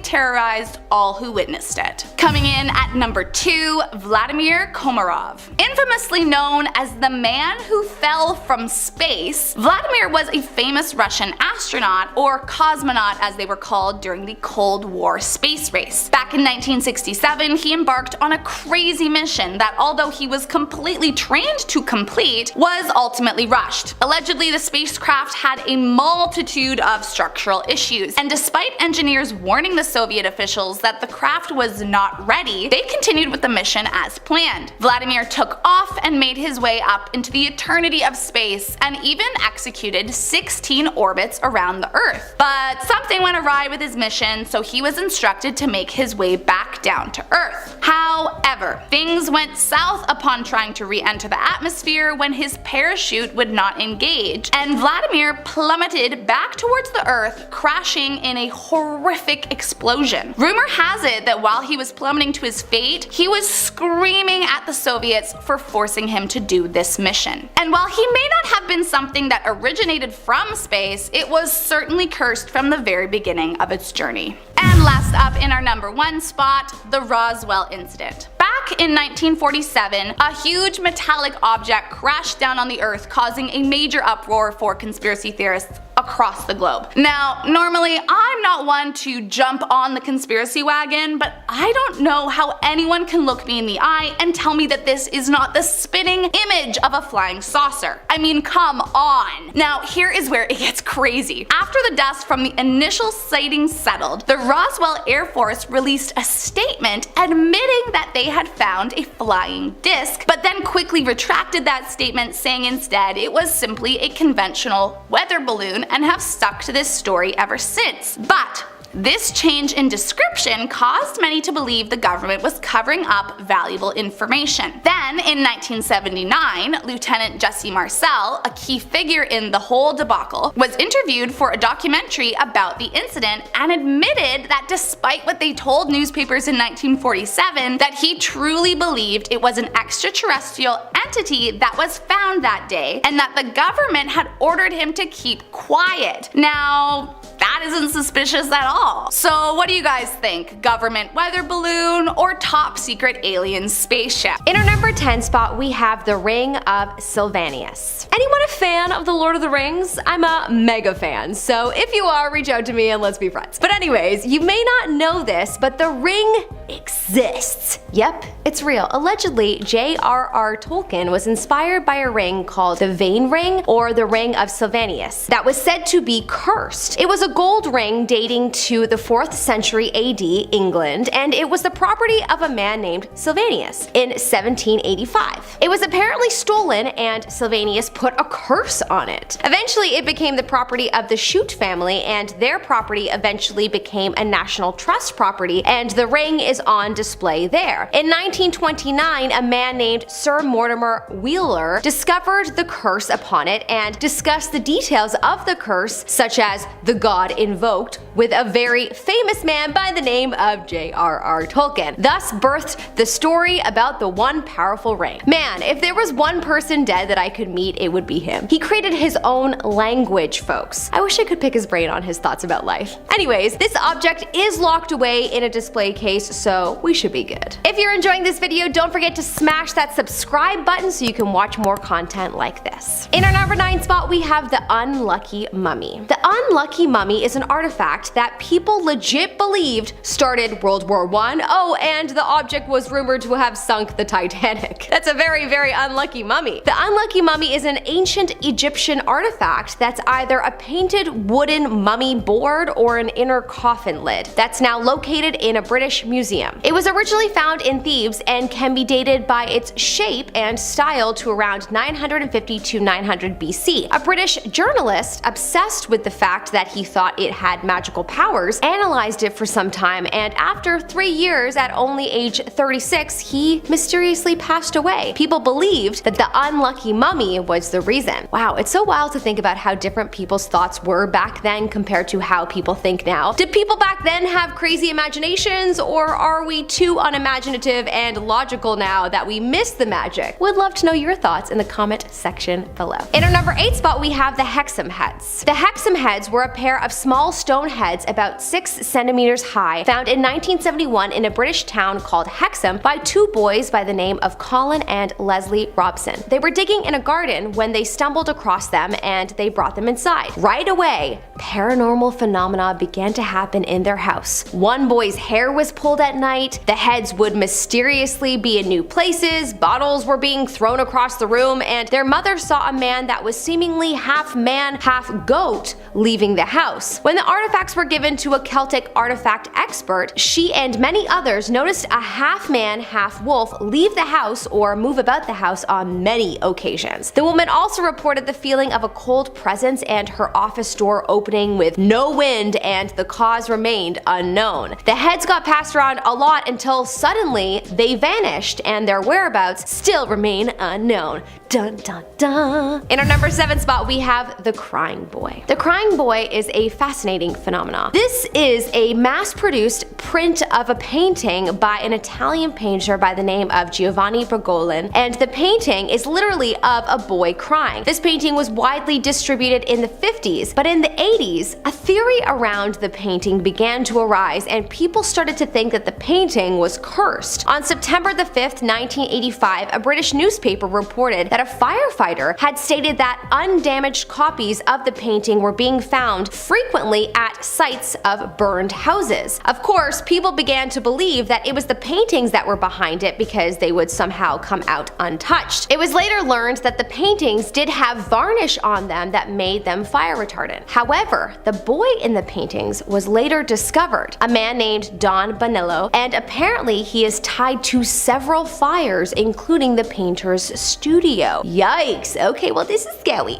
F: terrorized all who witnessed it. Coming in at number 2, Vladimir Komarov. Infamously known as the man who fell from space, Vladimir was a famous Russian astronaut, or cosmonaut as they were called during the Cold War space race. Back in 1967, he embarked on a crazy mission that, although he was completely trained to complete, was ultimately rushed. Allegedly, the spacecraft had a multitude of structural issues, and despite engineers warning the Soviet officials that the craft was not ready, they continued with the mission as planned. Vladimir took off and made his way up into the eternity of space, and even executed 16 orbits around the Earth. Earth. But something went awry with his mission, so he was instructed to make his way back down to Earth. However, things went south upon trying to re-enter the atmosphere when his parachute would not engage, and Vladimir plummeted back towards the Earth, crashing in a horrific explosion. Rumor has it that while he was plummeting to his fate, he was screaming at the Soviets for forcing him to do this mission. And while he may not have been something that originated from space, it was certainly cursed from the very beginning of its journey. And last up in our number 1 spot, the Roswell incident. Back in 1947, a huge metallic object crashed down on the Earth, causing a major uproar for conspiracy theorists across the globe. Now, normally I'm not one to jump on the conspiracy wagon, but I don't know how anyone can look me in the eye and tell me that this is not the spitting image of a flying saucer. I mean, come on. Now, here is where it gets crazy. After the dust from the initial sighting settled, the Roswell Air Force released a statement admitting that they had found a flying disc, but then quickly retracted that statement, saying instead it was simply a conventional weather balloon, and have stuck to this story ever since. But this change in description caused many to believe the government was covering up valuable information. Then, in 1979, Lieutenant Jesse Marcel, a key figure in the whole debacle, was interviewed for a documentary about the incident and admitted that despite what they told newspapers in 1947, that he truly believed it was an extraterrestrial entity that was found that day, and that the government had ordered him to keep quiet. Now, that isn't suspicious at all. So what do you guys think? Government weather balloon or top secret alien spaceship?
E: In our number 10 spot, we have the Ring of Sylvanus. Anyone a fan of The Lord of the Rings? I'm a mega fan, so if you are, reach out to me and let's be friends. But anyways, you may not know this, but the ring exists. Yep, it's real. Allegedly, J.R.R. Tolkien was inspired by a ring called the Vane Ring, or the Ring of Sylvanus, that was said to be cursed. It was a gold ring dating to the 4th century AD England, and it was the property of a man named Sylvanus in 1785. It was apparently stolen, and Sylvanus put a curse on it. Eventually, it became the property of the Shute family, and their property eventually became a National Trust property, and the ring is on display there. In 1929, a man named Sir Mortimer Wheeler discovered the curse upon it and discussed the details of the curse, such as the god invoked, with a very famous man by the name of J.R.R. Tolkien, thus birthed the story about the one powerful ring. Man, if there was one person dead that I could meet, it would be him. He created his own language, folks. I wish I could pick his brain on his thoughts about life. Anyways, this object is locked away in a display case, so we should be good. If you're enjoying this video, don't forget to smash that subscribe button so you can watch more content like this. In our number 9 spot, we have the Unlucky Mummy. The Unlucky Mummy is an artifact that people legit believed started World War I. Oh, and the object was rumored to have sunk the Titanic. That's a very, very unlucky mummy. The Unlucky Mummy is an ancient Egyptian artifact that's either a painted wooden mummy board or an inner coffin lid that's now located in a British museum. It was originally found in Thebes and can be dated by its shape and style to around 950 to 900 BC. A British journalist obsessed with the fact that he thought it had magical powers analyzed it for some time, and after 3 years, at only age 36, he mysteriously passed away. People believed that the Unlucky Mummy was the reason. Wow, it's so wild to think about how different people's thoughts were back then compared to how people think now. Did people back then have crazy imaginations, or are we too unimaginative and logical now that we miss the magic? Would love to know your thoughts in the comment section below. In our number 8 spot, we have the Hexham Heads. The Hexham Heads were a pair of small stone heads about 6 centimeters high, found in 1971 in a British town called Hexham by 2 boys by the name of Colin and Leslie Robson. They were digging in a garden when they stumbled across them, and they brought them inside. Right away, paranormal phenomena began to happen in their house. One boy's hair was pulled at night, the heads would mysteriously be in new places, bottles were being thrown across the room, and their mother saw a man that was seemingly half man, half goat leaving the house.
G: house. When the artifacts were given to a Celtic artifact expert, she and many others noticed a half-man, half-wolf leave the house or move about the house on many occasions. The woman also reported the feeling of a cold presence and her office door opening with no wind, and the cause remained unknown. The heads got passed around a lot until suddenly they vanished, and their whereabouts still remain unknown. Dun dun dun. In our number 7 spot, we have the Crying Boy. The Crying Boy is a fascinating phenomenon. This is a mass-produced print of a painting by an Italian painter by the name of Giovanni Bergoglin, and the painting is literally of a boy crying. This painting was widely distributed in the 50s, but in the 80s, a theory around the painting began to arise, and people started to think that the painting was cursed. On September the 5th, 1985, a British newspaper reported that a firefighter had stated that undamaged copies of the painting were being found frequently at sites of burned houses. Of course, people began to believe that it was the paintings that were behind it because they would somehow come out untouched. It was later learned that the paintings did have varnish on them that made them fire retardant. However, the boy in the paintings was later discovered, a man named Don Bonillo, and apparently he is tied to several fires, including the painter's studio. Yikes. Okay, well, this is scary.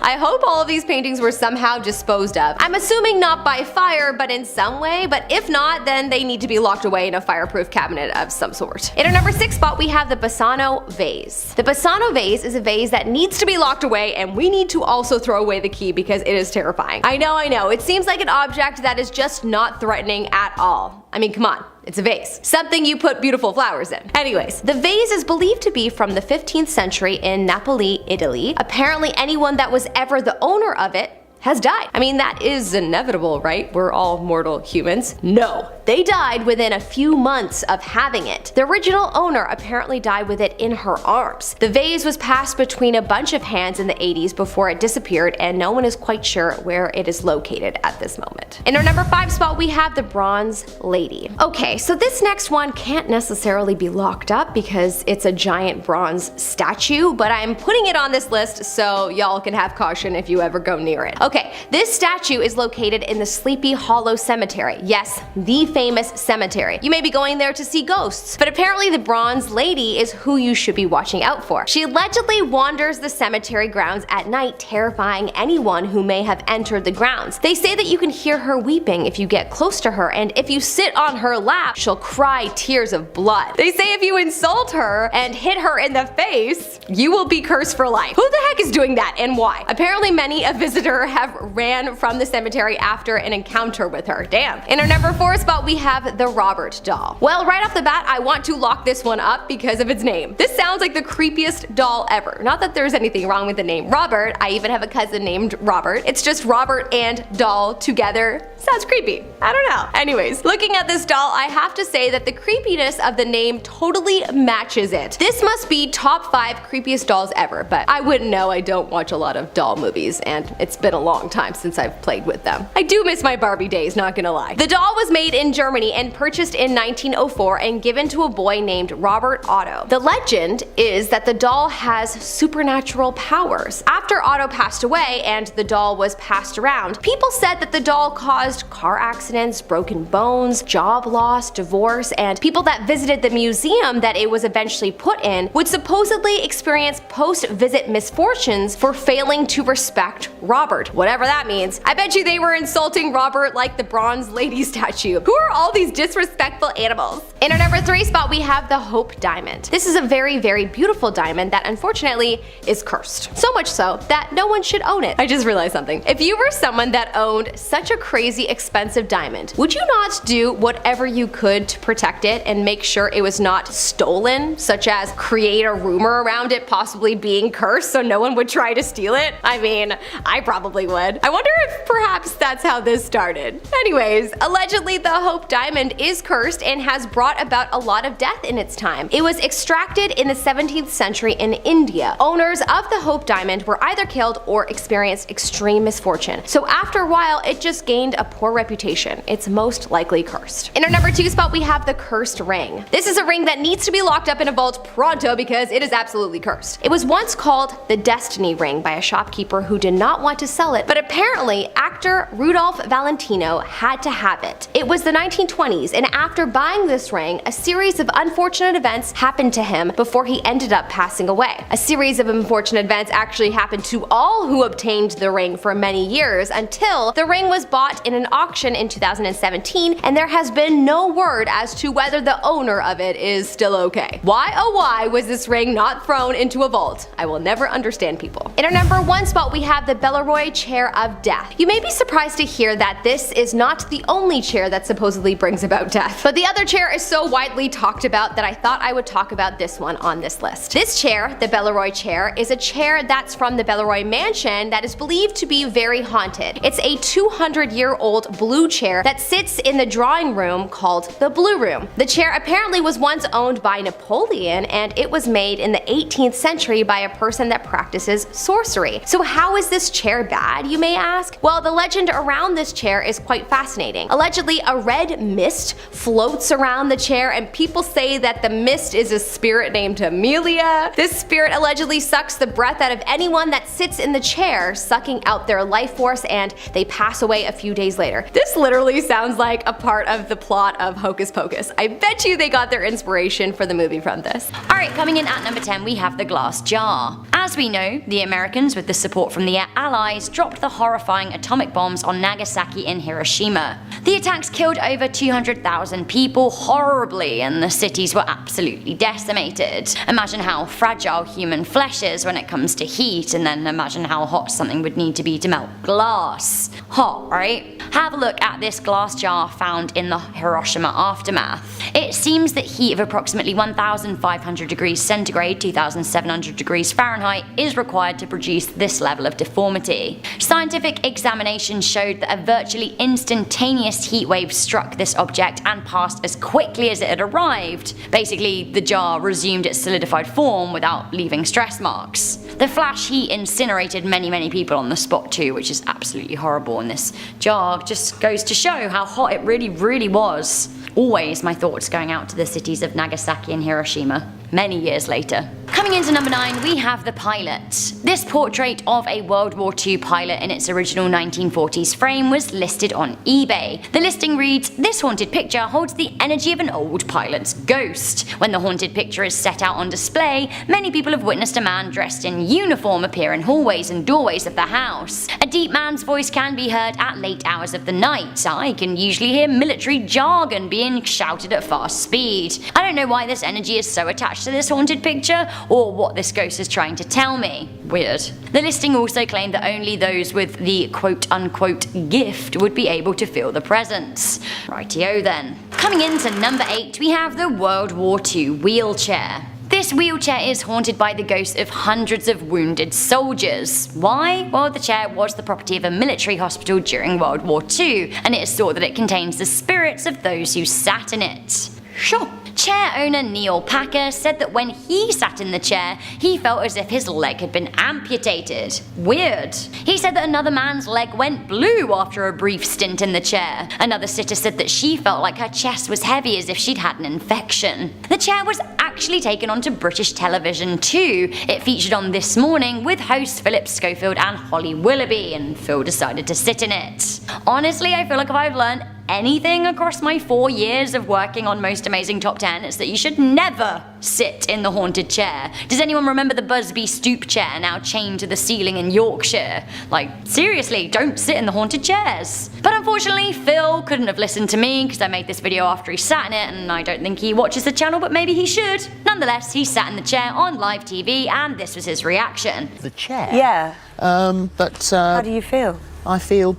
G: I hope all of these paintings were somehow disposed of. I'm assuming not by fire, but in some way, but if not, then they need to be locked away in a fireproof cabinet of some sort. In our number 6 spot, we have the Bassano vase. The Bassano vase is a vase that needs to be locked away, and we need to also throw away the key because it is terrifying. I know, it seems like an object that is just not threatening at all. I mean, come on. It's a vase. Something you put beautiful flowers in. Anyways, the vase is believed to be from the 15th century in Napoli, Italy. Apparently anyone that was ever the owner of it has died. I mean, that is inevitable, right? We're all mortal humans. No, they died within a few months of having it. The original owner apparently died with it in her arms. The vase was passed between a bunch of hands in the 80s before it disappeared, and no one is quite sure where it is located at this moment. In our number 5 spot, we have the Bronze Lady. Okay, so this next one can't necessarily be locked up because it's a giant bronze statue, but I'm putting it on this list so y'all can have caution if you ever go near it. Okay, this statue is located in the Sleepy Hollow Cemetery. Yes, the famous cemetery. You may be going there to see ghosts, but apparently the Bronze Lady is who you should be watching out for. She allegedly wanders the cemetery grounds at night, terrifying anyone who may have entered the grounds. They say that you can hear her weeping if you get close to her, and if you sit on her lap, she'll cry tears of blood. They say if you insult her and hit her in the face, you will be cursed for life. Who the heck is doing that and why? Apparently many a visitor have ran from the cemetery after an encounter with her. Damn. In our number 4 spot, we have the Robert doll. Well, right off the bat, I want to lock this one up because of its name. This sounds like the creepiest doll ever. Not that there's anything wrong with the name Robert. I even have a cousin named Robert. It's just Robert and doll together. Sounds creepy. I don't know. Anyways, looking at this doll, I have to say that the creepiness of the name totally matches it. This must be top 5 creepiest dolls ever, but I wouldn't know. I don't watch a lot of doll movies, and it's been a long time since I've played with them. I do miss my Barbie days, not gonna lie. The doll was made in Germany and purchased in 1904 and given to a boy named Robert Otto. The legend is that the doll has supernatural powers. After Otto passed away and the doll was passed around, people said that the doll caused car accidents, broken bones, job loss, divorce, and people that visited the museum that it was eventually put in would supposedly experience post-visit misfortunes for failing to respect Robert, whatever that means. I bet you they were insulting Robert like the Bronze Lady statue. Who are all these disrespectful animals? In our number 3 spot, we have the Hope Diamond. This is a very, very beautiful diamond that unfortunately is cursed. So much so that no one should own it. I just realized something. If you were someone that owned such a crazy expensive diamond, would you not do whatever you could to protect it and make sure it was not stolen, such as create a rumor around it possibly being cursed so no one would try to steal it? I mean, I probably would. I wonder if perhaps that's how this started. Anyways, allegedly the Hope Diamond is cursed and has brought about a lot of death in its time. It was extracted in the 17th century in India. Owners of the Hope Diamond were either killed or experienced extreme misfortune. So after a while, it just gained a poor reputation. It's most likely cursed. In our number 2 spot, we have the Cursed Ring. This is a ring that needs to be locked up in a vault pronto because it is absolutely cursed. It was once called the Destiny Ring by a shopkeeper who did not want to sell it template, but apparently actor Rudolph Valentino had to have it. It was the 1920s, and after buying this ring, a series of unfortunate events happened to him before he ended up passing away. A series of unfortunate events actually happened to all who obtained the ring for many years until the ring was bought in an auction in 2017, and there has been no word as to whether the owner of it is still okay. Why oh why was this ring not thrown into a vault? I will never understand people. In our number 1 spot we have the Belleroy Chair of Death. You may be surprised to hear that this is not the only chair that supposedly brings about death, but the other chair is so widely talked about that I thought I would talk about this one on this list. This chair, the Belleroy chair, is a chair that's from the Belleroy mansion that is believed to be very haunted. It's a 200-year-old blue chair that sits in the drawing room called the Blue Room. The chair apparently was once owned by Napoleon, and it was made in the 18th century by a person that practices sorcery. So how is this chair bad, you may ask? Well, the legend around this chair is quite fascinating. Allegedly, a red mist floats around the chair, and people say that the mist is a spirit named Amelia. This spirit allegedly sucks the breath out of anyone that sits in the chair, sucking out their life force, and they pass away a few days later. This literally sounds like a part of the plot of Hocus Pocus. I bet you they got their inspiration for the movie from this.
H: Alright, coming in at number 10 we have the glass jar. As we know, the Americans, with the support from the Allies, dropped the horrifying atomic bombs on Nagasaki and Hiroshima. The attacks killed over 200,000 people horribly, and the cities were absolutely decimated. Imagine how fragile human flesh is when it comes to heat, and then imagine how hot something would need to be to melt glass. Hot, right? Have a look at this glass jar found in the Hiroshima aftermath. It seems that heat of approximately 1,500 degrees centigrade, 2,700 degrees Fahrenheit, is required to produce this level of deformity. Scientific examination showed that a virtually instantaneous heat wave struck this object and passed as quickly as it had arrived. Basically, the jar resumed its solidified form without leaving stress marks. The flash heat incinerated many people on the spot too, which is absolutely horrible, and this jar just goes to show how hot it really was. Always my thoughts going out to the cities of Nagasaki and Hiroshima, many years later. Coming into number 9, we have The Pilot. This portrait of a World War II pilot in its original 1940s frame was listed on eBay. The listing reads, "This haunted picture holds the energy of an old pilot's ghost." When the haunted picture is set out on display, many people have witnessed a man dressed in uniform appear in hallways and doorways of the house. A deep man's voice can be heard at late hours of the night. I can usually hear military jargon being shouted at fast speed. I don't know why this energy is so attached to this haunted picture, or what this ghost is trying to tell me. Weird. The listing also claimed that only those with the quote-unquote gift would be able to feel the presence. Rightio then. Coming into number 8, we have the World War II wheelchair. This wheelchair is haunted by the ghosts of hundreds of wounded soldiers. Why? Well, the chair was the property of a military hospital during World War II, and it is thought that it contains the spirits of those who sat in it. Sure. Chair owner Neil Packer said that when he sat in the chair, he felt as if his leg had been amputated. Weird. He said that another man's leg went blue after a brief stint in the chair. Another sitter said that she felt like her chest was heavy as if she'd had an infection. The chair was actually taken onto British television too. It featured on This Morning with hosts Philip Schofield and Holly Willoughby, and Phil decided to sit in it. Honestly, I feel like if I've learned anything across my 4 years of working on Most Amazing Top 10, it's that you should never sit in the haunted chair. Does anyone remember the Busby stoop chair now chained to the ceiling in Yorkshire? Like, seriously, don't sit in the haunted chairs. But unfortunately, Phil couldn't have listened to me because I made this video after he sat in it, and I don't think he watches the channel, but maybe he should. Nonetheless, he sat in the chair on live TV, and this was his reaction.
I: The chair?
J: Yeah.
I: How
J: do you feel?
I: I feel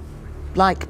I: like...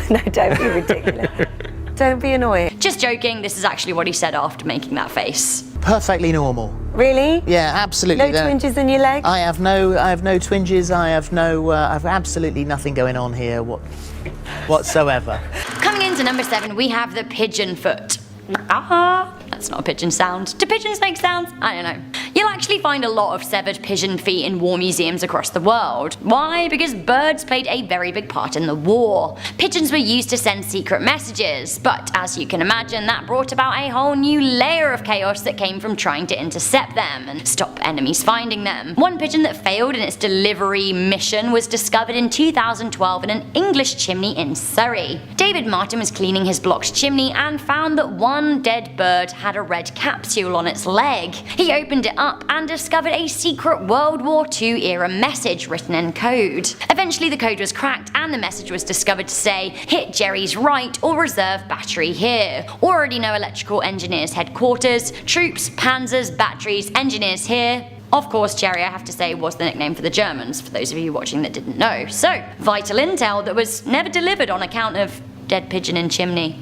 J: No, don't be ridiculous. Don't be annoying.
H: Just joking, this is actually what he said after making that face.
I: perfectly normal.
J: Really?
I: Yeah, absolutely.
J: No twinges in your leg?
I: I have no twinges. I have absolutely nothing going on here whatsoever.
H: Coming into number 7, we have the pigeon foot. That's not a pigeon sound. Do pigeons make sounds? I don't know. You'll You'll actually find a lot of severed pigeon feet in war museums across the world. Why? Because birds played a very big part in the war. Pigeons were used to send secret messages, but as you can imagine, that brought about a whole new layer of chaos that came from trying to intercept them and stop enemies finding them. One pigeon that failed in its delivery mission was discovered in 2012 in an English chimney in Surrey. David Martin was cleaning his block's chimney and found that one dead bird had a red capsule on its leg. He opened it up and discovered a secret World War II era message written in code. Eventually the code was cracked and the message was discovered to say, "Hit Jerry's right or reserve battery here. Already know electrical engineers headquarters, troops, panzers, batteries, engineers here." Of course, Jerry, I have to say, was the nickname for the Germans, for those of you watching that didn't know. So, vital intel that was never delivered on account of dead pigeon in chimney.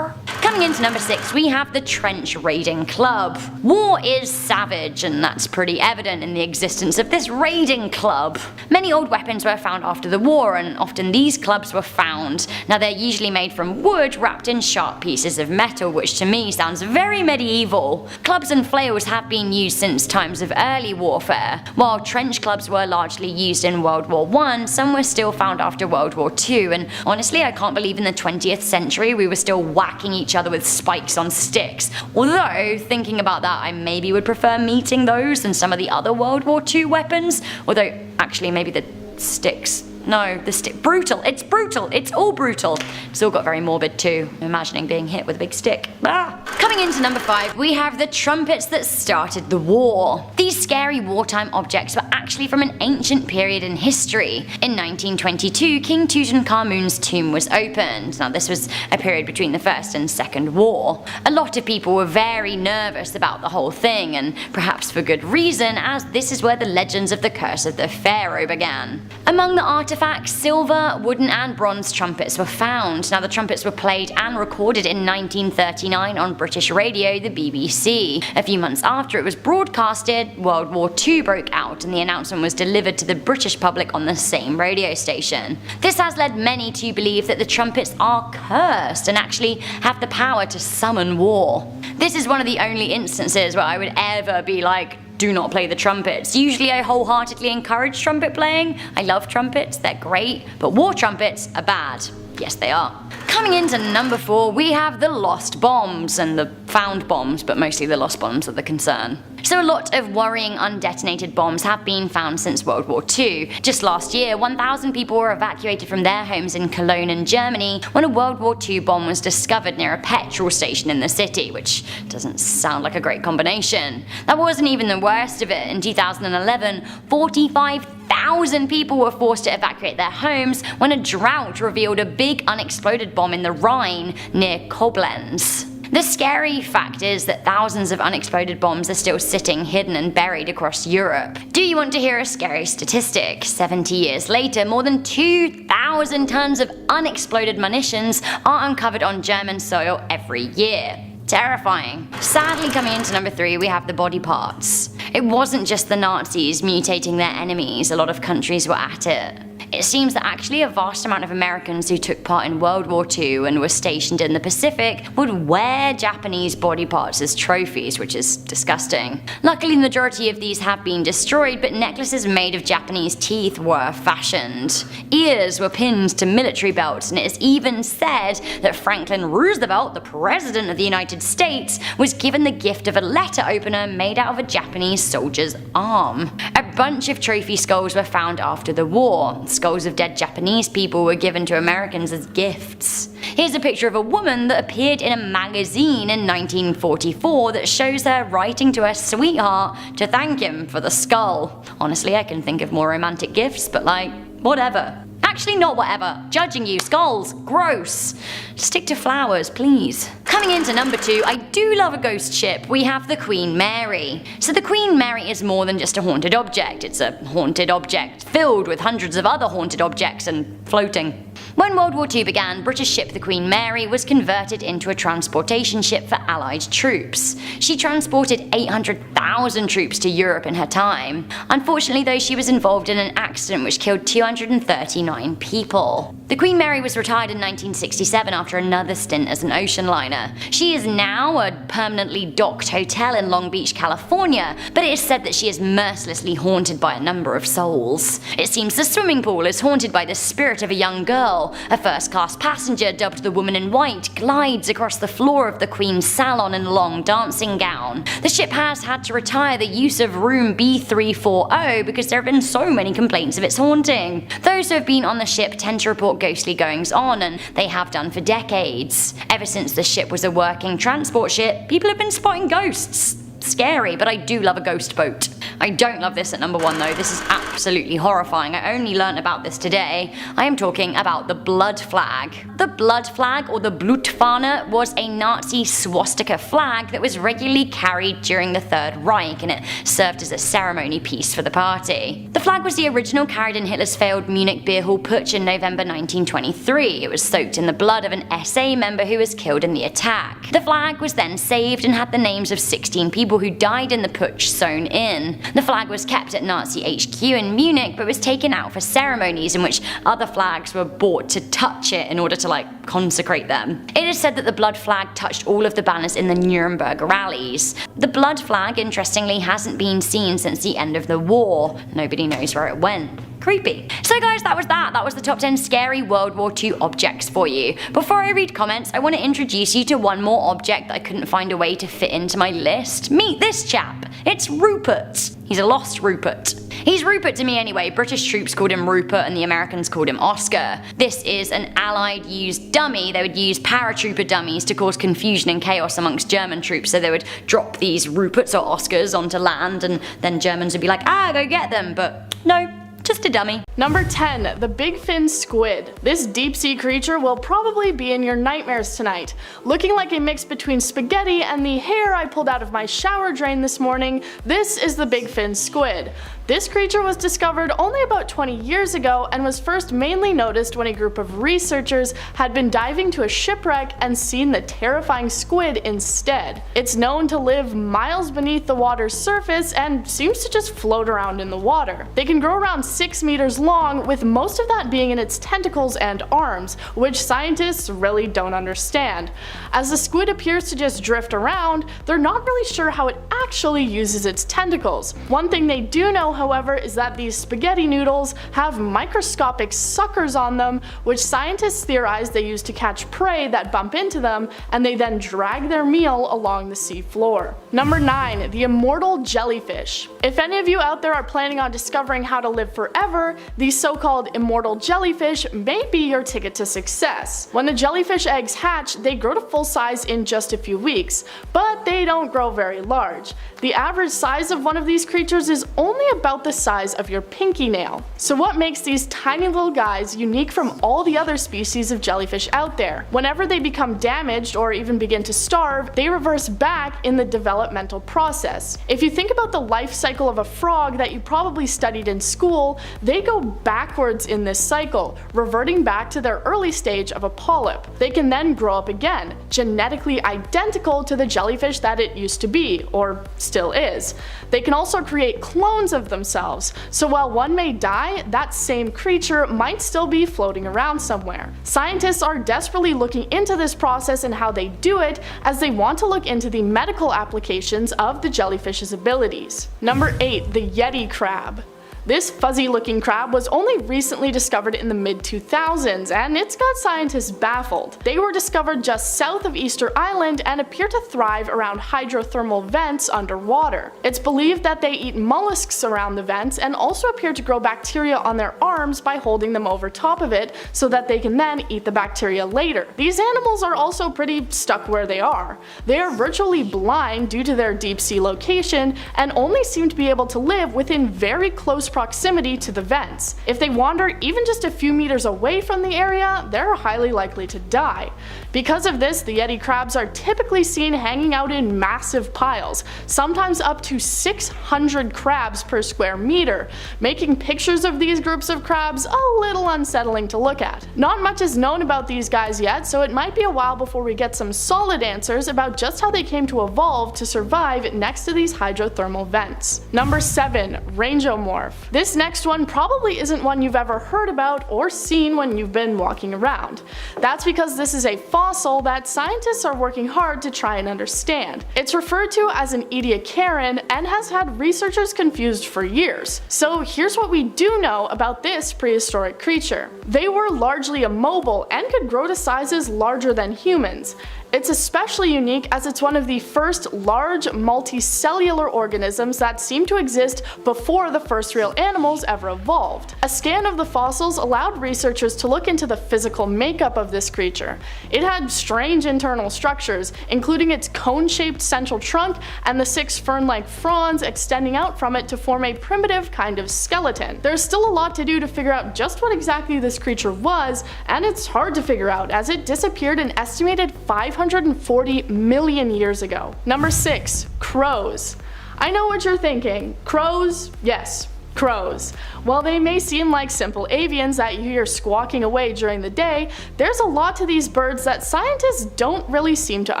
H: Coming into number 6, we have the Trench Raiding Club. War is savage, and that's pretty evident in the existence of this raiding club. Many old weapons were found after the war, and often these clubs were found. Now they're usually made from wood wrapped in sharp pieces of metal, which to me sounds very medieval. Clubs and flails have been used since times of early warfare. While trench clubs were largely used in World War I, some were still found after World War II, and honestly I can't believe in the 20th century we were still whacking each other with spikes on sticks. Although, thinking about that, I maybe would prefer meeting those than some of the other World War II weapons. Although, actually, maybe the sticks. No, the stick. Brutal. It's brutal. It's all brutal. It's all got very morbid too. I'm imagining being hit with a big stick. Ah. Coming into number 5, we have the trumpets that started the war. These scary wartime objects were actually from an ancient period in history. In 1922, King Tutankhamun's tomb was opened. Now this was a period between the First and Second War. A lot of people were very nervous about the whole thing, and perhaps for good reason, as this is where the legends of the Curse of the Pharaoh began. Among the artifacts, silver, wooden and bronze trumpets were found. Now the trumpets were played and recorded in 1939 on British radio, the BBC. A few months after it was broadcasted, World War II broke out and the announcement was delivered to the British public on the same radio station. This has led many to believe that the trumpets are cursed and actually have the power to summon war. This is one of the only instances where I would ever be like, do not play the trumpets. Usually I wholeheartedly encourage trumpet playing. I love trumpets, they're great, but war trumpets are bad. Yes, they are. Coming into number 4, we have the lost bombs, and the found bombs, but mostly the lost bombs are the concern. So a lot of worrying undetonated bombs have been found since World War II. Just last year, 1,000 people were evacuated from their homes in Cologne in Germany when a World War II bomb was discovered near a petrol station in the city, which doesn't sound like a great combination. That wasn't even the worst of it. In 2011, 45,000 people were forced to evacuate their homes when a drought revealed a big unexploded bomb in the Rhine near Koblenz. The scary fact is that thousands of unexploded bombs are still sitting hidden and buried across Europe. Do you want to hear a scary statistic? 70 years later, more than 2,000 tons of unexploded munitions are uncovered on German soil every year. Terrifying. Sadly, coming into number 3, we have the body parts. It wasn't just the Nazis mutating their enemies, a lot of countries were at it. It seems that actually a vast amount of Americans who took part in World War II and were stationed in the Pacific would wear Japanese body parts as trophies, which is disgusting. Luckily, the majority of these have been destroyed, but necklaces made of Japanese teeth were fashioned. Ears were pinned to military belts, and it is even said that Franklin Roosevelt, the President of the United States, was given the gift of a letter opener made out of a Japanese soldier's arm. A bunch of trophy skulls were found after the war. Skulls of dead Japanese people were given to Americans as gifts. Here's a picture of a woman that appeared in a magazine in 1944 that shows her writing to her sweetheart to thank him for the skull. Honestly, I can think of more romantic gifts, but like, whatever. Actually, not whatever. Judging you. Skulls. Gross. Stick to flowers, please. Coming into number 2, I do love a ghost ship. We have the Queen Mary. So the Queen Mary is more than just a haunted object. It's a haunted object filled with hundreds of other haunted objects and floating. When World War II began, British ship the Queen Mary was converted into a transportation ship for Allied troops. She transported 800,000 troops to Europe in her time. Unfortunately though, she was involved in an accident which killed 239 people. The Queen Mary was retired in 1967 after another stint as an ocean liner. She is now a permanently docked hotel in Long Beach, California, but it is said that she is mercilessly haunted by a number of souls. It seems the swimming pool is haunted by the spirit of a young girl. A first-class passenger, dubbed the Woman in White, glides across the floor of the Queen's salon in a long dancing gown. The ship has had to retire the use of room B340 because there have been so many complaints of its haunting. Those who have been on the ship tend to report ghostly goings on, and they have done for decades. Ever since the ship was a working transport ship, people have been spotting ghosts. Scary, but I do love a ghost boat. I don't love this at number 1 though, this is absolutely horrifying. I only learned about this today. I am talking about the blood flag. The blood flag, or the Blutfahne, was a Nazi swastika flag that was regularly carried during the Third Reich, and it served as a ceremony piece for the party. The flag was the original carried in Hitler's failed Munich beer hall putsch in November 1923. It was soaked in the blood of an SA member who was killed in the attack. The flag was then saved and had the names of 16 people who died in the putsch sewn in. The flag was kept at Nazi HQ in Munich, but was taken out for ceremonies in which other flags were bought to touch it in order to consecrate them. It is said that the blood flag touched all of the banners in the Nuremberg rallies. The blood flag, interestingly, hasn't been seen since the end of the war. Nobody knows where it went. Creepy. So guys, that was the top 10 scary World War II objects for you. Before I read comments, I want to introduce you to one more object that I couldn't find a way to fit into my list. Meet this chap. It's Rupert. He's a lost Rupert. He's Rupert to me anyway. British troops called him Rupert and the Americans called him Oscar. This is an Allied used dummy. They would use paratrooper dummies to cause confusion and chaos amongst German troops, so they would drop these Ruperts or Oscars onto land and then Germans would be like, go get them, but no. Just a dummy.
D: Number 10, the big fin squid. This deep sea creature will probably be in your nightmares tonight. Looking like a mix between spaghetti and the hair I pulled out of my shower drain this morning, this is the big fin squid. This creature was discovered only about 20 years ago and was first mainly noticed when a group of researchers had been diving to a shipwreck and seen the terrifying squid instead. It's known to live miles beneath the water's surface and seems to just float around in the water. They can grow around 6 meters long, with most of that being in its tentacles and arms, which scientists really don't understand. As the squid appears to just drift around, they're not really sure how it actually uses its tentacles. One thing they do know, however, is that these spaghetti noodles have microscopic suckers on them, which scientists theorize they use to catch prey that bump into them, and they then drag their meal along the sea floor. Number 9, the immortal jellyfish. If any of you out there are planning on discovering how to live forever, these so-called immortal jellyfish may be your ticket to success. When the jellyfish eggs hatch, they grow to full size in just a few weeks, but they don't grow very large. The average size of one of these creatures is only about the size of your pinky nail. So what makes these tiny little guys unique from all the other species of jellyfish out there? Whenever they become damaged or even begin to starve, they reverse back in the developmental process. If you think about the life cycle of a frog that you probably studied in school, they go backwards in this cycle, reverting back to their early stage of a polyp. They can then grow up again, genetically identical to the jellyfish that it used to be, or still is. They can also create clones of themselves, so while one may die, that same creature might still be floating around somewhere. Scientists are desperately looking into this process and how they do it, as they want to look into the medical applications of the jellyfish's abilities. Number 8, the Yeti crab. This fuzzy looking crab was only recently discovered in the mid-2000s, and it's got scientists baffled. They were discovered just south of Easter Island and appear to thrive around hydrothermal vents underwater. It's believed that they eat mollusks around the vents and also appear to grow bacteria on their arms by holding them over top of it so that they can then eat the bacteria later. These animals are also pretty stuck where they are. They are virtually blind due to their deep sea location and only seem to be able to live within very close proximity to the vents. If they wander even just a few meters away from the area, they're highly likely to die. Because of this, the Yeti crabs are typically seen hanging out in massive piles, sometimes up to 600 crabs per square meter, making pictures of these groups of crabs a little unsettling to look at. Not much is known about these guys yet, so it might be a while before we get some solid answers about just how they came to evolve to survive next to these hydrothermal vents. Number 7. Rangeomorph. This next one probably isn't one you've ever heard about or seen when you've been walking around. That's because this is a fossil that scientists are working hard to try and understand. It's referred to as an Ediacaran and has had researchers confused for years. So here's what we do know about this prehistoric creature. They were largely immobile and could grow to sizes larger than humans. It's especially unique as it's one of the first large multicellular organisms that seem to exist before the first real animals ever evolved. A scan of the fossils allowed researchers to look into the physical makeup of this creature. It had strange internal structures, including its cone-shaped central trunk and the 6 fern-like fronds extending out from it to form a primitive kind of skeleton. There's still a lot to do to figure out just what exactly this creature was, and it's hard to figure out as it disappeared an estimated 540 million years ago. Number 6. Crows. I know what you're thinking. Crows? Yes. Crows. While they may seem like simple avians that you hear squawking away during the day, there's a lot to these birds that scientists don't really seem to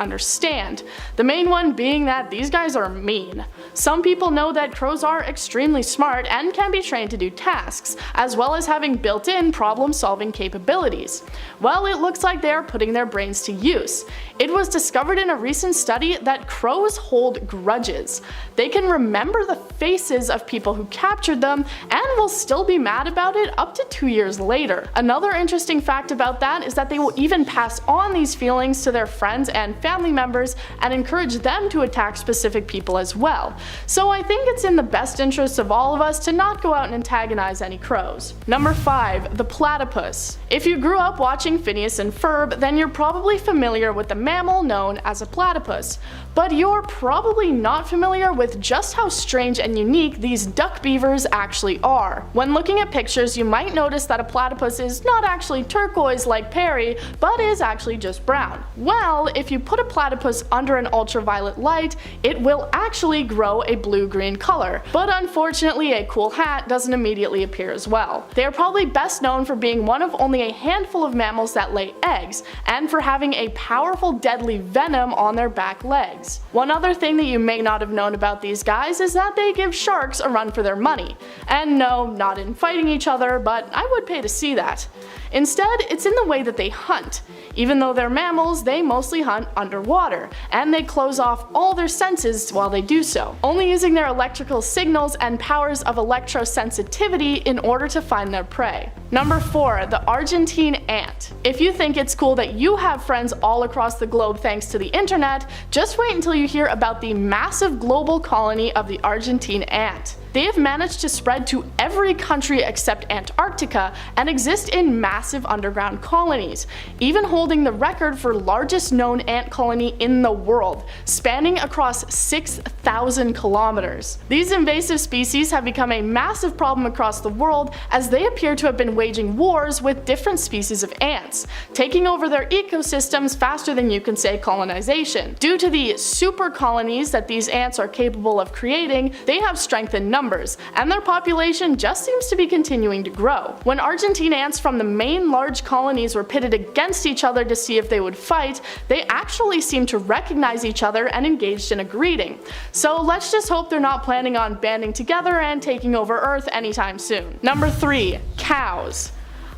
D: understand. The main one being that these guys are mean. Some people know that crows are extremely smart and can be trained to do tasks, as well as having built-in problem-solving capabilities. Well, it looks like they are putting their brains to use. It was discovered in a recent study that crows hold grudges. They can remember the faces of people who captured them and will still be mad about it up to 2 years later. Another interesting fact about that is that they will even pass on these feelings to their friends and family members and encourage them to attack specific people as well. So I think it's in the best interest of all of us to not go out and antagonize any crows. Number 5. The platypus. If you grew up watching Phineas and Ferb, then you're probably familiar with the mammal known as a platypus. But you're probably not familiar with just how strange and unique these duck beavers actually are. When looking at pictures, you might notice that a platypus is not actually turquoise like Perry, but is actually just brown. Well, if you put a platypus under an ultraviolet light, it will actually grow a blue-green color. But unfortunately, a cool hat doesn't immediately appear as well. They are probably best known for being one of only a handful of mammals that lay eggs, and for having a powerful deadly venom on their back legs. One other thing that you may not have known about these guys is that they give sharks a run for their money. And no, not in fighting each other, but I would pay to see that. Instead, it's in the way that they hunt. Even though they're mammals, they mostly hunt underwater, and they close off all their senses while they do so, only using their electrical signals and powers of electrosensitivity in order to find their prey. Number 4. The Argentine ant. If you think it's cool that you have friends all across the globe thanks to the internet, just wait until you hear about the massive global colony of the Argentine ant. They have managed to spread to every country except Antarctica and exist in massive underground colonies, even holding the record for largest known ant colony in the world, spanning across 6,000 kilometers. These invasive species have become a massive problem across the world as they appear to have been waging wars with different species of ants, taking over their ecosystems faster than you can say colonization. Due to the super colonies that these ants are capable of creating, they have strengthened numbers, and their population just seems to be continuing to grow. When Argentine ants from the main large colonies were pitted against each other to see if they would fight, they actually seemed to recognize each other and engaged in a greeting. So let's just hope they're not planning on banding together and taking over Earth anytime soon. Number 3. Cows.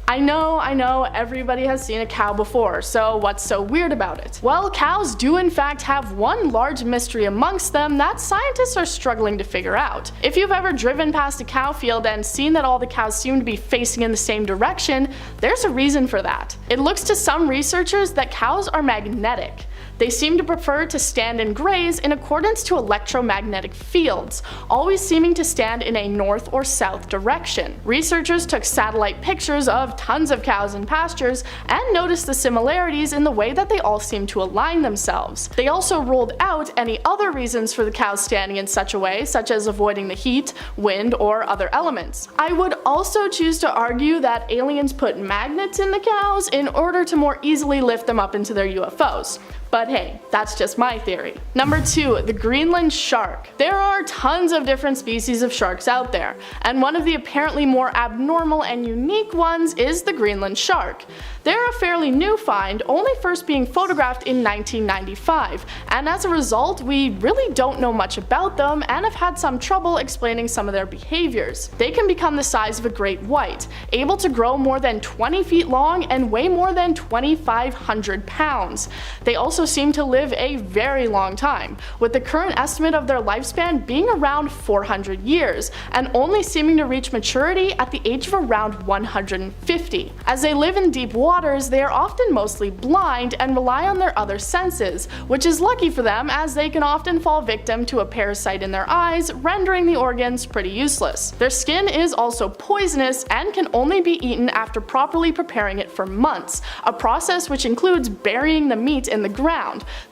D: I know, everybody has seen a cow before, so what's so weird about it? Well, cows do in fact have one large mystery amongst them that scientists are struggling to figure out. If you've ever driven past a cow field and seen that all the cows seem to be facing in the same direction, there's a reason for that. It looks to some researchers that cows are magnetic. They seem to prefer to stand and graze in accordance to electromagnetic fields, always seeming to stand in a north or south direction. Researchers took satellite pictures of tons of cows in pastures and noticed the similarities in the way that they all seem to align themselves. They also ruled out any other reasons for the cows standing in such a way, such as avoiding the heat, wind, or other elements. I would also choose to argue that aliens put magnets in the cows in order to more easily lift them up into their UFOs. But hey, that's just my theory. Number 2, the Greenland shark. There are tons of different species of sharks out there, and one of the apparently more abnormal and unique ones is the Greenland shark. They're a fairly new find, only first being photographed in 1995, and as a result, we really don't know much about them and have had some trouble explaining some of their behaviors. They can become the size of a great white, able to grow more than 20 feet long and weigh more than 2,500 pounds. They also seem to live a very long time, with the current estimate of their lifespan being around 400 years, and only seeming to reach maturity at the age of around 150. As they live in deep waters, they are often mostly blind and rely on their other senses, which is lucky for them as they can often fall victim to a parasite in their eyes, rendering the organs pretty useless. Their skin is also poisonous and can only be eaten after properly preparing it for months, a process which includes burying the meat in the ground,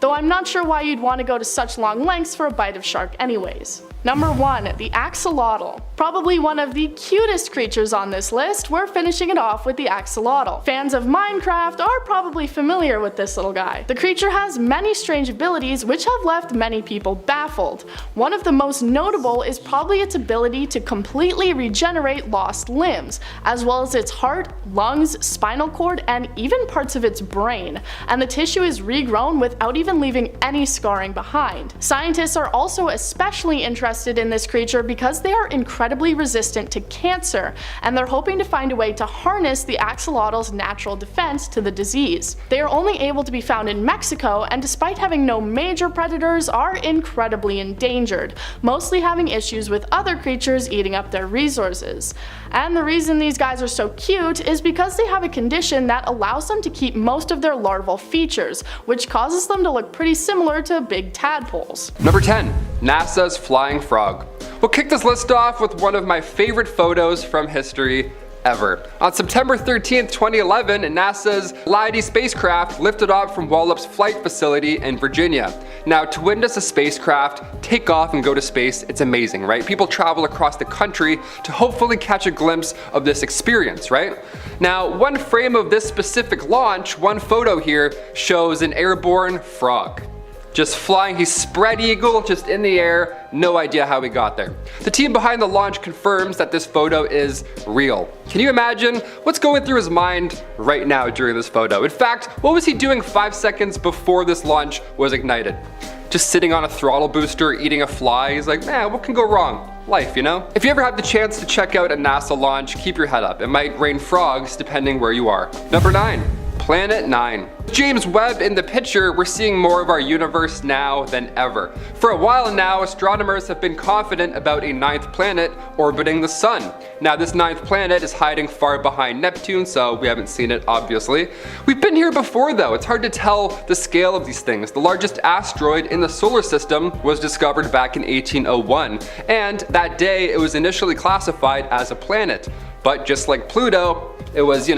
D: though I'm not sure why you'd want to go to such long lengths for a bite of shark anyways. Number 1, the axolotl. Probably one of the cutest creatures on this list, we're finishing it off with the axolotl. Fans of Minecraft are probably familiar with this little guy. The creature has many strange abilities which have left many people baffled. One of the most notable is probably its ability to completely regenerate lost limbs, as well as its heart, lungs, spinal cord, and even parts of its brain, and the tissue is regrown without even leaving any scarring behind. Scientists are also especially interested in this creature because they are incredibly resistant to cancer, and they're hoping to find a way to harness the axolotl's natural defense to the disease. They are only able to be found in Mexico, and despite having no major predators, are incredibly endangered, mostly having issues with other creatures eating up their resources. And the reason these guys are so cute is because they have a condition that allows them to keep most of their larval features, which causes them to look pretty similar to big tadpoles.
B: Number 10, NASA's flying frog. We'll kick this list off with one of my favorite photos from history ever. On September 13th, 2011, NASA's Leidy spacecraft lifted off from Wallops Flight Facility in Virginia. Now, to witness a spacecraft take off and go to space, it's amazing, right? People travel across the country to hopefully catch a glimpse of this experience, right? Now, one frame of this specific launch, one photo here, shows an airborne frog. Just flying, he's spread eagle, just in the air, no idea how he got there. The team behind the launch confirms that this photo is real. Can you imagine what's going through his mind right now during this photo? In fact, what was he doing 5 seconds before this launch was ignited? Just sitting on a throttle booster, eating a fly. He's like, man, what can go wrong? Life, you know? If you ever have the chance to check out a NASA launch, keep your head up. It might rain frogs depending where you are. Number 9. Planet 9. With James Webb in the picture, we're seeing more of our universe now than ever. For a while now, astronomers have been confident about a 9th planet orbiting the sun. Now, this 9th planet is hiding far behind Neptune, so we haven't seen it, obviously. We've been here before, though. It's hard to tell the scale of these things. The largest asteroid in the solar system was discovered back in 1801, and that day it was initially classified as a planet. But just like Pluto, it was,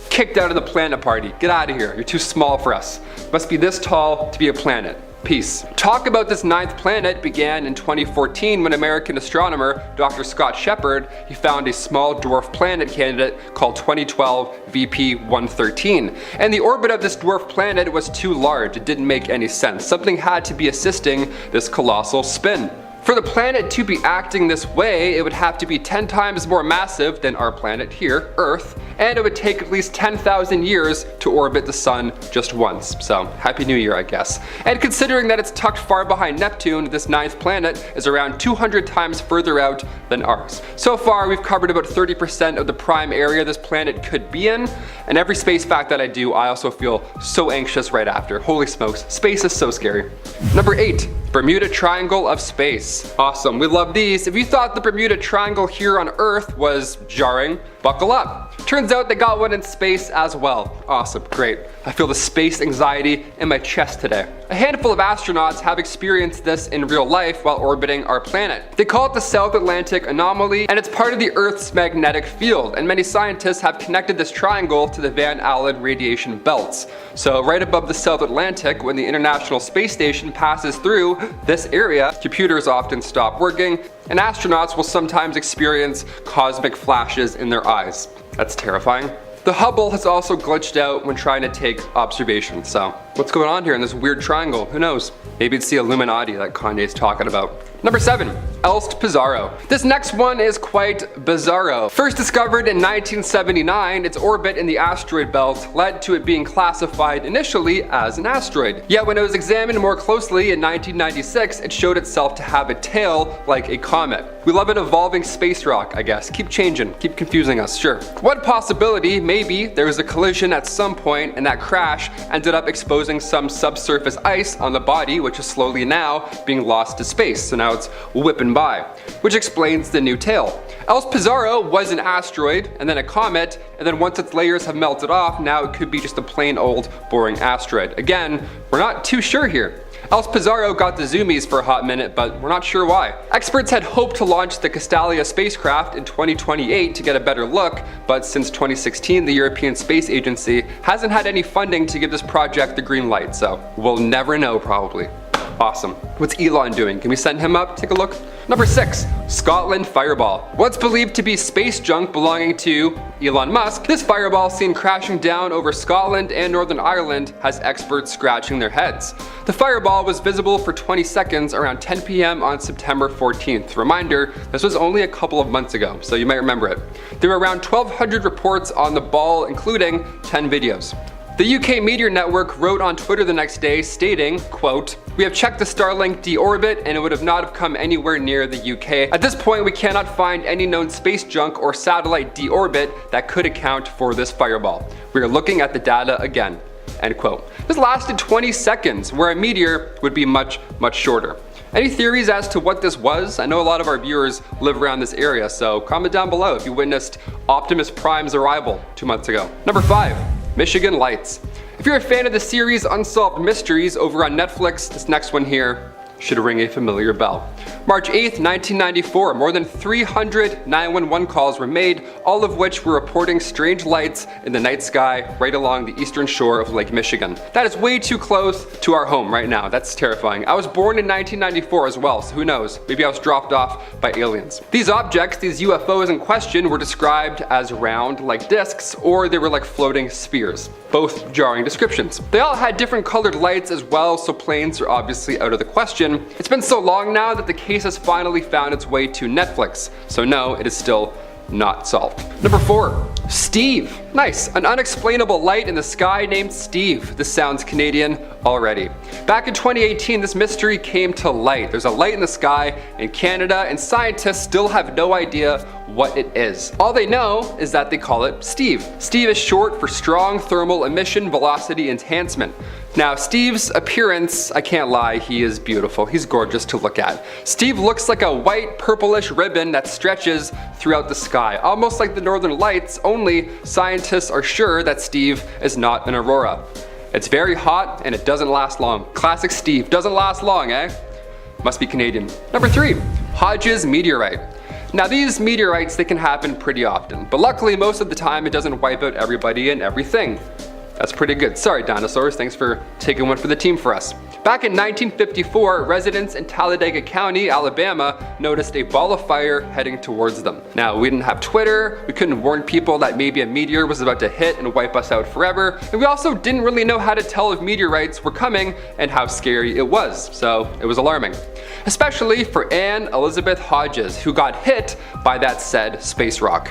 B: kicked out of the planet party. Get out of here, you're too small for us. Must be this tall to be a planet. Peace. Talk about this 9th planet began in 2014 when American astronomer Dr. Scott Shepard, he found a small dwarf planet candidate called 2012 VP-113. And the orbit of this dwarf planet was too large, it didn't make any sense. Something had to be assisting this colossal spin. For the planet to be acting this way, it would have to be 10 times more massive than our planet here, Earth, and it would take at least 10,000 years to orbit the sun just once. So, Happy New Year, I guess. And considering that it's tucked far behind Neptune, this 9th planet is around 200 times further out than ours. So far, we've covered about 30% of the prime area this planet could be in, and every space fact that I do, I also feel so anxious right after. Holy smokes, space is so scary. Number 8. Bermuda Triangle of Space. Awesome, we love these. If you thought the Bermuda Triangle here on Earth was jarring, buckle up. Turns out they got one in space as well. Awesome, great. I feel the space anxiety in my chest today. A handful of astronauts have experienced this in real life while orbiting our planet. They call it the South Atlantic Anomaly, and it's part of the Earth's magnetic field, and many scientists have connected this triangle to the Van Allen radiation belts. So right above the South Atlantic, when the International Space Station passes through this area, computers often stop working, and astronauts will sometimes experience cosmic flashes in their eyes. That's terrifying. The Hubble has also glitched out when trying to take observations, so what's going on here in this weird triangle? Who knows? Maybe it's the Illuminati that Kanye's talking about. Number 7. Elst Pizarro. This next one is quite bizarro. First discovered in 1979, its orbit in the asteroid belt led to it being classified initially as an asteroid. Yet when it was examined more closely in 1996, it showed itself to have a tail like a comet. We love an evolving space rock, I guess. Keep changing, keep confusing us, sure. One possibility, maybe there was a collision at some point and that crash ended up exposing some subsurface ice on the body, which is slowly now being lost to space. So now it's whipping by, which explains the new tail. Elst Pizarro was an asteroid and then a comet, and then once its layers have melted off, now it could be just a plain old boring asteroid. Again, we're not too sure here. Elst Pizarro got the zoomies for a hot minute, but we're not sure why. Experts had hoped to launch the Castalia spacecraft in 2028 to get a better look, but since 2016 the European Space Agency hasn't had any funding to give this project the green light, so we'll never know probably. Awesome. What's Elon doing? Can we send him up? Take a look. Number 6. Scotland Fireball. What's believed to be space junk belonging to Elon Musk, this fireball seen crashing down over Scotland and Northern Ireland has experts scratching their heads. The fireball was visible for 20 seconds around 10 p.m. on September 14th. Reminder, this was only a couple of months ago, so you might remember it. There were around 1,200 reports on the ball, including 10 videos. The UK Meteor Network wrote on Twitter the next day stating, quote, "We have checked the Starlink deorbit and it would have not have come anywhere near the UK. At this point we cannot find any known space junk or satellite deorbit that could account for this fireball. We are looking at the data again." End quote. This lasted 20 seconds, where a meteor would be much, much shorter. Any theories as to what this was? I know a lot of our viewers live around this area, so comment down below if you witnessed Optimus Prime's arrival 2 months ago. Number 5. Michigan Lights. If you're a fan of the series Unsolved Mysteries over on Netflix, this next one here should ring a familiar bell. March 8th, 1994, more than 300 911 calls were made, all of which were reporting strange lights in the night sky right along the eastern shore of Lake Michigan. That is way too close to our home right now. That's terrifying. I was born in 1994 as well, so who knows? Maybe I was dropped off by aliens. These objects, these UFOs in question, were described as round like discs, or they were like floating spheres. Both jarring descriptions. They all had different colored lights as well, so planes are obviously out of the question. It's been so long now that the case has finally found its way to Netflix, so no, it is still not solved. Number 4. Steve. Nice. An unexplainable light in the sky named Steve. This sounds Canadian already. Back in 2018, this mystery came to light. There's a light in the sky in Canada, and scientists still have no idea what it is. All they know is that they call it Steve. Steve is short for Strong Thermal Emission Velocity Enhancement. Now, Steve's appearance, I can't lie, he is beautiful. He's gorgeous to look at. Steve looks like a white purplish ribbon that stretches throughout the sky, almost like the Northern Lights, only scientists are sure that Steve is not an aurora. It's very hot and it doesn't last long. Classic Steve, doesn't last long, eh? Must be Canadian. Number 3, Hodges Meteorite. Now these meteorites, they can happen pretty often, but luckily most of the time it doesn't wipe out everybody and everything. That's pretty good. Sorry dinosaurs, thanks for taking one for the team for us. Back in 1954, residents in Talladega County, Alabama, noticed a ball of fire heading towards them. Now, we didn't have Twitter, we couldn't warn people that maybe a meteor was about to hit and wipe us out forever, and we also didn't really know how to tell if meteorites were coming and how scary it was, so it was alarming. Especially for Anne Elizabeth Hodges, who got hit by that said space rock.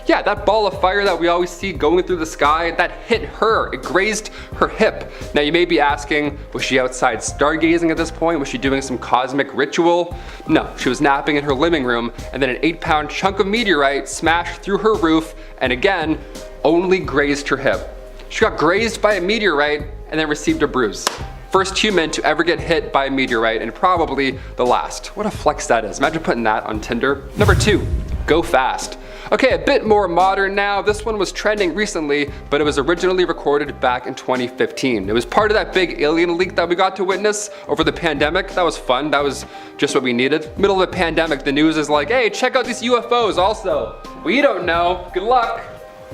B: Yeah, that ball of fire that we always see going through the sky, that hit her. It grazed her hip. Now you may be asking, was she outside stargazing at this point? Was she doing some cosmic ritual? No, she was napping in her living room, and then an 8-pound chunk of meteorite smashed through her roof and again, only grazed her hip. She got grazed by a meteorite and then received a bruise. First human to ever get hit by a meteorite, and probably the last. What a flex that is. Imagine putting that on Tinder. Number 2, go fast. Okay, a bit more modern now. This one was trending recently, but it was originally recorded back in 2015. It was part of that big alien leak that we got to witness over the pandemic. That was fun. That was just what we needed. Middle of a pandemic, the news is like, hey, check out these UFOs also. We don't know. Good luck.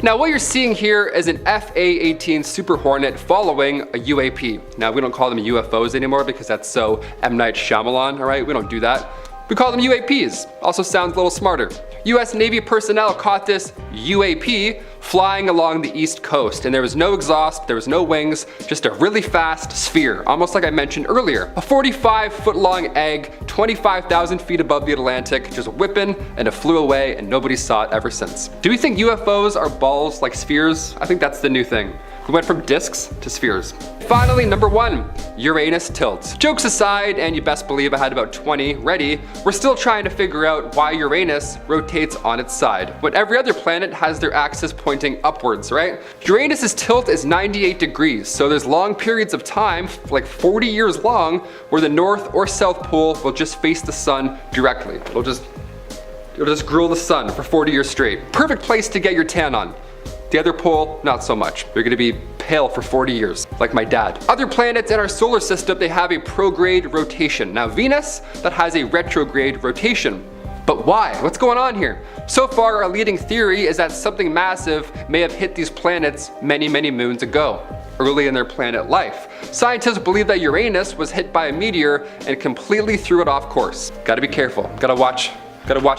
B: Now what you're seeing here is an FA-18 Super Hornet following a UAP. Now we don't call them UFOs anymore because that's so M. Night Shyamalan, alright? We don't do that. We call them UAPs. Also sounds a little smarter. US Navy personnel caught this UAP flying along the east coast, and there was no exhaust, there was no wings, just a really fast sphere, almost like I mentioned earlier. A 45-foot long egg, 25,000 feet above the Atlantic, just whipping, and it flew away, and nobody saw it ever since. Do we think UFOs are balls like spheres? I think that's the new thing. We went from discs to spheres. Finally, number 1, Uranus tilt. Jokes aside, and you best believe I had about 20 ready, we're still trying to figure out why Uranus rotates on its side, when every other planet has their axis pointing upwards, right? Uranus's tilt is 98 degrees, so there's long periods of time, like 40 years long, where the North or South Pole will just face the sun directly. It'll just grill the sun for 40 years straight. Perfect place to get your tan on. The other pole, not so much. You're gonna be pale for 40 years, like my dad. Other planets in our solar system, they have a prograde rotation. Now Venus, that has a retrograde rotation. But why? What's going on here? So far, our leading theory is that something massive may have hit these planets many, many moons ago, early in their planet life. Scientists believe that Uranus was hit by a meteor and completely threw it off course. Gotta be careful. Gotta watch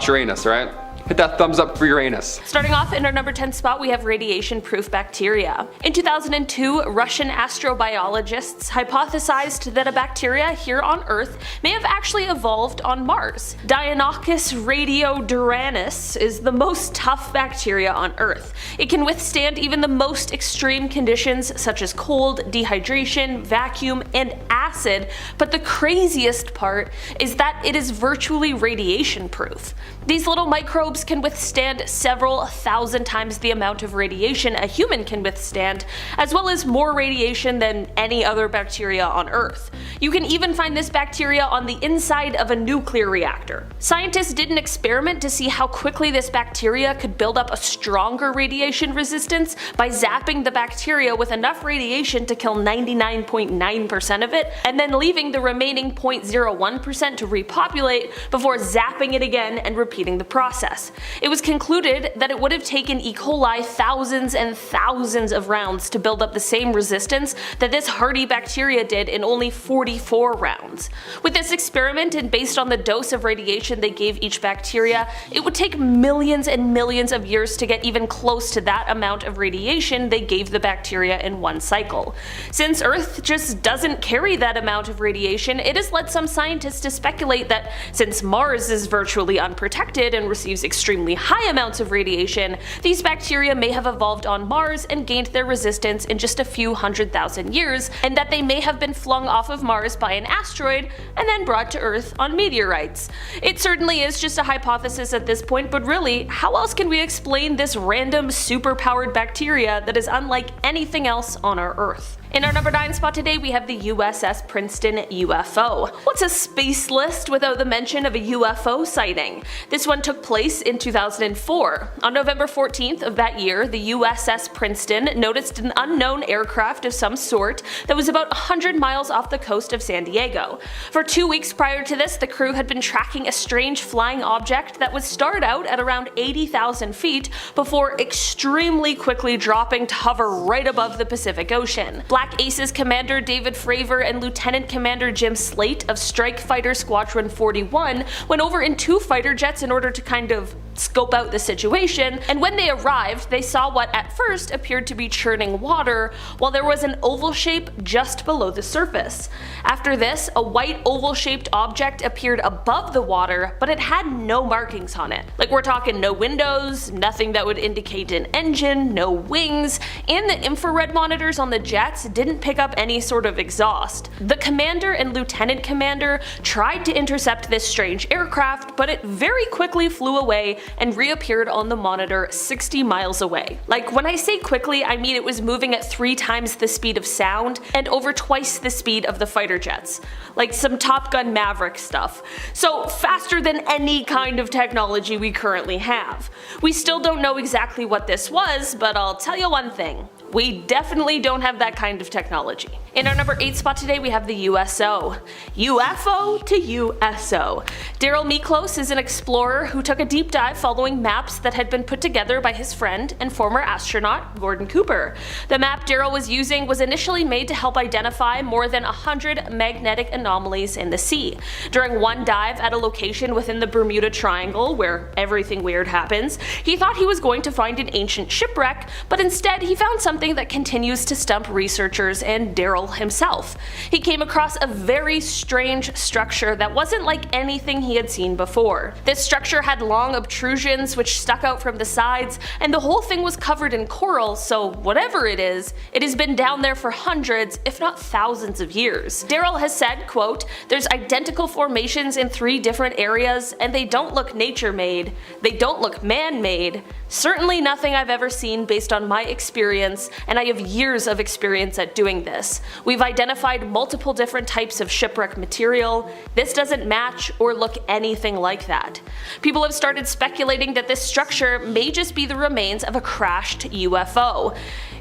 B: Uranus, right? Hit that thumbs up for Uranus.
C: Starting off in our number 10 spot, we have radiation-proof bacteria. In 2002, Russian astrobiologists hypothesized that a bacteria here on Earth may have actually evolved on Mars. Deinococcus radioduranis is the most tough bacteria on Earth. It can withstand even the most extreme conditions such as cold, dehydration, vacuum, and acid, but the craziest part is that it is virtually radiation-proof. These little microbes can withstand several thousand times the amount of radiation a human can withstand, as well as more radiation than any other bacteria on Earth. You can even find this bacteria on the inside of a nuclear reactor. Scientists did an experiment to see how quickly this bacteria could build up a stronger radiation resistance by zapping the bacteria with enough radiation to kill 99.9% of it, and then leaving the remaining 0.01% to repopulate before zapping it again and repeating the process. It was concluded that it would have taken E. coli thousands and thousands of rounds to build up the same resistance that this hardy bacteria did in only 44 rounds. With this experiment, and based on the dose of radiation they gave each bacteria, it would take millions and millions of years to get even close to that amount of radiation they gave the bacteria in one cycle. Since Earth just doesn't carry that amount of radiation, it has led some scientists to speculate that since Mars is virtually unprotected and receives extremely high amounts of radiation, these bacteria may have evolved on Mars and gained their resistance in just a few 100,000 years, and that they may have been flung off of Mars by an asteroid and then brought to Earth on meteorites. It certainly is just a hypothesis at this point, but really, how else can we explain this random super-powered bacteria that is unlike anything else on our Earth? In our number 9 spot today, we have the USS Princeton UFO. What's a space list without the mention of a UFO sighting? This one took place in 2004. On November 14th of that year, the USS Princeton noticed an unknown aircraft of some sort that was about 100 miles off the coast of San Diego. For 2 weeks prior to this, the crew had been tracking a strange flying object that would start out at around 80,000 feet before extremely quickly dropping to hover right above the Pacific Ocean. Black Aces Commander David Fravor and Lieutenant Commander Jim Slate of Strike Fighter Squadron 41 went over in 2 fighter jets in order to kind of scope out the situation, and when they arrived, they saw what at first appeared to be churning water, while there was an oval shape just below the surface. After this, a white oval-shaped object appeared above the water, but it had no markings on it. Like, we're talking no windows, nothing that would indicate an engine, no wings, and the infrared monitors on the jets didn't pick up any sort of exhaust. The commander and lieutenant commander tried to intercept this strange aircraft, but it very quickly flew away and reappeared on the monitor 60 miles away. Like, when I say quickly, I mean it was moving at 3 times the speed of sound and over twice the speed of the fighter jets. Like some Top Gun Maverick stuff. So faster than any kind of technology we currently have. We still don't know exactly what this was, but I'll tell you one thing. We definitely don't have that kind of technology. In our number 8 spot today, we have the USO. UFO to USO. Daryl Miklos is an explorer who took a deep dive following maps that had been put together by his friend and former astronaut Gordon Cooper. The map Daryl was using was initially made to help identify more than 100 magnetic anomalies in the sea. During one dive at a location within the Bermuda Triangle, where everything weird happens, he thought he was going to find an ancient shipwreck, but instead he found something that continues to stump researchers and Daryl himself. He came across a very strange structure that wasn't like anything he had seen before. This structure had long obtrusions which stuck out from the sides, and the whole thing was covered in coral, so whatever it is, it has been down there for hundreds, if not thousands of years. Daryl has said, quote, "There's identical formations in 3 different areas, and they don't look nature-made, they don't look man-made. Certainly nothing I've ever seen based on my experience, and I have years of experience at doing this. We've identified multiple different types of shipwreck material. This doesn't match or look anything like that." People have started speculating that this structure may just be the remains of a crashed UFO.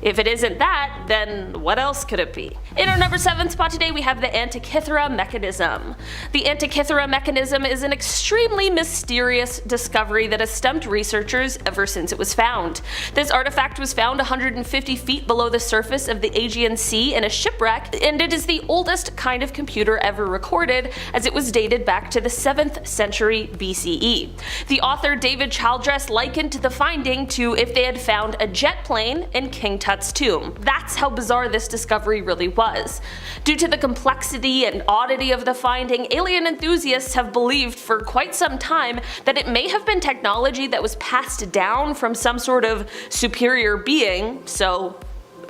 C: If it isn't that, then what else could it be? In our number 7 spot today, we have the Antikythera mechanism. The Antikythera mechanism is an extremely mysterious discovery that has stumped researchers ever since it was found. This artifact was found 150 feet below the surface of the Aegean Sea in a shipwreck, and it is the oldest kind of computer ever recorded, as it was dated back to the 7th century BCE. The author David Childress likened the finding to if they had found a jet plane in King Tut's tomb. That's how bizarre this discovery really was. Due to the complexity and oddity of the finding, alien enthusiasts have believed for quite some time that it may have been technology that was passed down from some sort of superior being, so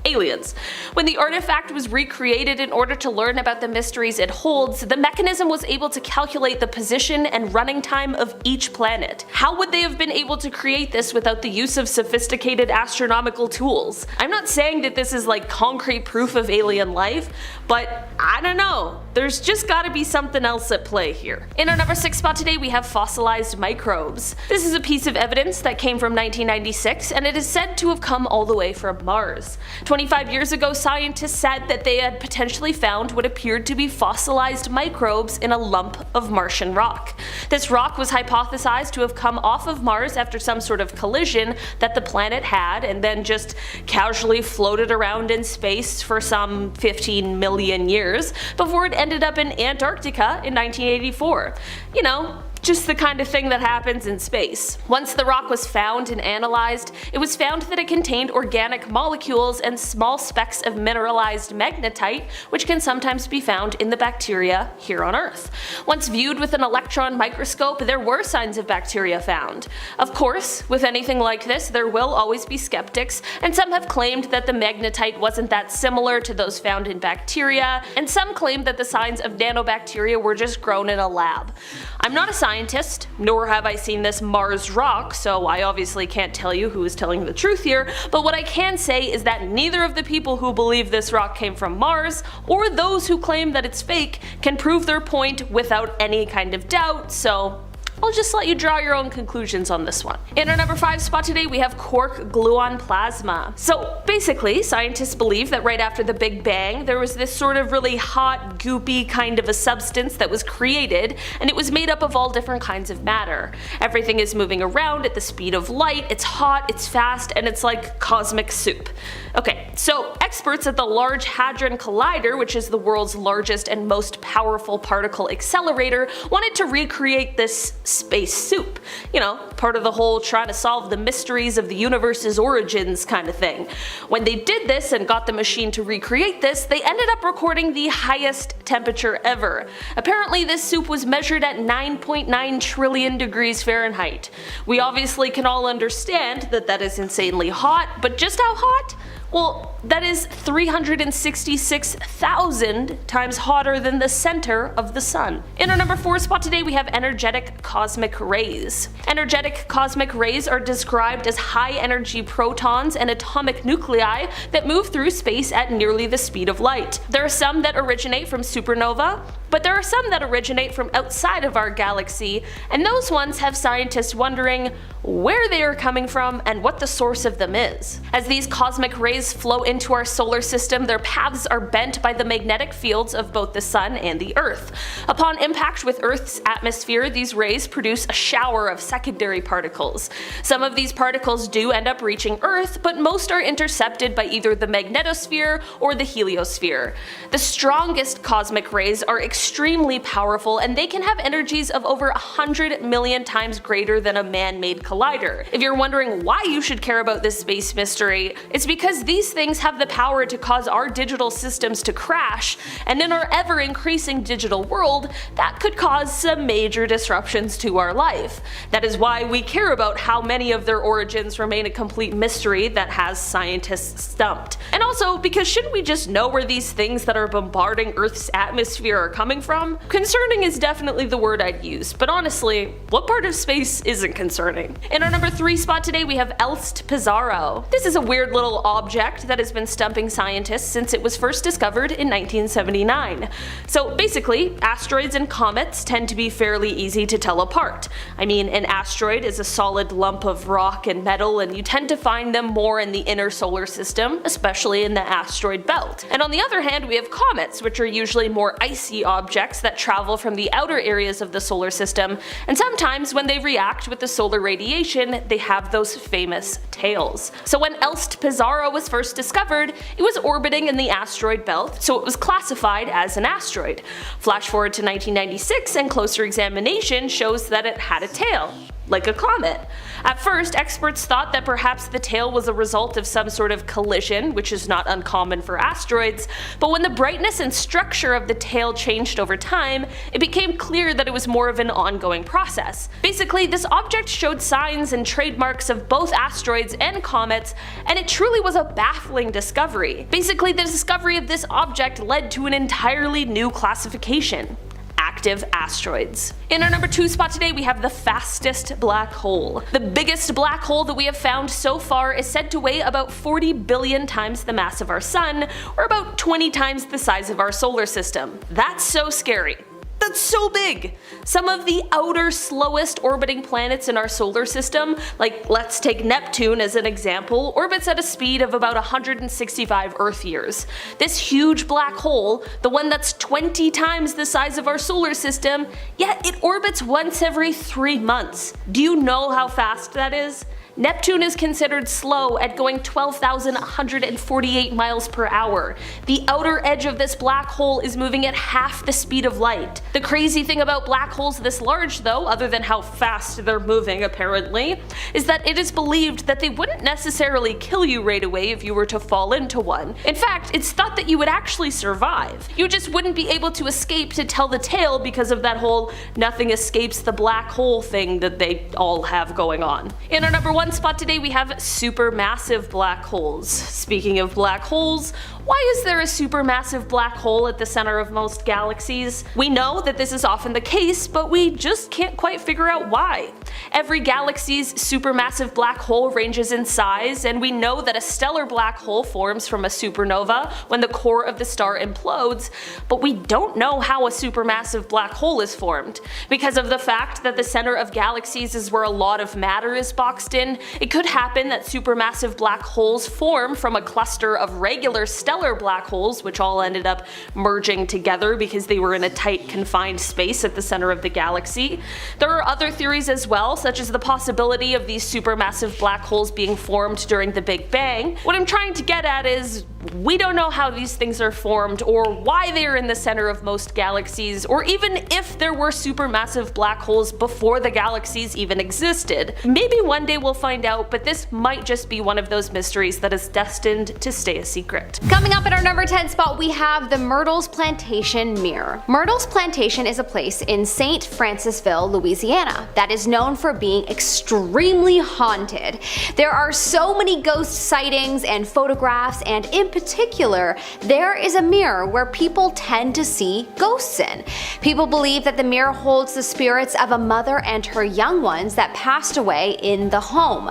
C: aliens. When the artifact was recreated in order to learn about the mysteries it holds, the mechanism was able to calculate the position and running time of each planet. How would they have been able to create this without the use of sophisticated astronomical tools? I'm not saying that this is like concrete proof of alien life, but I don't know. There's just gotta be something else at play here. In our number 6 spot today, we have fossilized microbes. This is a piece of evidence that came from 1996, and it is said to have come all the way from Mars. 25 years ago, scientists said that they had potentially found what appeared to be fossilized microbes in a lump of Martian rock. This rock was hypothesized to have come off of Mars after some sort of collision that the planet had, and then just casually floated around in space for some 15 million years before it ended up in Antarctica in 1984. You know, just the kind of thing that happens in space. Once the rock was found and analyzed, it was found that it contained organic molecules and small specks of mineralized magnetite, which can sometimes be found in the bacteria here on Earth. Once viewed with an electron microscope, there were signs of bacteria found. Of course, with anything like this, there will always be skeptics, and some have claimed that the magnetite wasn't that similar to those found in bacteria, and some claim that the signs of nanobacteria were just grown in a lab. I'm not a scientist, nor have I seen this Mars rock, so I obviously can't tell you who is telling the truth here, but what I can say is that neither of the people who believe this rock came from Mars, or those who claim that it's fake, can prove their point without any kind of doubt, so I'll just let you draw your own conclusions on this one. In our number 5 spot today, we have quark gluon plasma. So basically, scientists believe that right after the Big Bang, there was this sort of really hot, goopy kind of a substance that was created, and it was made up of all different kinds of matter. Everything is moving around at the speed of light, it's hot, it's fast, and it's like cosmic soup. Okay, so experts at the Large Hadron Collider, which is the world's largest and most powerful particle accelerator, wanted to recreate this space soup. You know, part of the whole trying to solve the mysteries of the universe's origins kind of thing. When they did this and got the machine to recreate this, they ended up recording the highest temperature ever. Apparently this soup was measured at 9.9 trillion degrees Fahrenheit. We obviously can all understand that that is insanely hot, but just how hot? Well, That is 366,000 times hotter than the center of the sun. In our number 4 spot today, we have energetic cosmic rays. Energetic cosmic rays are described as high-energy protons and atomic nuclei that move through space at nearly the speed of light. There are some that originate from supernova, but there are some that originate from outside of our galaxy, and those ones have scientists wondering where they are coming from and what the source of them is. As these cosmic rays flow into our solar system, their paths are bent by the magnetic fields of both the sun and the earth. Upon impact with Earth's atmosphere, these rays produce a shower of secondary particles. Some of these particles do end up reaching Earth, but most are intercepted by either the magnetosphere or the heliosphere. The strongest cosmic rays are extremely powerful, and they can have energies of over 100 million times greater than a man-made collider. If you're wondering why you should care about this space mystery, it's because these things have the power to cause our digital systems to crash, and in our ever-increasing digital world, that could cause some major disruptions to our life. That is why we care about how many of their origins remain a complete mystery that has scientists stumped. And also, because shouldn't we just know where these things that are bombarding Earth's atmosphere are coming from? Concerning is definitely the word I'd use, but honestly, what part of space isn't concerning? In our number 3 spot today, we have Elst Pizarro. This is a weird little object that has been stumping scientists since it was first discovered in 1979. So basically, asteroids and comets tend to be fairly easy to tell apart. I mean, an asteroid is a solid lump of rock and metal, and you tend to find them more in the inner solar system, especially in the asteroid belt. And on the other hand, we have comets, which are usually more icy objects that travel from the outer areas of the solar system, and sometimes when they react with the solar radiation, they have those famous tails. So when Elst Pizarro was first discovered, it was orbiting in the asteroid belt, so it was classified as an asteroid. Flash forward to 1996 and closer examination shows that it had a tail, like a comet. At first, experts thought that perhaps the tail was a result of some sort of collision, which is not uncommon for asteroids, but when the brightness and structure of the tail changed over time, it became clear that it was more of an ongoing process. Basically, this object showed signs and trademarks of both asteroids and comets, and it truly was a baffling discovery. Basically, the discovery of this object led to an entirely new classification: active asteroids. In our number 2 spot today, we have the fastest black hole. The biggest black hole that we have found so far is said to weigh about 40 billion times the mass of our sun, or about 20 times the size of our solar system. That's so scary. That's so big! Some of the outer, slowest orbiting planets in our solar system, like let's take Neptune as an example, orbits at a speed of about 165 Earth years. This huge black hole, the one that's 20 times the size of our solar system, yet it orbits once every 3 months. Do you know how fast that is? Neptune is considered slow at going 12,148 miles per hour. The outer edge of this black hole is moving at half the speed of light. The crazy thing about black holes this large though, other than how fast they're moving apparently, is that it is believed that they wouldn't necessarily kill you right away if you were to fall into one. In fact, it's thought that you would actually survive. You just wouldn't be able to escape to tell the tale because of that whole nothing escapes the black hole thing that they all have going on. In our number 1 spot today, we have supermassive black holes. Speaking of black holes, why is there a supermassive black hole at the center of most galaxies? We know that this is often the case, but we just can't quite figure out why. Every galaxy's supermassive black hole ranges in size, and we know that a stellar black hole forms from a supernova when the core of the star implodes, but we don't know how a supermassive black hole is formed. Because of the fact that the center of galaxies is where a lot of matter is boxed in, it could happen that supermassive black holes form from a cluster of regular stellar black holes, which all ended up merging together because they were in a tight, confined space at the center of the galaxy. There are other theories as well, such as the possibility of these supermassive black holes being formed during the Big Bang. What I'm trying to get at is, we don't know how these things are formed, or why they are in the center of most galaxies, or even if there were supermassive black holes before the galaxies even existed. Maybe one day we'll find out, but this might just be one of those mysteries that is destined to stay a secret.
G: Coming up at our number 10 spot, we have the Myrtles Plantation Mirror. Myrtles Plantation is a place in St. Francisville, Louisiana, that is known for being extremely haunted. There are so many ghost sightings and photographs and particular, there is a mirror where people tend to see ghosts in. People believe that the mirror holds the spirits of a mother and her young ones that passed away in the home.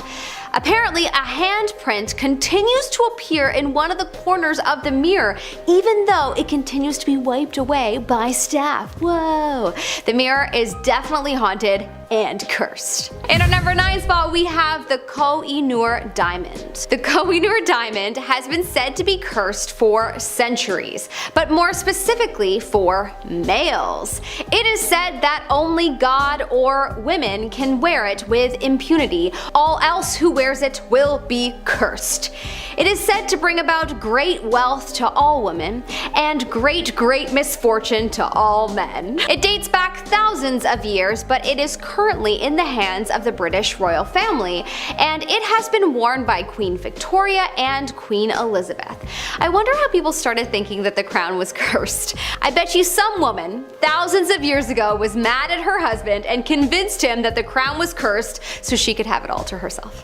G: Apparently, a handprint continues to appear in one of the corners of the mirror, even though it continues to be wiped away by staff. Whoa! The mirror is definitely haunted and cursed. In our number 9 spot, we have the Koh-i-Noor Diamond. The Koh-i-Noor Diamond has been said to be cursed for centuries, but more specifically for males. It is said that only God or women can wear it with impunity. All else who wears it will be cursed. It is said to bring about great wealth to all women and great misfortune to all men. It dates back thousands of years, but it is currently in the hands of the British royal family, and it has been worn by Queen Victoria and Queen Elizabeth. I wonder how people started thinking that the crown was cursed. I bet you some woman, thousands of years ago, was mad at her husband and convinced him that the crown was cursed so she could have it all to herself.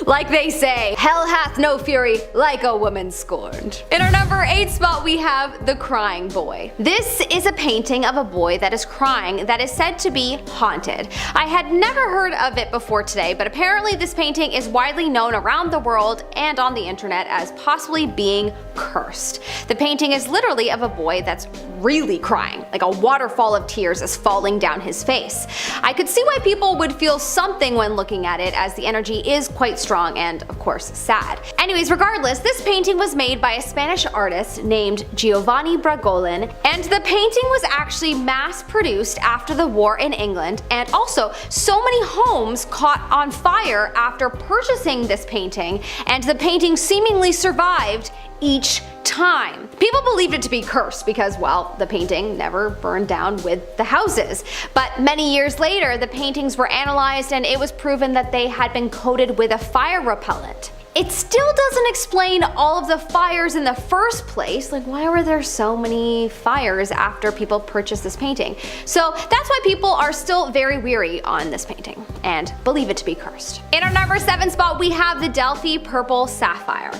G: Like they say, hell hath no fury like a woman scorned. In our number 8 spot, we have The Crying Boy. This is a painting of a boy that is crying that is said to be haunted. I had never heard of it before today, but apparently this painting is widely known around the world and on the internet as possibly being cursed. The painting is literally of a boy that's really crying, like a waterfall of tears is falling down his face. I could see why people would feel something when looking at it, as the energy is quite strong and, of course, sad. Anyways, regardless, this painting was made by a Spanish artist named Giovanni Bragolin, and the painting was actually mass-produced after the war in England, and also so many homes caught on fire after purchasing this painting, and the painting seemingly survived each time. People believed it to be cursed because, well, the painting never burned down with the houses. But many years later, the paintings were analyzed and it was proven that they had been coated with a fire repellent. It still doesn't explain all of the fires in the first place. Like, why were there so many fires after people purchased this painting? So that's why people are still very weary on this painting and believe it to be cursed. In our number 7 spot, we have the Delphi Purple Sapphire.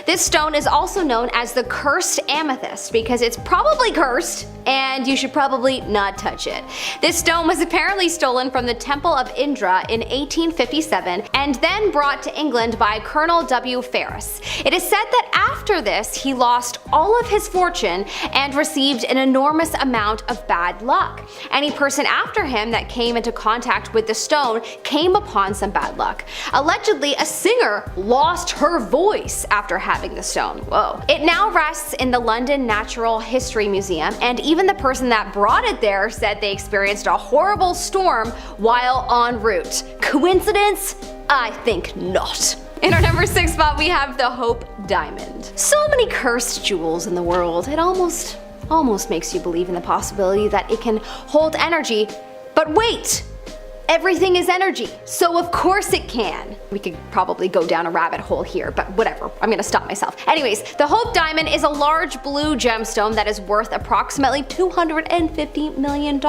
G: This stone is also known as the Cursed Amethyst because it's probably cursed and you should probably not touch it. This stone was apparently stolen from the Temple of Indra in 1857 and then brought to England by Colonel W. Ferris. It is said that after this, he lost all of his fortune and received an enormous amount of bad luck. Any person after him that came into contact with the stone came upon some bad luck. Allegedly, a singer lost her voice after having the stone. Whoa. It now rests in the London Natural History Museum, and even the person that brought it there said they experienced a horrible storm while en route. Coincidence? I think not. In our number 6 spot, we have the Hope Diamond. So many cursed jewels in the world, it almost makes you believe in the possibility that it can hold energy. But wait! Everything is energy, so of course it can. We could probably go down a rabbit hole here, but whatever, I'm gonna stop myself. Anyways, the Hope Diamond is a large blue gemstone that is worth approximately $250 million.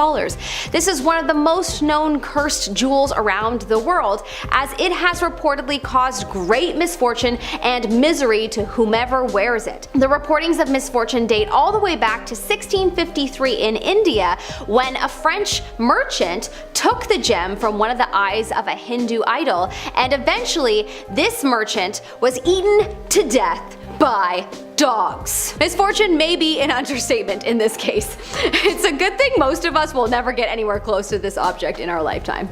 G: This is one of the most known cursed jewels around the world, as it has reportedly caused great misfortune and misery to whomever wears it. The reportings of misfortune date all the way back to 1653 in India, when a French merchant took the gem from one of the eyes of a Hindu idol, and eventually this merchant was eaten to death by dogs. Misfortune may be an understatement in this case. It's a good thing most of us will never get anywhere close to this object in our lifetime.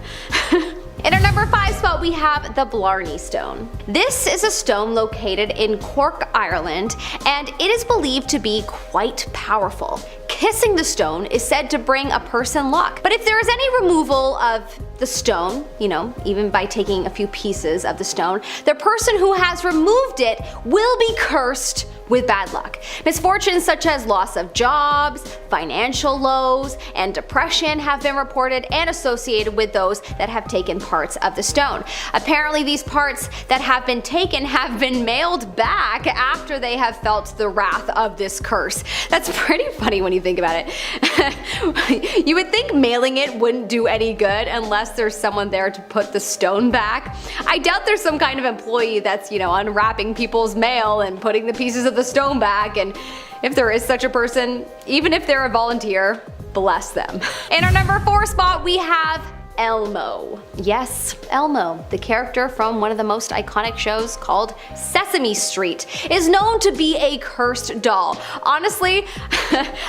G: In our number 5 spot, we have the Blarney Stone. This is a stone located in Cork, Ireland, and it is believed to be quite powerful. Kissing the stone is said to bring a person luck. But if there is any removal of the stone, even by taking a few pieces of the stone, the person who has removed it will be cursed with bad luck. Misfortunes such as loss of jobs, financial lows, and depression have been reported and associated with those that have taken parts of the stone. Apparently, these parts that have been taken have been mailed back after they have felt the wrath of this curse. That's pretty funny when you think about it. You would think mailing it wouldn't do any good unless unless there's someone there to put the stone back. I doubt there's some kind of employee that's, unwrapping people's mail and putting the pieces of the stone back, and if there is such a person, even if they're a volunteer, bless them. In our number 4 spot, we have Elmo. Yes, Elmo, the character from one of the most iconic shows called Sesame Street, is known to be a cursed doll. Honestly,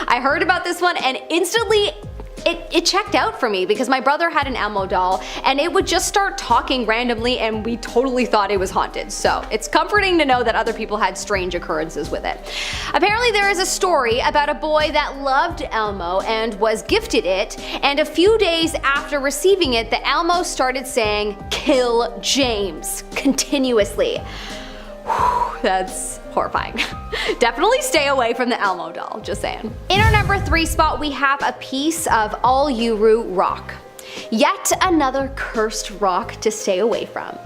G: I heard about this one and instantly it checked out for me because my brother had an Elmo doll and it would just start talking randomly and we totally thought it was haunted. So it's comforting to know that other people had strange occurrences with it. Apparently there is a story about a boy that loved Elmo and was gifted it, and a few days after receiving it, the Elmo started saying, "Kill James," continuously. Whew, that's horrifying. Definitely stay away from the Elmo doll, just saying. In our number 3 spot, we have a piece of Uluru Rock. Yet another cursed rock to stay away from.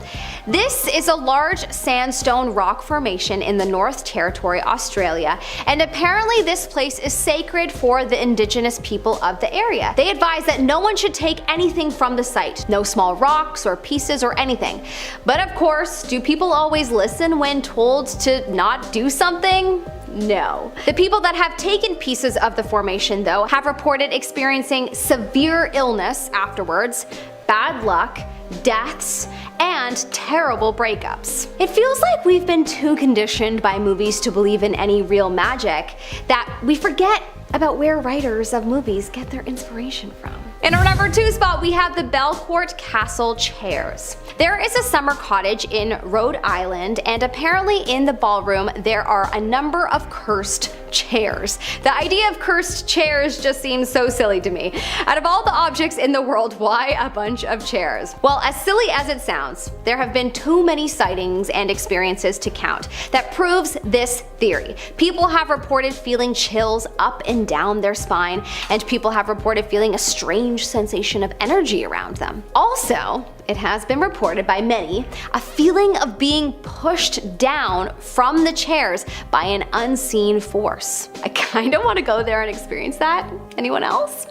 G: This is a large sandstone rock formation in the North Territory, Australia, and apparently this place is sacred for the indigenous people of the area. They advise that no one should take anything from the site, no small rocks or pieces or anything. But of course, do people always listen when told to not do something? No. The people that have taken pieces of the formation, though, have reported experiencing severe illness afterwards, bad luck, deaths, and terrible breakups. It feels like we've been too conditioned by movies to believe in any real magic that we forget about where writers of movies get their inspiration from. In our number 2 spot, we have the Belcourt Castle chairs. There is a summer cottage in Rhode Island, and apparently in the ballroom there are a number of cursed chairs. The idea of cursed chairs just seems so silly to me. Out of all the objects in the world, why a bunch of chairs? Well, as silly as it sounds, there have been too many sightings and experiences to count that proves this theory. People have reported feeling chills up and down their spine, and people have reported feeling a strange sensation of energy around them. Also, it has been reported by many a feeling of being pushed down from the chairs by an unseen force. I kinda wanna go there and experience that. Anyone else?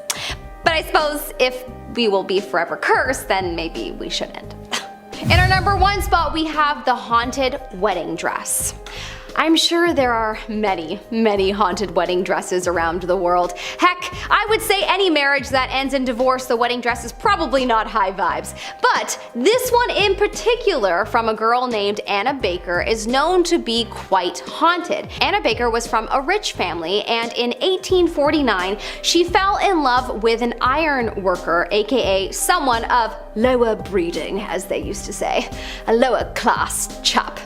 G: But I suppose if we will be forever cursed, then maybe we shouldn't. In our number 1 spot, we have the haunted wedding dress. I'm sure there are many, many haunted wedding dresses around the world. Heck, I would say any marriage that ends in divorce, the wedding dress is probably not high vibes. But this one in particular, from a girl named Anna Baker, is known to be quite haunted. Anna Baker was from a rich family, and in 1849, she fell in love with an iron worker, aka someone of lower breeding, as they used to say. A lower class chap.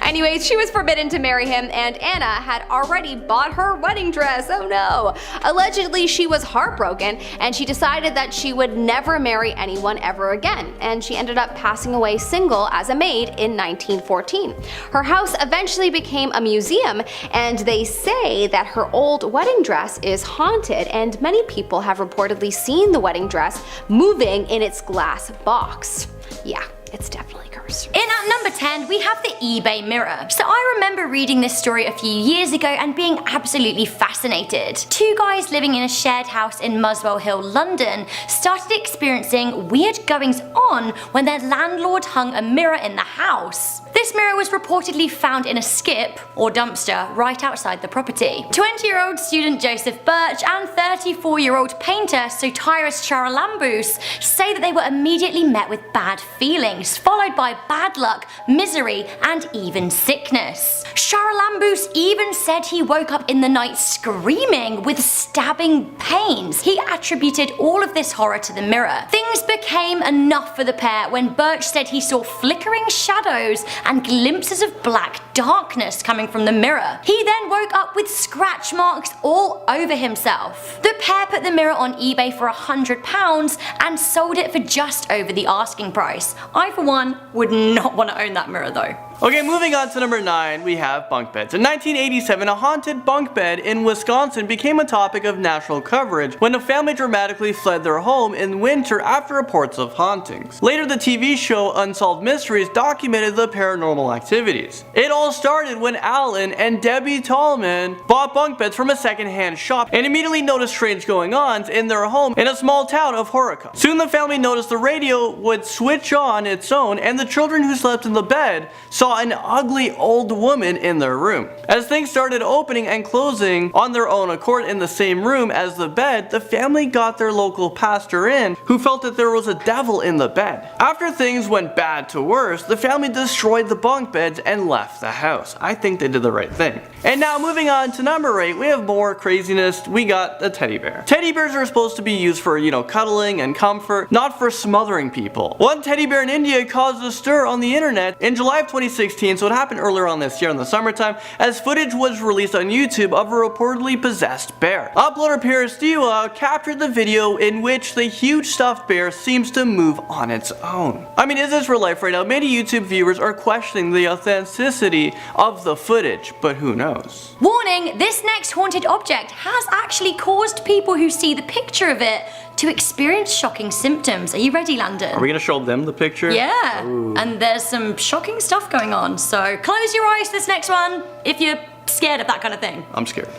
G: Anyways, she was forbidden to marry him, and Anna had already bought her wedding dress. Oh no! Allegedly, she was heartbroken, and she decided that she would never marry anyone ever again, and she ended up passing away single as a maid in 1914. Her house eventually became a museum, and they say that her old wedding dress is haunted, and many people have reportedly seen the wedding dress moving in its glass box. Yeah, it's definitely cursed.
H: In at number 10, we have the eBay mirror. So I remember reading this story a few years ago and being absolutely fascinated. 2 guys living in a shared house in Muswell Hill, London, started experiencing weird goings on when their landlord hung a mirror in the house. This mirror was reportedly found in a skip, or dumpster, right outside the property. 20-year-old student Joseph Birch and 34-year-old painter Sotiris Charalambous say that they were immediately met with bad feelings, followed by bad luck, misery, and even sickness. Charalambous even said he woke up in the night screaming with stabbing pains. He attributed all of this horror to the mirror. Things became enough for the pair when Birch said he saw flickering shadows and glimpses of black darkness coming from the mirror. He then woke up with scratch marks all over himself. The pair put the mirror on eBay for £100 and sold it for just over the asking price. I, for one, would not want to own that mirror though.
K: Okay, moving on to number 9, we have bunk beds. In 1987, a haunted bunk bed in Wisconsin became a topic of national coverage when a family dramatically fled their home in winter after reports of hauntings. Later, the TV show Unsolved Mysteries documented the paranormal activities. It all started when Alan and Debbie Tallman bought bunk beds from a second-hand shop and immediately noticed strange goings-on in their home in a small town of Horicum. Soon the family noticed the radio would switch on its own, and the children who slept in the bed saw an ugly old woman in their room. As things started opening and closing on their own accord in the same room as the bed, the family got their local pastor in, who felt that there was a devil in the bed. After things went bad to worse, the family destroyed the bunk beds and left the house. I think they did the right thing. And now moving on to number 8, we have more craziness. We got a teddy bear. Teddy bears are supposed to be used for, cuddling and comfort, not for smothering people. One teddy bear in India caused a stir on the internet in July of 2016, so it happened earlier on this year in the summertime, as footage was released on YouTube of a reportedly possessed bear. Uploader Paris Diwa captured the video in which the huge stuffed bear seems to move on its own. I mean, is this real life right now? Many YouTube viewers are questioning the authenticity of the footage, but who knows?
H: Warning, this next haunted object has actually caused people who see the picture of it to experience shocking symptoms. Are you ready, Landon?
K: Are we gonna show them the picture?
H: Yeah,
K: Ooh.
H: and there's some shocking stuff going on, so close your eyes to this next one if you're scared of that kind of thing.
K: I'm scared.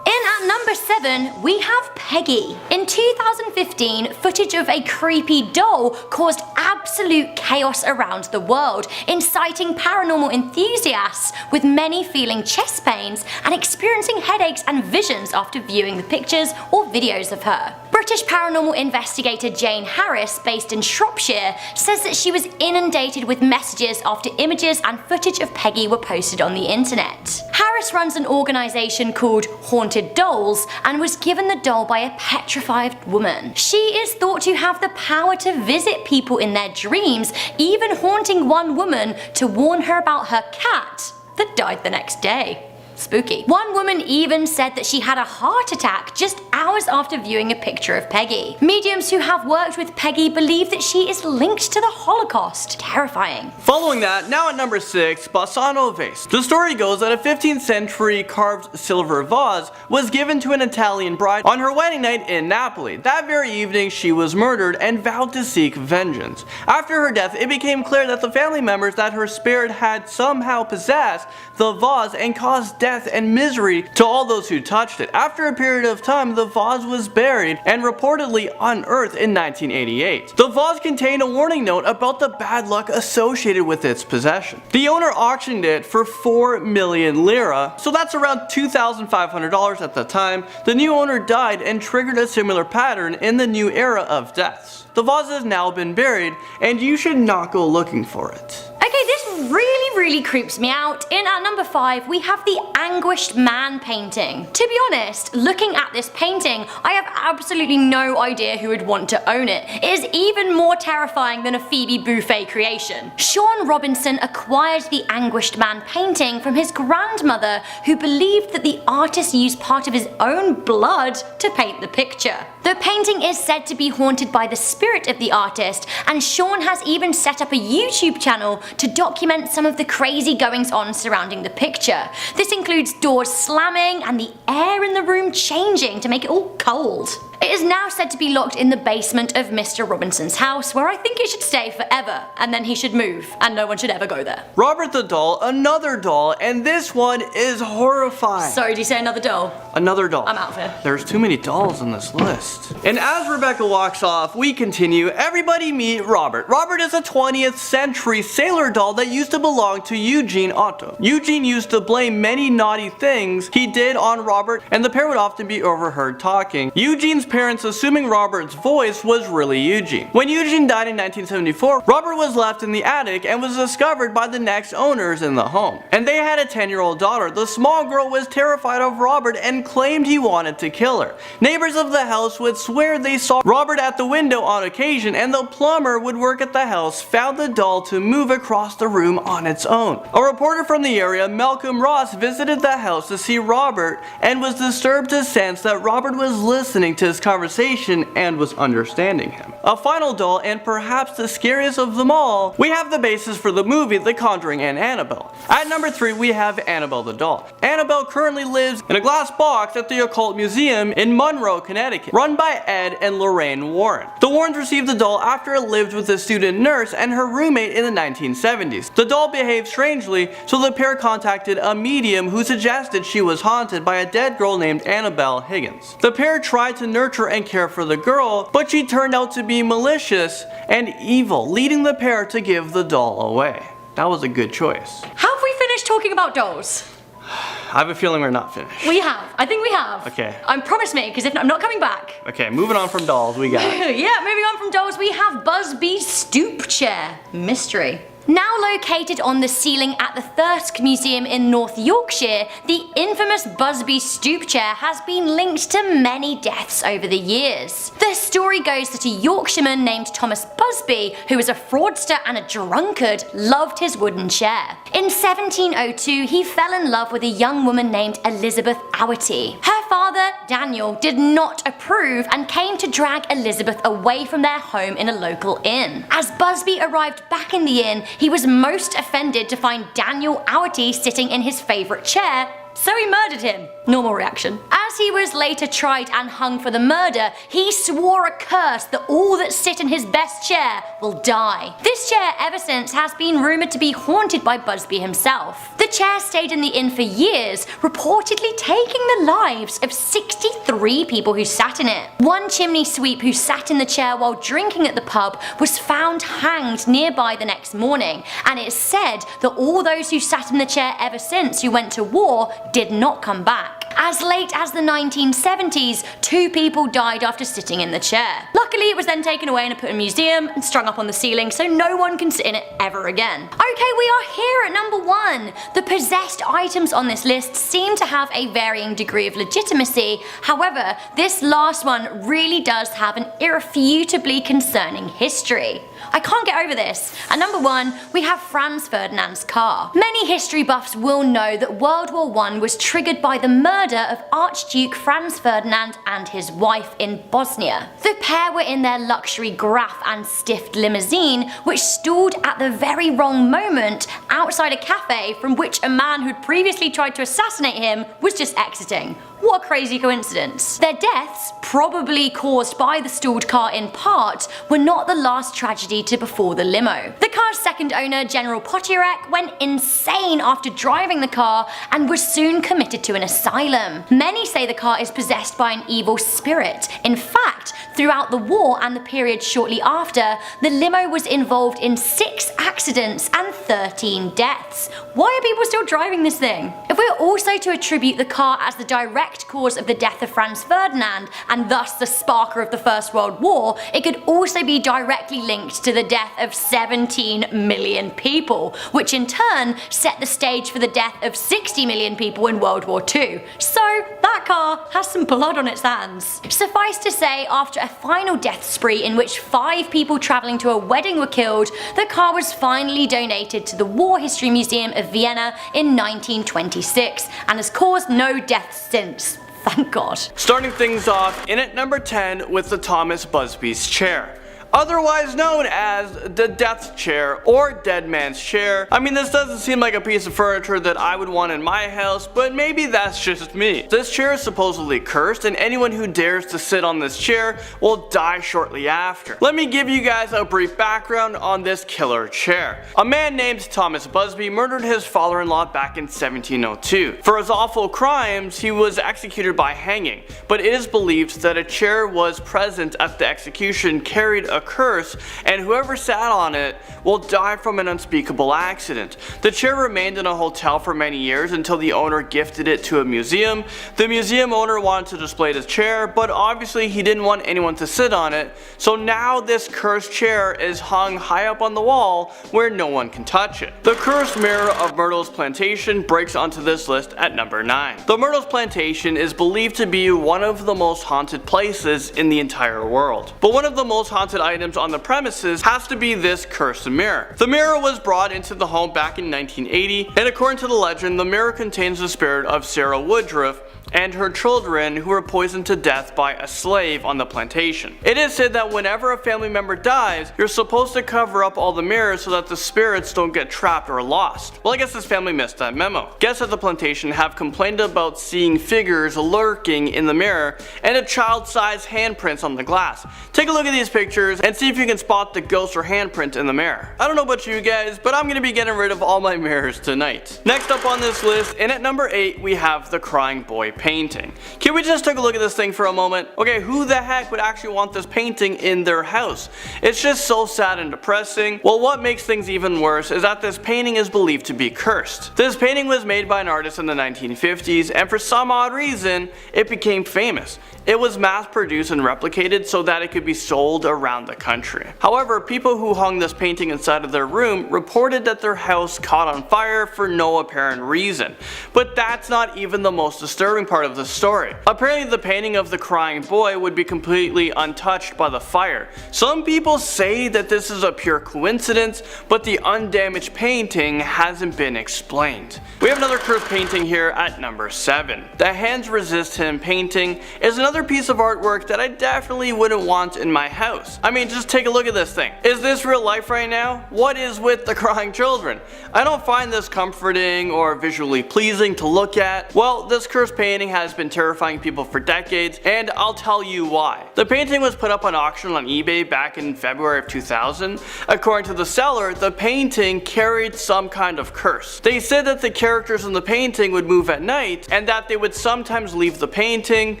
H: In at number 7, we have Peggy. In 2015, footage of a creepy doll caused absolute chaos around the world, inciting paranormal enthusiasts, with many feeling chest pains and experiencing headaches and visions after viewing the pictures or videos of her. British paranormal investigator Jane Harris, based in Shropshire, says that she was inundated with messages after images and footage of Peggy were posted on the internet. Harris runs an organisation called Haunted Dolls and was given the doll by a petrified woman. She is thought to have the power to visit people in their dreams, even haunting one woman to warn her about her cat that died the next day. Spooky. One woman even said that she had a heart attack just hours after viewing a picture of Peggy. Mediums who have worked with Peggy believe that she is linked to the Holocaust. Terrifying.
K: Following that, now at number 6, Bassano vase. The story goes that a 15th century carved silver vase was given to an Italian bride on her wedding night in Napoli. That very evening, she was murdered and vowed to seek vengeance. After her death, it became clear that the family members that her spirit had somehow possessed the vase and caused death and misery to all those who touched it. After a period of time, the vase was buried and reportedly unearthed in 1988. The vase contained a warning note about the bad luck associated with its possession. The owner auctioned it for 4 million lira, so that's around $2,500 at the time. The new owner died and triggered a similar pattern in the new era of deaths. The vase has now been buried, and you should not go looking for it.
H: Okay, this really creeps me out. In at number 5, we have the Anguished Man painting. To be honest, looking at this painting, I have absolutely no idea who would want to own it. It is even more terrifying than a Phoebe Buffay creation. Sean Robinson acquired the Anguished Man painting from his grandmother, who believed that the artist used part of his own blood to paint the picture. The painting is said to be haunted by the spirit of the artist, and Sean has even set up a YouTube channel to document some of the crazy goings on surrounding the picture. This includes doors slamming and the air in the room changing to make it all cold. It is now said to be locked in the basement of Mr. Robinson's house, where I think it should stay forever, and then he should move, and no one should ever go there.
K: Robert the doll, another doll, and this one is horrifying.
H: Sorry, did you say another doll?
K: Another doll.
H: I'm out of here.
K: There's too many dolls in this list. And as Rebecca walks off, we continue. Everybody meet Robert. Robert is a 20th century sailor doll that used to belong to Eugene Otto. Eugene used to blame many naughty things he did on Robert, and the pair would often be overheard talking. Eugene's parents assuming Robert's voice was really Eugene. When Eugene died in 1974, Robert was left in the attic and was discovered by the next owners in the home. And they had a 10-year-old daughter. The small girl was terrified of Robert and claimed he wanted to kill her. Neighbors of the house would swear they saw Robert at the window on occasion, and the plumber would work at the house found the doll to move across the room on its own. A reporter from the area, Malcolm Ross, visited the house to see Robert and was disturbed to sense that Robert was listening to his conversation and was understanding him. A final doll, and perhaps the scariest of them all, we have the basis for the movie The Conjuring and Annabelle. At number 3, we have Annabelle the doll. Annabelle currently lives in a glass box at the Occult Museum in Monroe, Connecticut, run by Ed and Lorraine Warren. The Warrens received the doll after it lived with a student nurse and her roommate in the 1970s. The doll behaved strangely, so the pair contacted a medium who suggested she was haunted by a dead girl named Annabelle Higgins. The pair tried to nurture and care for the girl, but she turned out to be malicious and evil, leading the pair to give the doll away. That was a good choice.
H: Have we finished talking about dolls?
K: I have a feeling we're not finished.
H: We have. I think we have.
K: Okay.
H: Promise me, because if not, I'm not coming back.
K: Okay, moving on from dolls, we got
H: Yeah, moving on from dolls, we have Busby's stoop chair. Mystery.
G: Now located on the ceiling at the Thirsk Museum in North Yorkshire, the infamous Busby stoop chair has been linked to many deaths over the years. The story goes that a Yorkshireman named Thomas Busby, who was a fraudster and a drunkard, loved his wooden chair. In 1702, he fell in love with a young woman named Elizabeth Oughty. Her father, Daniel, did not approve and came to drag Elizabeth away from their home in a local inn. As Busby arrived back in the inn, he was most offended to find Daniel Oughty sitting in his favourite chair, so he murdered him. Normal reaction. As he was later tried and hung for the murder, he swore a curse that all that sit in his best chair will die. This chair ever since has been rumoured to be haunted by Busby himself. The chair stayed in the inn for years, reportedly taking the lives of 63 people who sat in it. One chimney sweep who sat in the chair while drinking at the pub was found hanged nearby the next morning, and it is said that all those who sat in the chair ever since who went to war did not come back. As late as the 1970s, 2 people died after sitting in the chair. Luckily, it was then taken away and put in a museum and strung up on the ceiling so no one can sit in it ever again. Okay, we are here at number 1. The possessed items on this list seem to have a varying degree of legitimacy. However, this last one really does have an irrefutably concerning history. I can't get over this. At number 1, we have Franz Ferdinand's car. Many history buffs will know that World War I was triggered by the murder of Archduke Franz Ferdinand and his wife in Bosnia. The pair were in their luxury Graf and Stift limousine, which stalled at the very wrong moment outside a cafe from which a man who'd previously tried to assassinate him was just exiting. What a crazy coincidence. Their deaths, probably caused by the stalled car in part, were not the last tragedy to befall the limo. The car's second owner, General Potiorek, went insane after driving the car and was soon committed to an asylum. Many say the car is possessed by an evil spirit. In fact, throughout the war and the period shortly after, the limo was involved in 6 accidents and 13 deaths. Why are people still driving this thing? If we're also to attribute the car as the direct cause of the death of Franz Ferdinand, and thus the sparker of the First World War, it could also be directly linked to the death of 17 million people, which in turn set the stage for the death of 60 million people in World War II. So that car has some blood on its hands. Suffice to say, after a final death spree in which 5 people travelling to a wedding were killed, the car was finally donated to the War History Museum of Vienna in 1926 and has caused no deaths since. Thank God.
K: Starting things off in at number 10 with the Thomas Busby's chair. Otherwise known as the death chair or dead man's chair. I mean, this doesn't seem like a piece of furniture that I would want in my house, but maybe that's just me. This chair is supposedly cursed, and anyone who dares to sit on this chair will die shortly after. Let me give you guys a brief background on this killer chair. A man named Thomas Busby murdered his father-in-law back in 1702. For his awful crimes, he was executed by hanging, but it is believed that a chair was present at the execution carried a curse, and whoever sat on it will die from an unspeakable accident. The chair remained in a hotel for many years until the owner gifted it to a museum. The museum owner wanted to display the chair, but obviously he didn't want anyone to sit on it, so now this cursed chair is hung high up on the wall where no one can touch it. The cursed mirror of Myrtle's Plantation breaks onto this list at number 9. The Myrtle's Plantation is believed to be one of the most haunted places in the entire world, but one of the most haunted items on the premises has to be this cursed mirror. The mirror was brought into the home back in 1980, and according to the legend, the mirror contains the spirit of Sarah Woodruff, and her children who were poisoned to death by a slave on the plantation. It is said that whenever a family member dies, you're supposed to cover up all the mirrors so that the spirits don't get trapped or lost. Well, I guess this family missed that memo. Guests at the plantation have complained about seeing figures lurking in the mirror and a child-sized handprints on the glass. Take a look at these pictures and see if you can spot the ghost or handprint in the mirror. I don't know about you guys, but I'm gonna be getting rid of all my mirrors tonight. Next up on this list, and at number 8, we have the Crying Boy painting. Can we just take a look at this thing for a moment? Okay, who the heck would actually want this painting in their house? It's just so sad and depressing. Well, what makes things even worse is that this painting is believed to be cursed. This painting was made by an artist in the 1950s, and for some odd reason, it became famous. It was mass produced and replicated so that it could be sold around the country. However, people who hung this painting inside of their room reported that their house caught on fire for no apparent reason. But that's not even the most disturbing part of the story. Apparently, the painting of the crying boy would be completely untouched by the fire. Some people say that this is a pure coincidence, but the undamaged painting hasn't been explained. We have another cursed painting here at number 7. The Hands Resist Him painting is another piece of artwork that I definitely wouldn't want in my house. I mean, just take a look at this thing. Is this real life right now? What is with the crying children? I don't find this comforting or visually pleasing to look at. Well, this cursed painting has been terrifying people for decades, and I'll tell you why. The painting was put up on auction on eBay back in February of 2000. According to the seller, the painting carried some kind of curse. They said that the characters in the painting would move at night, and that they would sometimes leave the painting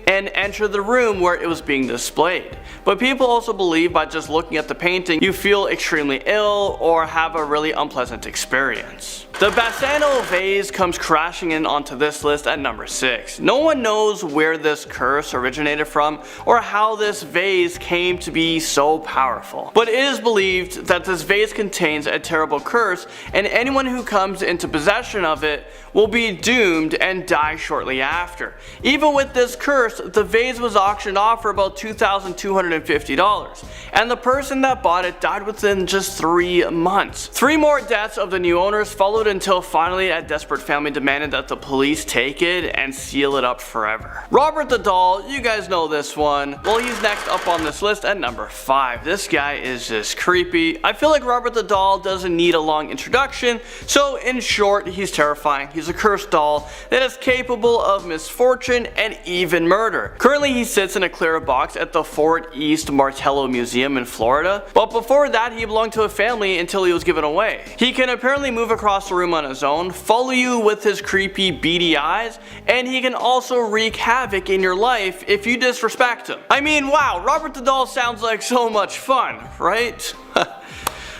K: and enter the room where it was being displayed. But people also believe by just looking at the painting, you feel extremely ill or have a really unpleasant experience. The Bassano vase comes crashing in onto this list at number 6. No one knows where this curse originated from or how this vase came to be so powerful. But it is believed that this vase contains a terrible curse, and anyone who comes into possession of it will be doomed and die shortly after. Even with this curse, the vase was auctioned off for about $2,250, and the person that bought it died within just 3 months. 3 more deaths of the new owners followed until finally a desperate family demanded that the police take it and seal it up forever. Robert the Doll, you guys know this one. Well, he's next up on this list at number 5. This guy is just creepy. I feel like Robert the Doll doesn't need a long introduction, so in short, he's terrifying. He's a cursed doll that is capable of misfortune and even murder. Currently, he sits in a clear box at the Fort East Martello Museum in Florida, but before that, he belonged to a family until he was given away. He can apparently move across the room on his own, follow you with his creepy beady eyes, and he can also wreak havoc in your life if you disrespect him. I mean, wow, Robert the Doll sounds like so much fun, right?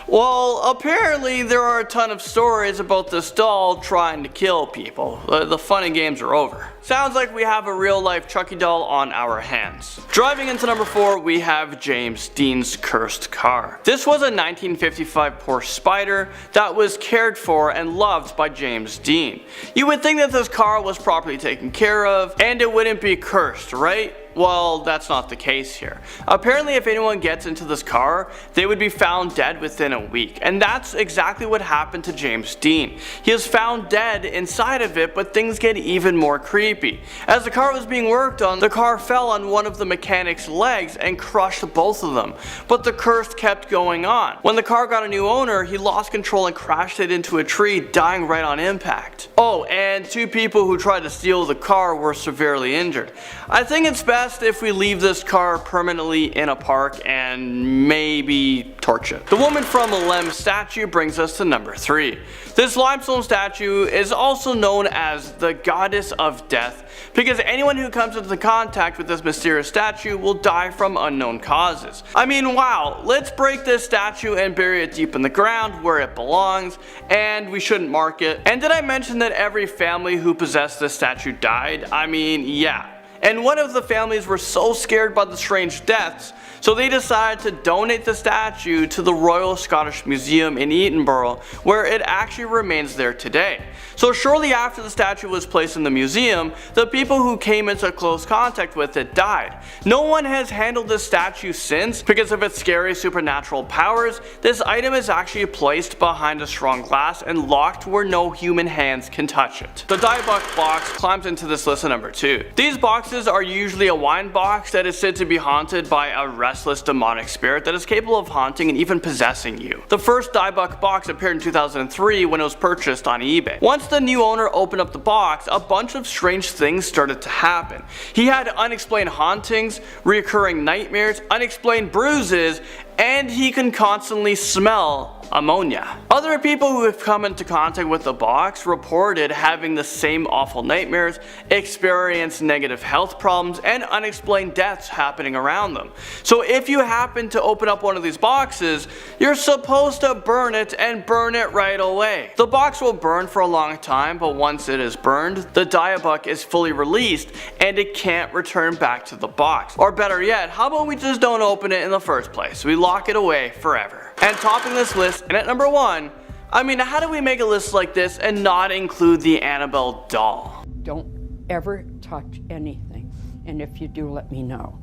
K: Well, apparently there are a ton of stories about this doll trying to kill people. The fun and games are over. Sounds like we have a real life Chucky doll on our hands. Driving into number 4, we have James Dean's cursed car. This was a 1955 Porsche Spyder that was cared for and loved by James Dean. You would think that this car was properly taken care of and it wouldn't be cursed, right? Well, that's not the case here. Apparently, if anyone gets into this car, they would be found dead within a week. And that's exactly what happened to James Dean. He was found dead inside of it, but things get even more creepy. As the car was being worked on, the car fell on one of the mechanic's legs and crushed both of them. But the curse kept going on. When the car got a new owner, he lost control and crashed it into a tree, dying right on impact. Oh, and 2 people who tried to steal the car were severely injured. I think it's best if we leave this car permanently in a park and maybe torch it. The woman from Lem statue brings us to number 3. This limestone statue is also known as the Goddess of Death because anyone who comes into contact with this mysterious statue will die from unknown causes. I mean, wow, let's break this statue and bury it deep in the ground where it belongs, and we shouldn't mark it. And did I mention that every family who possessed this statue died? I mean, yeah. and one of the families were so scared by the strange deaths, so they decided to donate the statue to the Royal Scottish Museum in Edinburgh, where it actually remains there today. So shortly after the statue was placed in the museum, the people who came into close contact with it died. No one has handled this statue since because of its scary supernatural powers. This item is actually placed behind a strong glass and locked where no human hands can touch it. The Diebuck box climbs into this list at number 2. These boxes are usually a wine box that is said to be haunted by a restless demonic spirit that is capable of haunting and even possessing you. The first Diebuck box appeared in 2003 when it was purchased on eBay. Once the new owner opened up the box, a bunch of strange things started to happen. He had unexplained hauntings, recurring nightmares, unexplained bruises, and he can constantly smell ammonia. Other people who have come into contact with the box reported having the same awful nightmares, experienced negative health problems, and unexplained deaths happening around them. So if you happen to open up one of these boxes, you're supposed to burn it and burn it right away. The box will burn for a long time, but once it is burned, the Diebuck is fully released and it can't return back to the box. Or better yet, how about we just don't open it in the first place? We lock it away forever. And topping this list, and at number 1, I mean, how do we make a list like this and not include the Annabelle doll?
L: Don't ever touch anything, and if you do, let me know.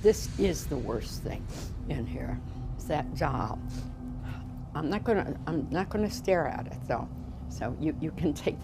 L: This is the worst thing in here, is that doll. I'm not gonna stare at it though, so you can take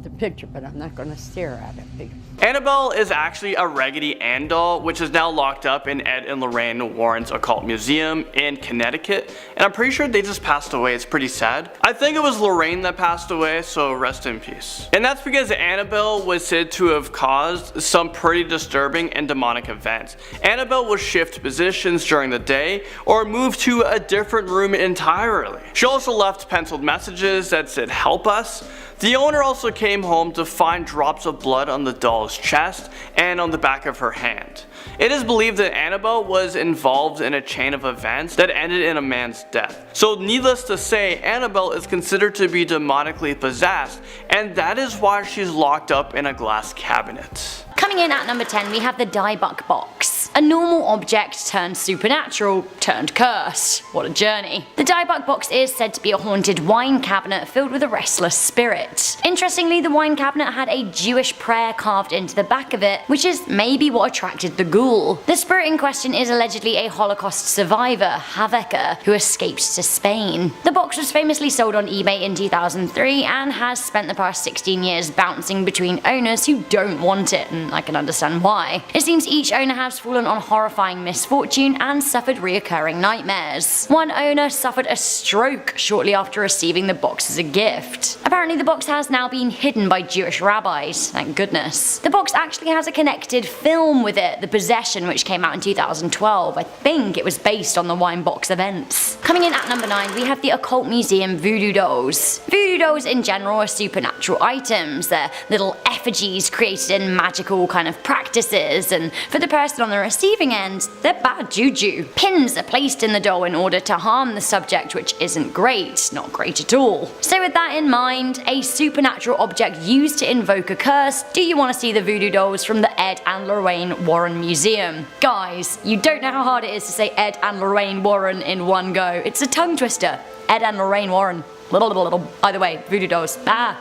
L: the picture, but I'm not gonna stare at it.
K: Annabelle is actually a Raggedy Ann doll, which is now locked up in Ed and Lorraine Warren's Occult Museum in Connecticut, and I'm pretty sure they just passed away. It's pretty sad. I think it was Lorraine that passed away, so rest in peace. And that's because Annabelle was said to have caused some pretty disturbing and demonic events. Annabelle would shift positions during the day or move to a different room entirely. She also left penciled messages that said "help us." The owner also came home to find drops of blood on the doll's chest and on the back of her hand. It is believed that Annabelle was involved in a chain of events that ended in a man's death. So needless to say, Annabelle is considered to be demonically possessed, and that is why she's locked up in a glass cabinet.
H: Coming in at number 10, we have the Diebuck box. A normal object turned supernatural, turned cursed. What a journey. The Diebuck box is said to be a haunted wine cabinet filled with a restless spirit. Interestingly, the wine cabinet had a Jewish prayer carved into the back of it, which is maybe what attracted the ghoul. The spirit in question is allegedly a Holocaust survivor, Haveka, who escaped to Spain. The box was famously sold on eBay in 2003 and has spent the past 16 years bouncing between owners who don't want it, and I can understand why. It seems each owner has fallen on horrifying misfortune and suffered reoccurring nightmares. One owner suffered a stroke shortly after receiving the box as a gift. Apparently the box has now been hidden by Jewish rabbis, thank goodness. The box actually has a connected film with it, The Possession, which came out in 2012. I think it was based on the wine box events. Coming in at number 9, we have the Occult Museum voodoo dolls. Voodoo dolls in general are supernatural items. They're little effigies created in magical kind of practices, and for the person on the receiving end, they're bad juju. Pins are placed in the doll in order to harm the subject, which isn't great, not great at all. So with that in mind, a supernatural object used to invoke a curse, do you want to see the voodoo dolls from the Ed and Lorraine Warren Museum? Guys, you don't know how hard it is to say Ed and Lorraine Warren in one go. It's a tongue twister. Ed and Lorraine Warren. Either way, voodoo dolls.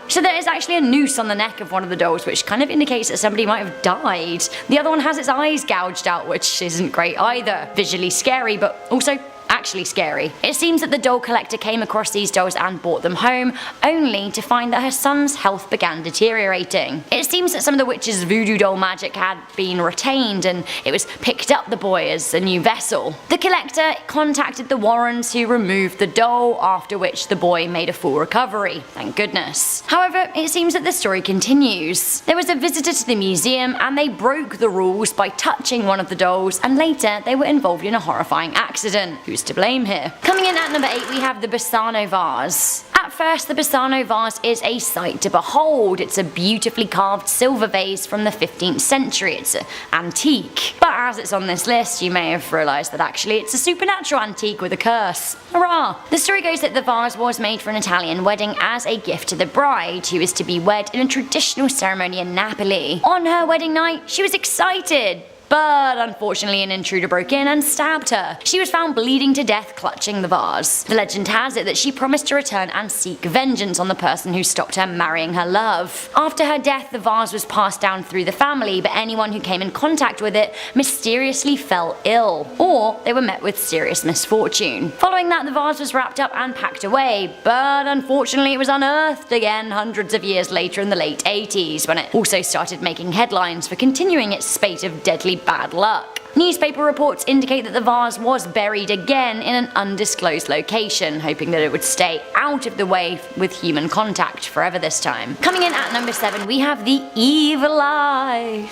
H: So there is actually a noose on the neck of one of the dolls, which kind of indicates that somebody might have died. The other one has its eyes gouged out, which isn't great either. Visually scary, but also actually scary. It seems that the doll collector came across these dolls and brought them home, only to find that her son's health began deteriorating. It seems that some of the witch's voodoo doll magic had been retained, and it was picked up the boy as a new vessel. The collector contacted the Warrens, who removed the doll, after which the boy made a full recovery, thank goodness. However, it seems that the story continues. There was a visitor to the museum and they broke the rules by touching one of the dolls, and later they were involved in a horrifying accident. Who's to blame here? Coming in at number 8, we have the Bassano vase. At At first, the Bassano vase is a sight to behold. It's a beautifully carved silver vase from the 15th century. It's antique. But as it's on this list, you may have realised that actually it's a supernatural antique with a curse. Hurrah! The story goes that the vase was made for an Italian wedding as a gift to the bride, who is to be wed in a traditional ceremony in Napoli. On her wedding night, she was excited, but unfortunately an intruder broke in and stabbed her. She was found bleeding to death, clutching the vase. The legend has it that she promised to return and seek vengeance on the person who stopped her marrying her love. After her death, the vase was passed down through the family, but anyone who came in contact with it mysteriously fell ill, or they were met with serious misfortune. Following that, the vase was wrapped up and packed away, but unfortunately it was unearthed again hundreds of years later in the late 80s, when it also started making headlines for continuing its spate of deadly bad luck. Newspaper reports indicate that the vase was buried again in an undisclosed location, hoping that it would stay out of the way with human contact forever this time. Coming in at number 7, we have the evil eye.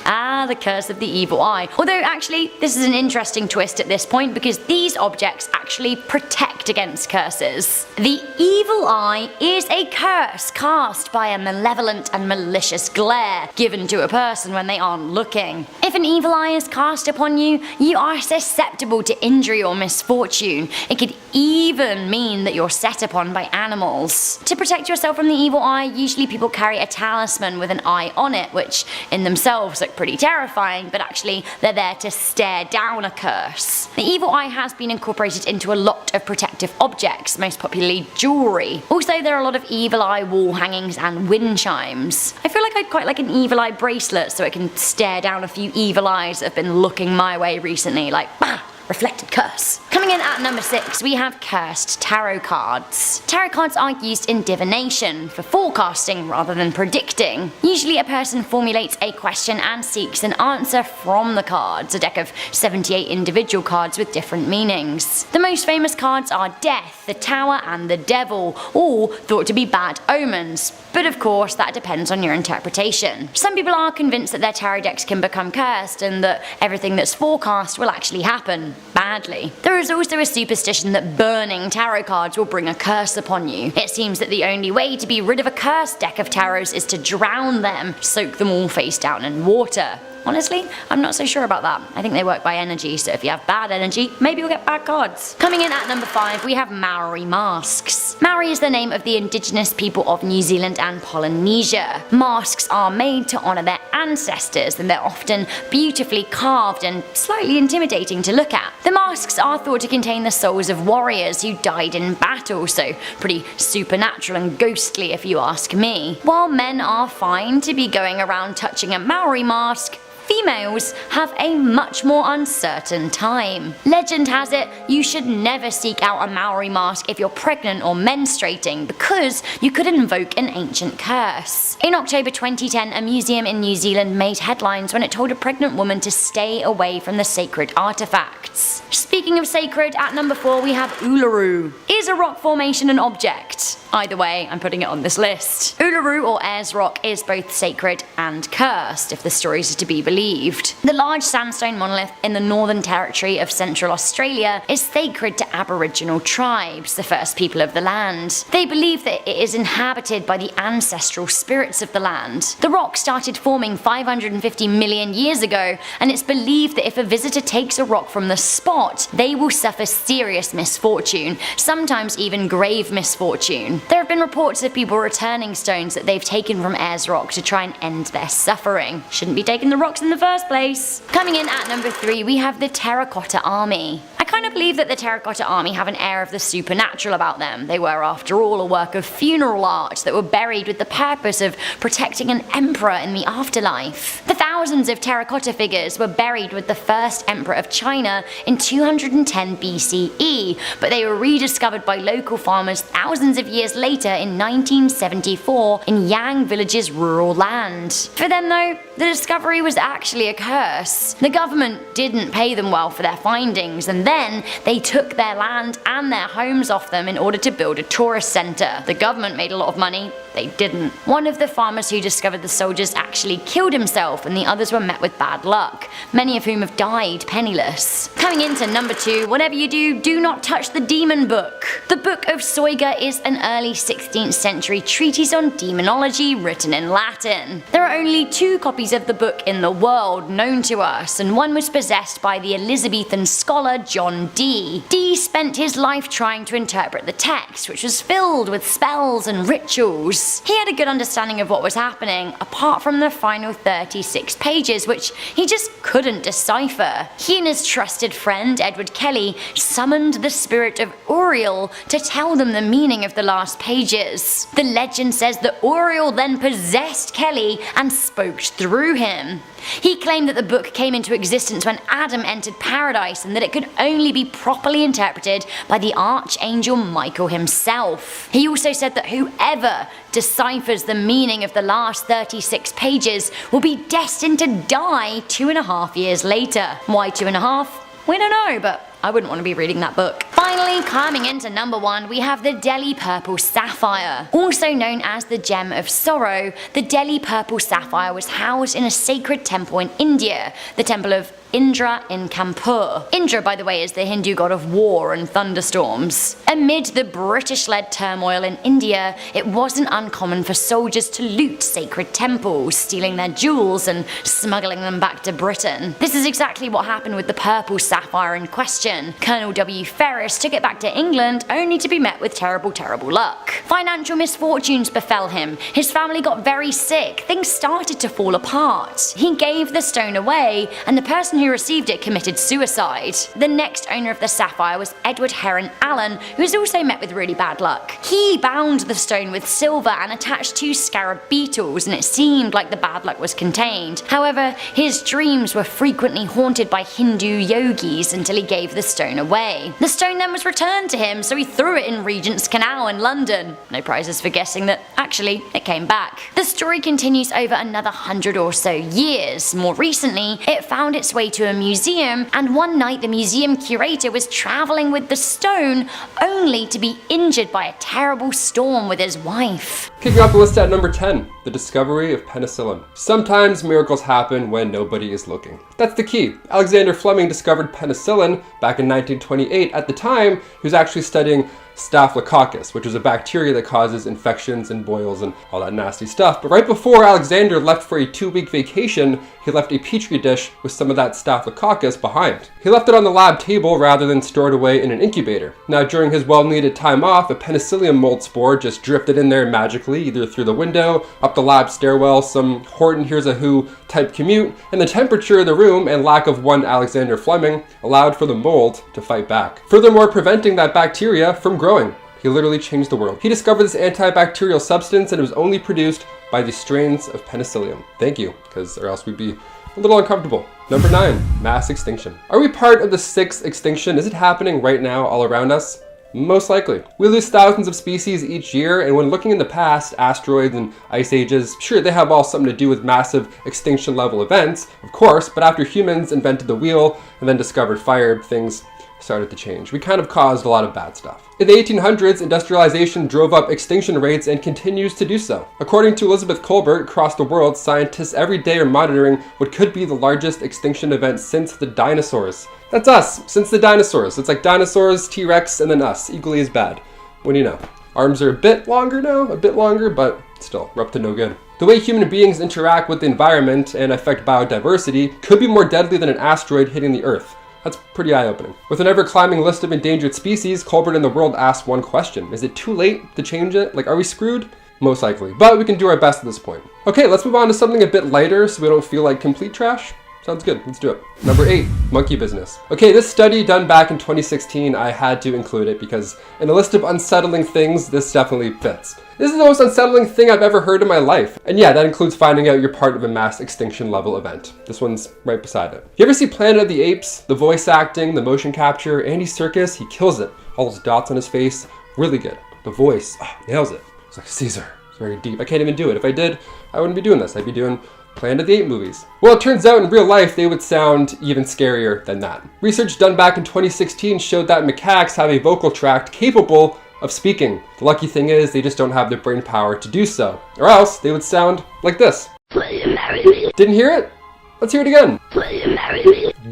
H: The curse of the evil eye. Although actually, this is an interesting twist at this point because these objects actually protect against curses. The evil eye is a curse cast by a malevolent and malicious glare given to a person when they aren't looking. If an evil eye is cast upon you, you are susceptible to injury or misfortune. It could even mean that you're set upon by animals. To protect yourself from the evil eye, usually people carry a talisman with an eye on it, which in themselves look pretty terrifying, but actually they're there to stare down a curse. The evil eye has been incorporated into a lot of protective objects, most popularly jewellery. Also, there are a lot of evil eye wall hangings and wind chimes. I feel like I'd quite like an evil eye bracelet so it can stare down a few evil eyes that have been looking my way recently, like bah! Reflected curse. Coming in at number 6, we have cursed tarot cards. Tarot cards are used in divination, for forecasting rather than predicting. Usually a person formulates a question and seeks an answer from the cards, a deck of 78 individual cards with different meanings. The most famous cards are Death, the Tower and the Devil, all thought to be bad omens, but of course that depends on your interpretation. Some people are convinced that their tarot decks can become cursed and that everything that's forecast will actually happen badly. There is also a superstition that burning tarot cards will bring a curse upon you. It seems that the only way to be rid of a cursed deck of tarots is to drown them, soak them all face down in water. Honestly, I'm not so sure about that. I think they work by energy, so if you have bad energy, maybe you'll get bad cards. Coming in at number 5, we have Maori masks. Maori is the name of the indigenous people of New Zealand and Polynesia. Masks are made to honour their ancestors, and they're often beautifully carved and slightly intimidating to look at. The masks are thought to contain the souls of warriors who died in battle, so pretty supernatural and ghostly if you ask me. While men are fine to be going around touching a Maori mask, females have a much more uncertain time. Legend has it you should never seek out a Maori mask if you're pregnant or menstruating because you could invoke an ancient curse. In October 2010, a museum in New Zealand made headlines when it told a pregnant woman to stay away from the sacred artifacts. Speaking of sacred, at number 4 we have Uluru. Is a rock formation an object? Either way, I'm putting it on this list. Uluru or Ayers Rock is both sacred and cursed, if the stories are to be believed. The large sandstone monolith in the Northern Territory of Central Australia is sacred to Aboriginal tribes, the first people of the land. They believe that it is inhabited by the ancestral spirits of the land. The rock started forming 550 million years ago, and it's believed that if a visitor takes a rock from the spot, they will suffer serious misfortune, sometimes even grave misfortune. There have been reports of people returning stones that they've taken from Ayers Rock to try and end their suffering. Shouldn't be taking the rocks in the first place. Coming in at number 3, we have the Terracotta Army. I kind of believe that the Terracotta Army have an air of the supernatural about them. They were, after all, a work of funeral art that were buried with the purpose of protecting an emperor in the afterlife. The thousands of terracotta figures were buried with the first emperor of China in 210 BCE, but they were rediscovered by local farmers thousands of years later in 1974 in Yang Village's rural land. For them though, the discovery was actually a curse. The government didn't pay them well for their findings, and then they took their land and their homes off them in order to build a tourist center. The government made a lot of money, they didn't. One of the farmers who discovered the soldiers actually killed himself, and the others were met with bad luck, many of whom have died penniless. Coming into number 2, whatever you do, do not touch the demon book. The Book of Soiga is an early 16th century treatise on demonology written in Latin. There are only 2 copies of the book in the world known to us, and one was possessed by the Elizabethan scholar John Dee. Dee spent his life trying to interpret the text, which was filled with spells and rituals. He had a good understanding of what was happening, apart from the final 36 pages, which he just couldn't decipher. He and his trusted friend Edward Kelly summoned the spirit of Uriel to tell them the meaning of the last pages. The legend says that Uriel then possessed Kelly and spoke through him. He claimed that the book came into existence when Adam entered paradise, and that it could only be properly interpreted by the archangel Michael himself. He also said that whoever deciphers the meaning of the last 36 pages will be destined to die 2.5 years later. Why 2.5? We don't know, but I wouldn't want to be reading that book. Finally, coming into number 1, we have the Delhi Purple Sapphire. Also known as the Gem of Sorrow, the Delhi Purple Sapphire was housed in a sacred temple in India, the Temple of Indra in Kanpur. Indra, by the way, is the Hindu god of war and thunderstorms. Amid the British-led turmoil in India, it wasn't uncommon for soldiers to loot sacred temples, stealing their jewels and smuggling them back to Britain. This is exactly what happened with the purple sapphire in question. Colonel W. Ferris took it back to England only to be met with terrible luck. Financial misfortunes befell him, his family got very sick, things started to fall apart. He gave the stone away, and the person who received it committed suicide. The next owner of the sapphire was Edward Heron Allen, who was also met with really bad luck. He bound the stone with silver and attached 2 scarab beetles, and it seemed like the bad luck was contained. However, his dreams were frequently haunted by Hindu yogis until he gave the stone away. The stone then was returned to him, so he threw it in Regent's Canal in London. No prizes for guessing that actually it came back. The story continues over another 100 or so years. More recently, it found its way to a museum, and one night the museum curator was traveling with the stone only to be injured by a terrible storm with his wife.
B: Kicking off the list at number 10, the discovery of penicillin. Sometimes miracles happen when nobody is looking. That's the key. Alexander Fleming discovered penicillin back in 1928. At the time, he was actually studying Staphylococcus, which is a bacteria that causes infections and boils and all that nasty stuff. But right before Alexander left for a 2-week vacation, he left a petri dish with some of that Staphylococcus behind. He left it on the lab table rather than stored away in an incubator. Now, during his well-needed time off, a penicillium mold spore just drifted in there magically, either through the window, up the lab stairwell, some Horton Hears a Who type commute, and the temperature of the room and lack of one Alexander Fleming allowed for the mold to fight back, furthermore preventing that bacteria from growing. He literally changed the world. He discovered this antibacterial substance, and it was only produced by the strains of penicillium. Thank you, because or else we'd be a little uncomfortable. Number 9, mass extinction. Are we part of the 6th extinction? Is it happening right now all around us? Most likely. We lose thousands of species each year, and when looking in the past, asteroids and ice ages, sure, they have all something to do with massive extinction level events, of course, but after humans invented the wheel and then discovered fire, things started to change. We kind of caused a lot of bad stuff. In the 1800s, industrialization drove up extinction rates and continues to do so. According to Elizabeth Colbert, across the world, scientists every day are monitoring what could be the largest extinction event since the dinosaurs. That's us, since the dinosaurs. It's like dinosaurs, T-Rex, and then us, equally as bad. What do you know? Arms are a bit longer now, but still, we're up to no good. The way human beings interact with the environment and affect biodiversity could be more deadly than an asteroid hitting the Earth. That's pretty eye-opening. With an ever-climbing list of endangered species, Colbert and the world asked one question. Is it too late to change it? Like, are we screwed? Most likely, but we can do our best at this point. Okay, let's move on to something a bit lighter so we don't feel like complete trash. Sounds good, let's do it. Number 8, monkey business. Okay, this study done back in 2016, I had to include it because in a list of unsettling things, this definitely fits. This is the most unsettling thing I've ever heard in my life. And yeah, that includes finding out you're part of a mass extinction level event. This one's right beside it. You ever see Planet of the Apes? The voice acting, the motion capture, Andy Serkis, he kills it. All those dots on his face, really good. The voice, nails it. It's like Caesar, it's very deep. I can't even do it. If I did, I wouldn't be doing this. I'd be doing Planet of the Apes movies. Well, it turns out in real life they would sound even scarier than that. Research done back in 2016 showed that macaques have a vocal tract capable of speaking. The lucky thing is they just don't have the brain power to do so, or else they would sound like this. Didn't hear it? Let's hear it again.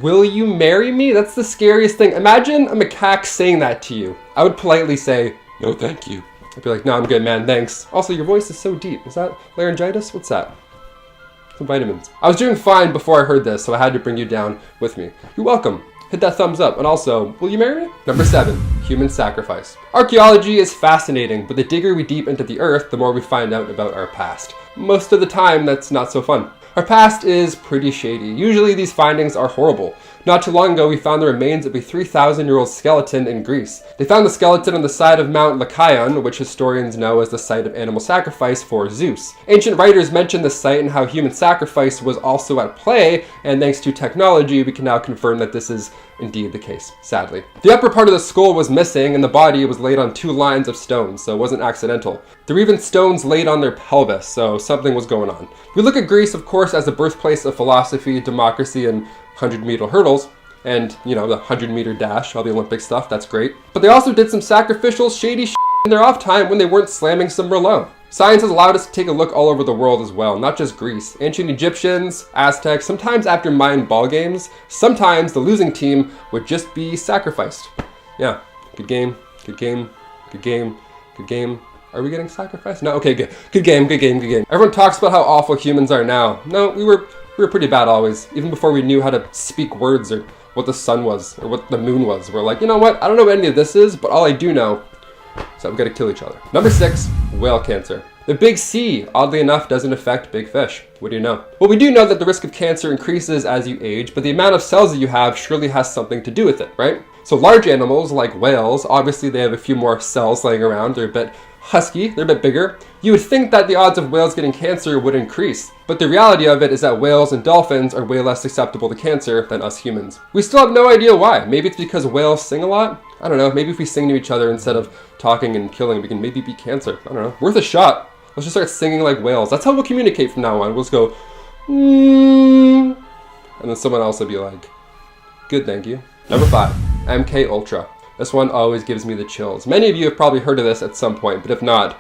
B: Will you marry me? That's the scariest thing. Imagine a macaque saying that to you. I would politely say, no thank you. I'd be like, no, I'm good, man, thanks. Also, your voice is so deep. Is that laryngitis? What's that? Some vitamins. I was doing fine before I heard this, so I had to bring you down with me. You're welcome. Hit that thumbs up, and also, will you marry me? Number 7, human sacrifice. Archaeology is fascinating, but the digger we deep into the earth, the more we find out about our past. Most of the time, that's not so fun. Our past is pretty shady. Usually these findings are horrible. Not too long ago, we found the remains of a 3,000-year-old skeleton in Greece. They found the skeleton on the side of Mount Lycaon, which historians know as the site of animal sacrifice for Zeus. Ancient writers mention this site and how human sacrifice was also at play, and thanks to technology, we can now confirm that this is indeed the case, sadly. The upper part of the skull was missing, and the body was laid on 2 lines of stones, so it wasn't accidental. There were even stones laid on their pelvis, so something was going on. We look at Greece, of course, as the birthplace of philosophy, democracy, and 100-meter hurdles, and, you know, the 100-meter dash, all the Olympic stuff, that's great. But they also did some sacrificial, shady shit in their off time when they weren't slamming some Merlot. Science has allowed us to take a look all over the world as well, not just Greece. Ancient Egyptians, Aztecs, sometimes after Mayan ball games, sometimes the losing team would just be sacrificed. Yeah, good game, good game, good game, good game. Are we getting sacrificed? No, okay, good. Good game, good game, good game. Everyone talks about how awful humans are now. No, we were pretty bad always, even before we knew how to speak words or what the sun was or what the moon was. We're like, you know what? I don't know what any of this is, but all I do know is that we gotta kill each other. Number 6, whale cancer. The big C, oddly enough, doesn't affect big fish. What do you know? Well, we do know that the risk of cancer increases as you age, but the amount of cells that you have surely has something to do with it, right? So large animals like whales, obviously they have a few more cells laying around. They're a bit husky, they're a bit bigger. You would think that the odds of whales getting cancer would increase, but the reality of it is that whales and dolphins are way less susceptible to cancer than us humans. We still have no idea why. Maybe it's because whales sing a lot? I don't know, maybe if we sing to each other instead of talking and killing, we can maybe beat cancer. I don't know, worth a shot. Let's just start singing like whales. That's how we'll communicate from now on. We'll just go, and then someone else will be like, good, thank you. Number 5, MK Ultra. This one always gives me the chills. Many of you have probably heard of this at some point, but if not,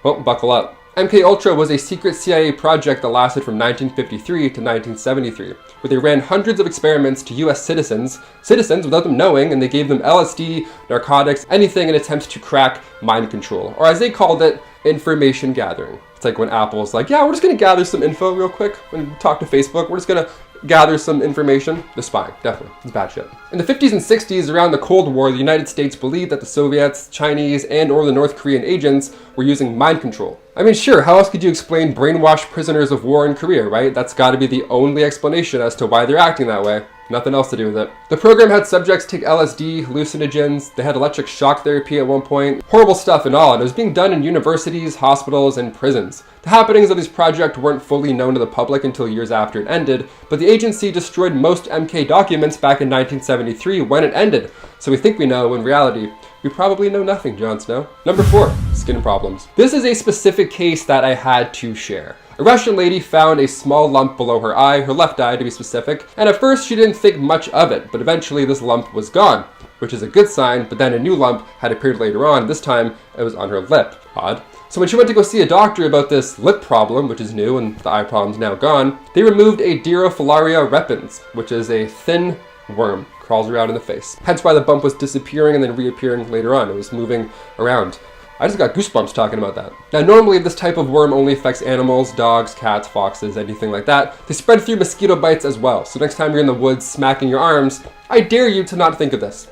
B: well, buckle up. MK Ultra was a secret CIA project that lasted from 1953 to 1973, where they ran hundreds of experiments to US citizens without them knowing, and they gave them LSD, narcotics, anything in attempts to crack mind control, or as they called it, information gathering. It's like when Apple's like, yeah, we're just gonna gather some info real quick when we talk to Facebook, we're just gonna gather some information. They're spying, definitely. It's bad shit. In the 50s and 60s, around the Cold War, the United States believed that the Soviets, Chinese, and or the North Korean agents were using mind control. I mean, sure, how else could you explain brainwashed prisoners of war in Korea, right? That's gotta be the only explanation as to why they're acting that way. Nothing else to do with it. The program had subjects take LSD, hallucinogens, they had electric shock therapy at one point, horrible stuff and all, and it was being done in universities, hospitals, and prisons. The happenings of this project weren't fully known to the public until years after it ended, but the agency destroyed most MK documents back in 1973 when it ended, so we think we know, in reality, we probably know nothing, Jon Snow. Number 4, skin problems. This is a specific case that I had to share. A Russian lady found a small lump below her eye, her left eye to be specific, and at first she didn't think much of it, but eventually this lump was gone, which is a good sign, but then a new lump had appeared later on. This time it was on her lip. Odd. So when she went to go see a doctor about this lip problem, which is new and the eye problem's now gone, they removed a Dirofilaria repens, which is a thin worm, crawls around in the face. Hence why the bump was disappearing and then reappearing later on. It was moving around. I just got goosebumps talking about that. Now, normally this type of worm only affects animals, dogs, cats, foxes, anything like that. They spread through mosquito bites as well. So next time you're in the woods smacking your arms, I dare you to not think of this.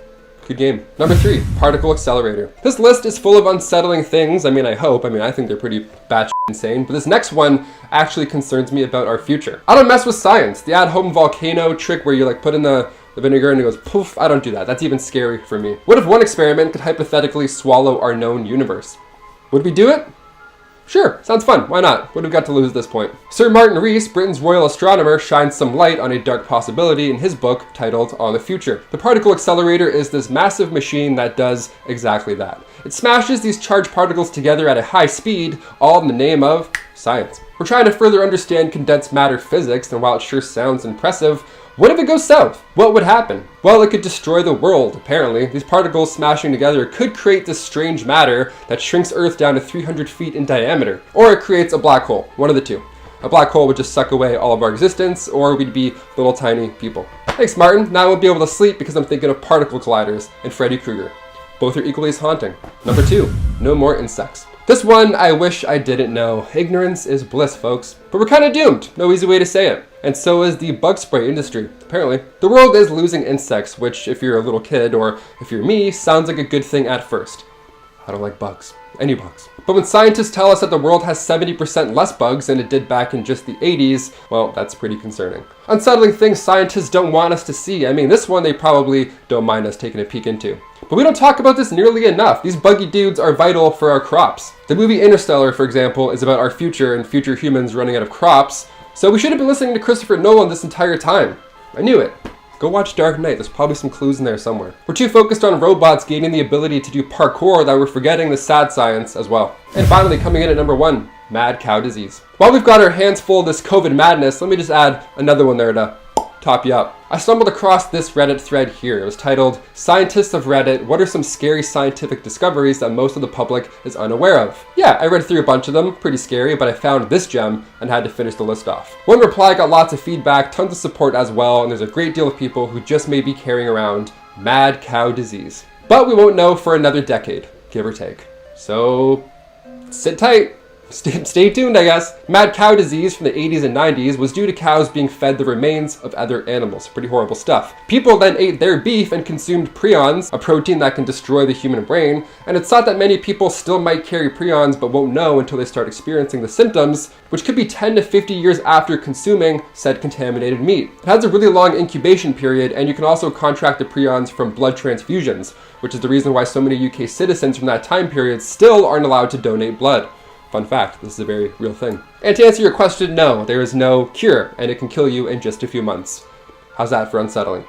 B: Good game. Number 3, particle accelerator. This list is full of unsettling things. I mean, I think they're pretty batshit insane, but this next one actually concerns me about our future. I don't mess with science. The at-home volcano trick where you like put in the vinegar and it goes poof, I don't do that. That's even scary for me. What if one experiment could hypothetically swallow our known universe? Would we do it? Sure, sounds fun. Why not? What have we got to lose at this point? Sir Martin Rees, Britain's royal astronomer, shines some light on a dark possibility in his book titled On the Future. The particle accelerator is this massive machine that does exactly that. It smashes these charged particles together at a high speed, all in the name of science. We're trying to further understand condensed matter physics, and while it sure sounds impressive, what if it goes south? What would happen? Well, it could destroy the world, apparently. These particles smashing together could create this strange matter that shrinks Earth down to 300 feet in diameter. Or it creates a black hole, one of the two. A black hole would just suck away all of our existence, or we'd be little tiny people. Thanks, Martin. Now I won't be able to sleep because I'm thinking of particle colliders and Freddy Krueger. Both are equally as haunting. Number 2, no more insects. This one I wish I didn't know. Ignorance is bliss, folks. But we're kind of doomed. No easy way to say it. And so is the bug spray industry, apparently. The world is losing insects, which if you're a little kid or if you're me, sounds like a good thing at first. I don't like bugs. Any bugs. But when scientists tell us that the world has 70% less bugs than it did back in just the 80s, well, that's pretty concerning. Unsettling things scientists don't want us to see. I mean, this one they probably don't mind us taking a peek into. But we don't talk about this nearly enough. These buggy dudes are vital for our crops. The movie Interstellar, for example, is about our future and future humans running out of crops, so we should have been listening to Christopher Nolan this entire time. I knew it. Go watch Dark Knight, there's probably some clues in there somewhere. We're too focused on robots gaining the ability to do parkour that we're forgetting the sad science as well. And finally, coming in at number 1, mad cow disease. While we've got our hands full of this COVID madness, let me just add another one there to top you up. I stumbled across this Reddit thread here. It was titled, Scientists of Reddit, what are some scary scientific discoveries that most of the public is unaware of? Yeah, I read through a bunch of them, pretty scary, but I found this gem and had to finish the list off. One reply got lots of feedback, tons of support as well, and there's a great deal of people who just may be carrying around mad cow disease. But we won't know for another decade, give or take. So, sit tight. Stay tuned, I guess. Mad cow disease from the 80s and 90s was due to cows being fed the remains of other animals. Pretty horrible stuff. People then ate their beef and consumed prions, a protein that can destroy the human brain, and it's thought that many people still might carry prions but won't know until they start experiencing the symptoms, which could be 10 to 50 years after consuming said contaminated meat. It has a really long incubation period, and you can also contract the prions from blood transfusions, which is the reason why so many UK citizens from that time period still aren't allowed to donate blood. Fun fact, this is a very real thing. And to answer your question, no, there is no cure, and it can kill you in just a few months. How's that for unsettling?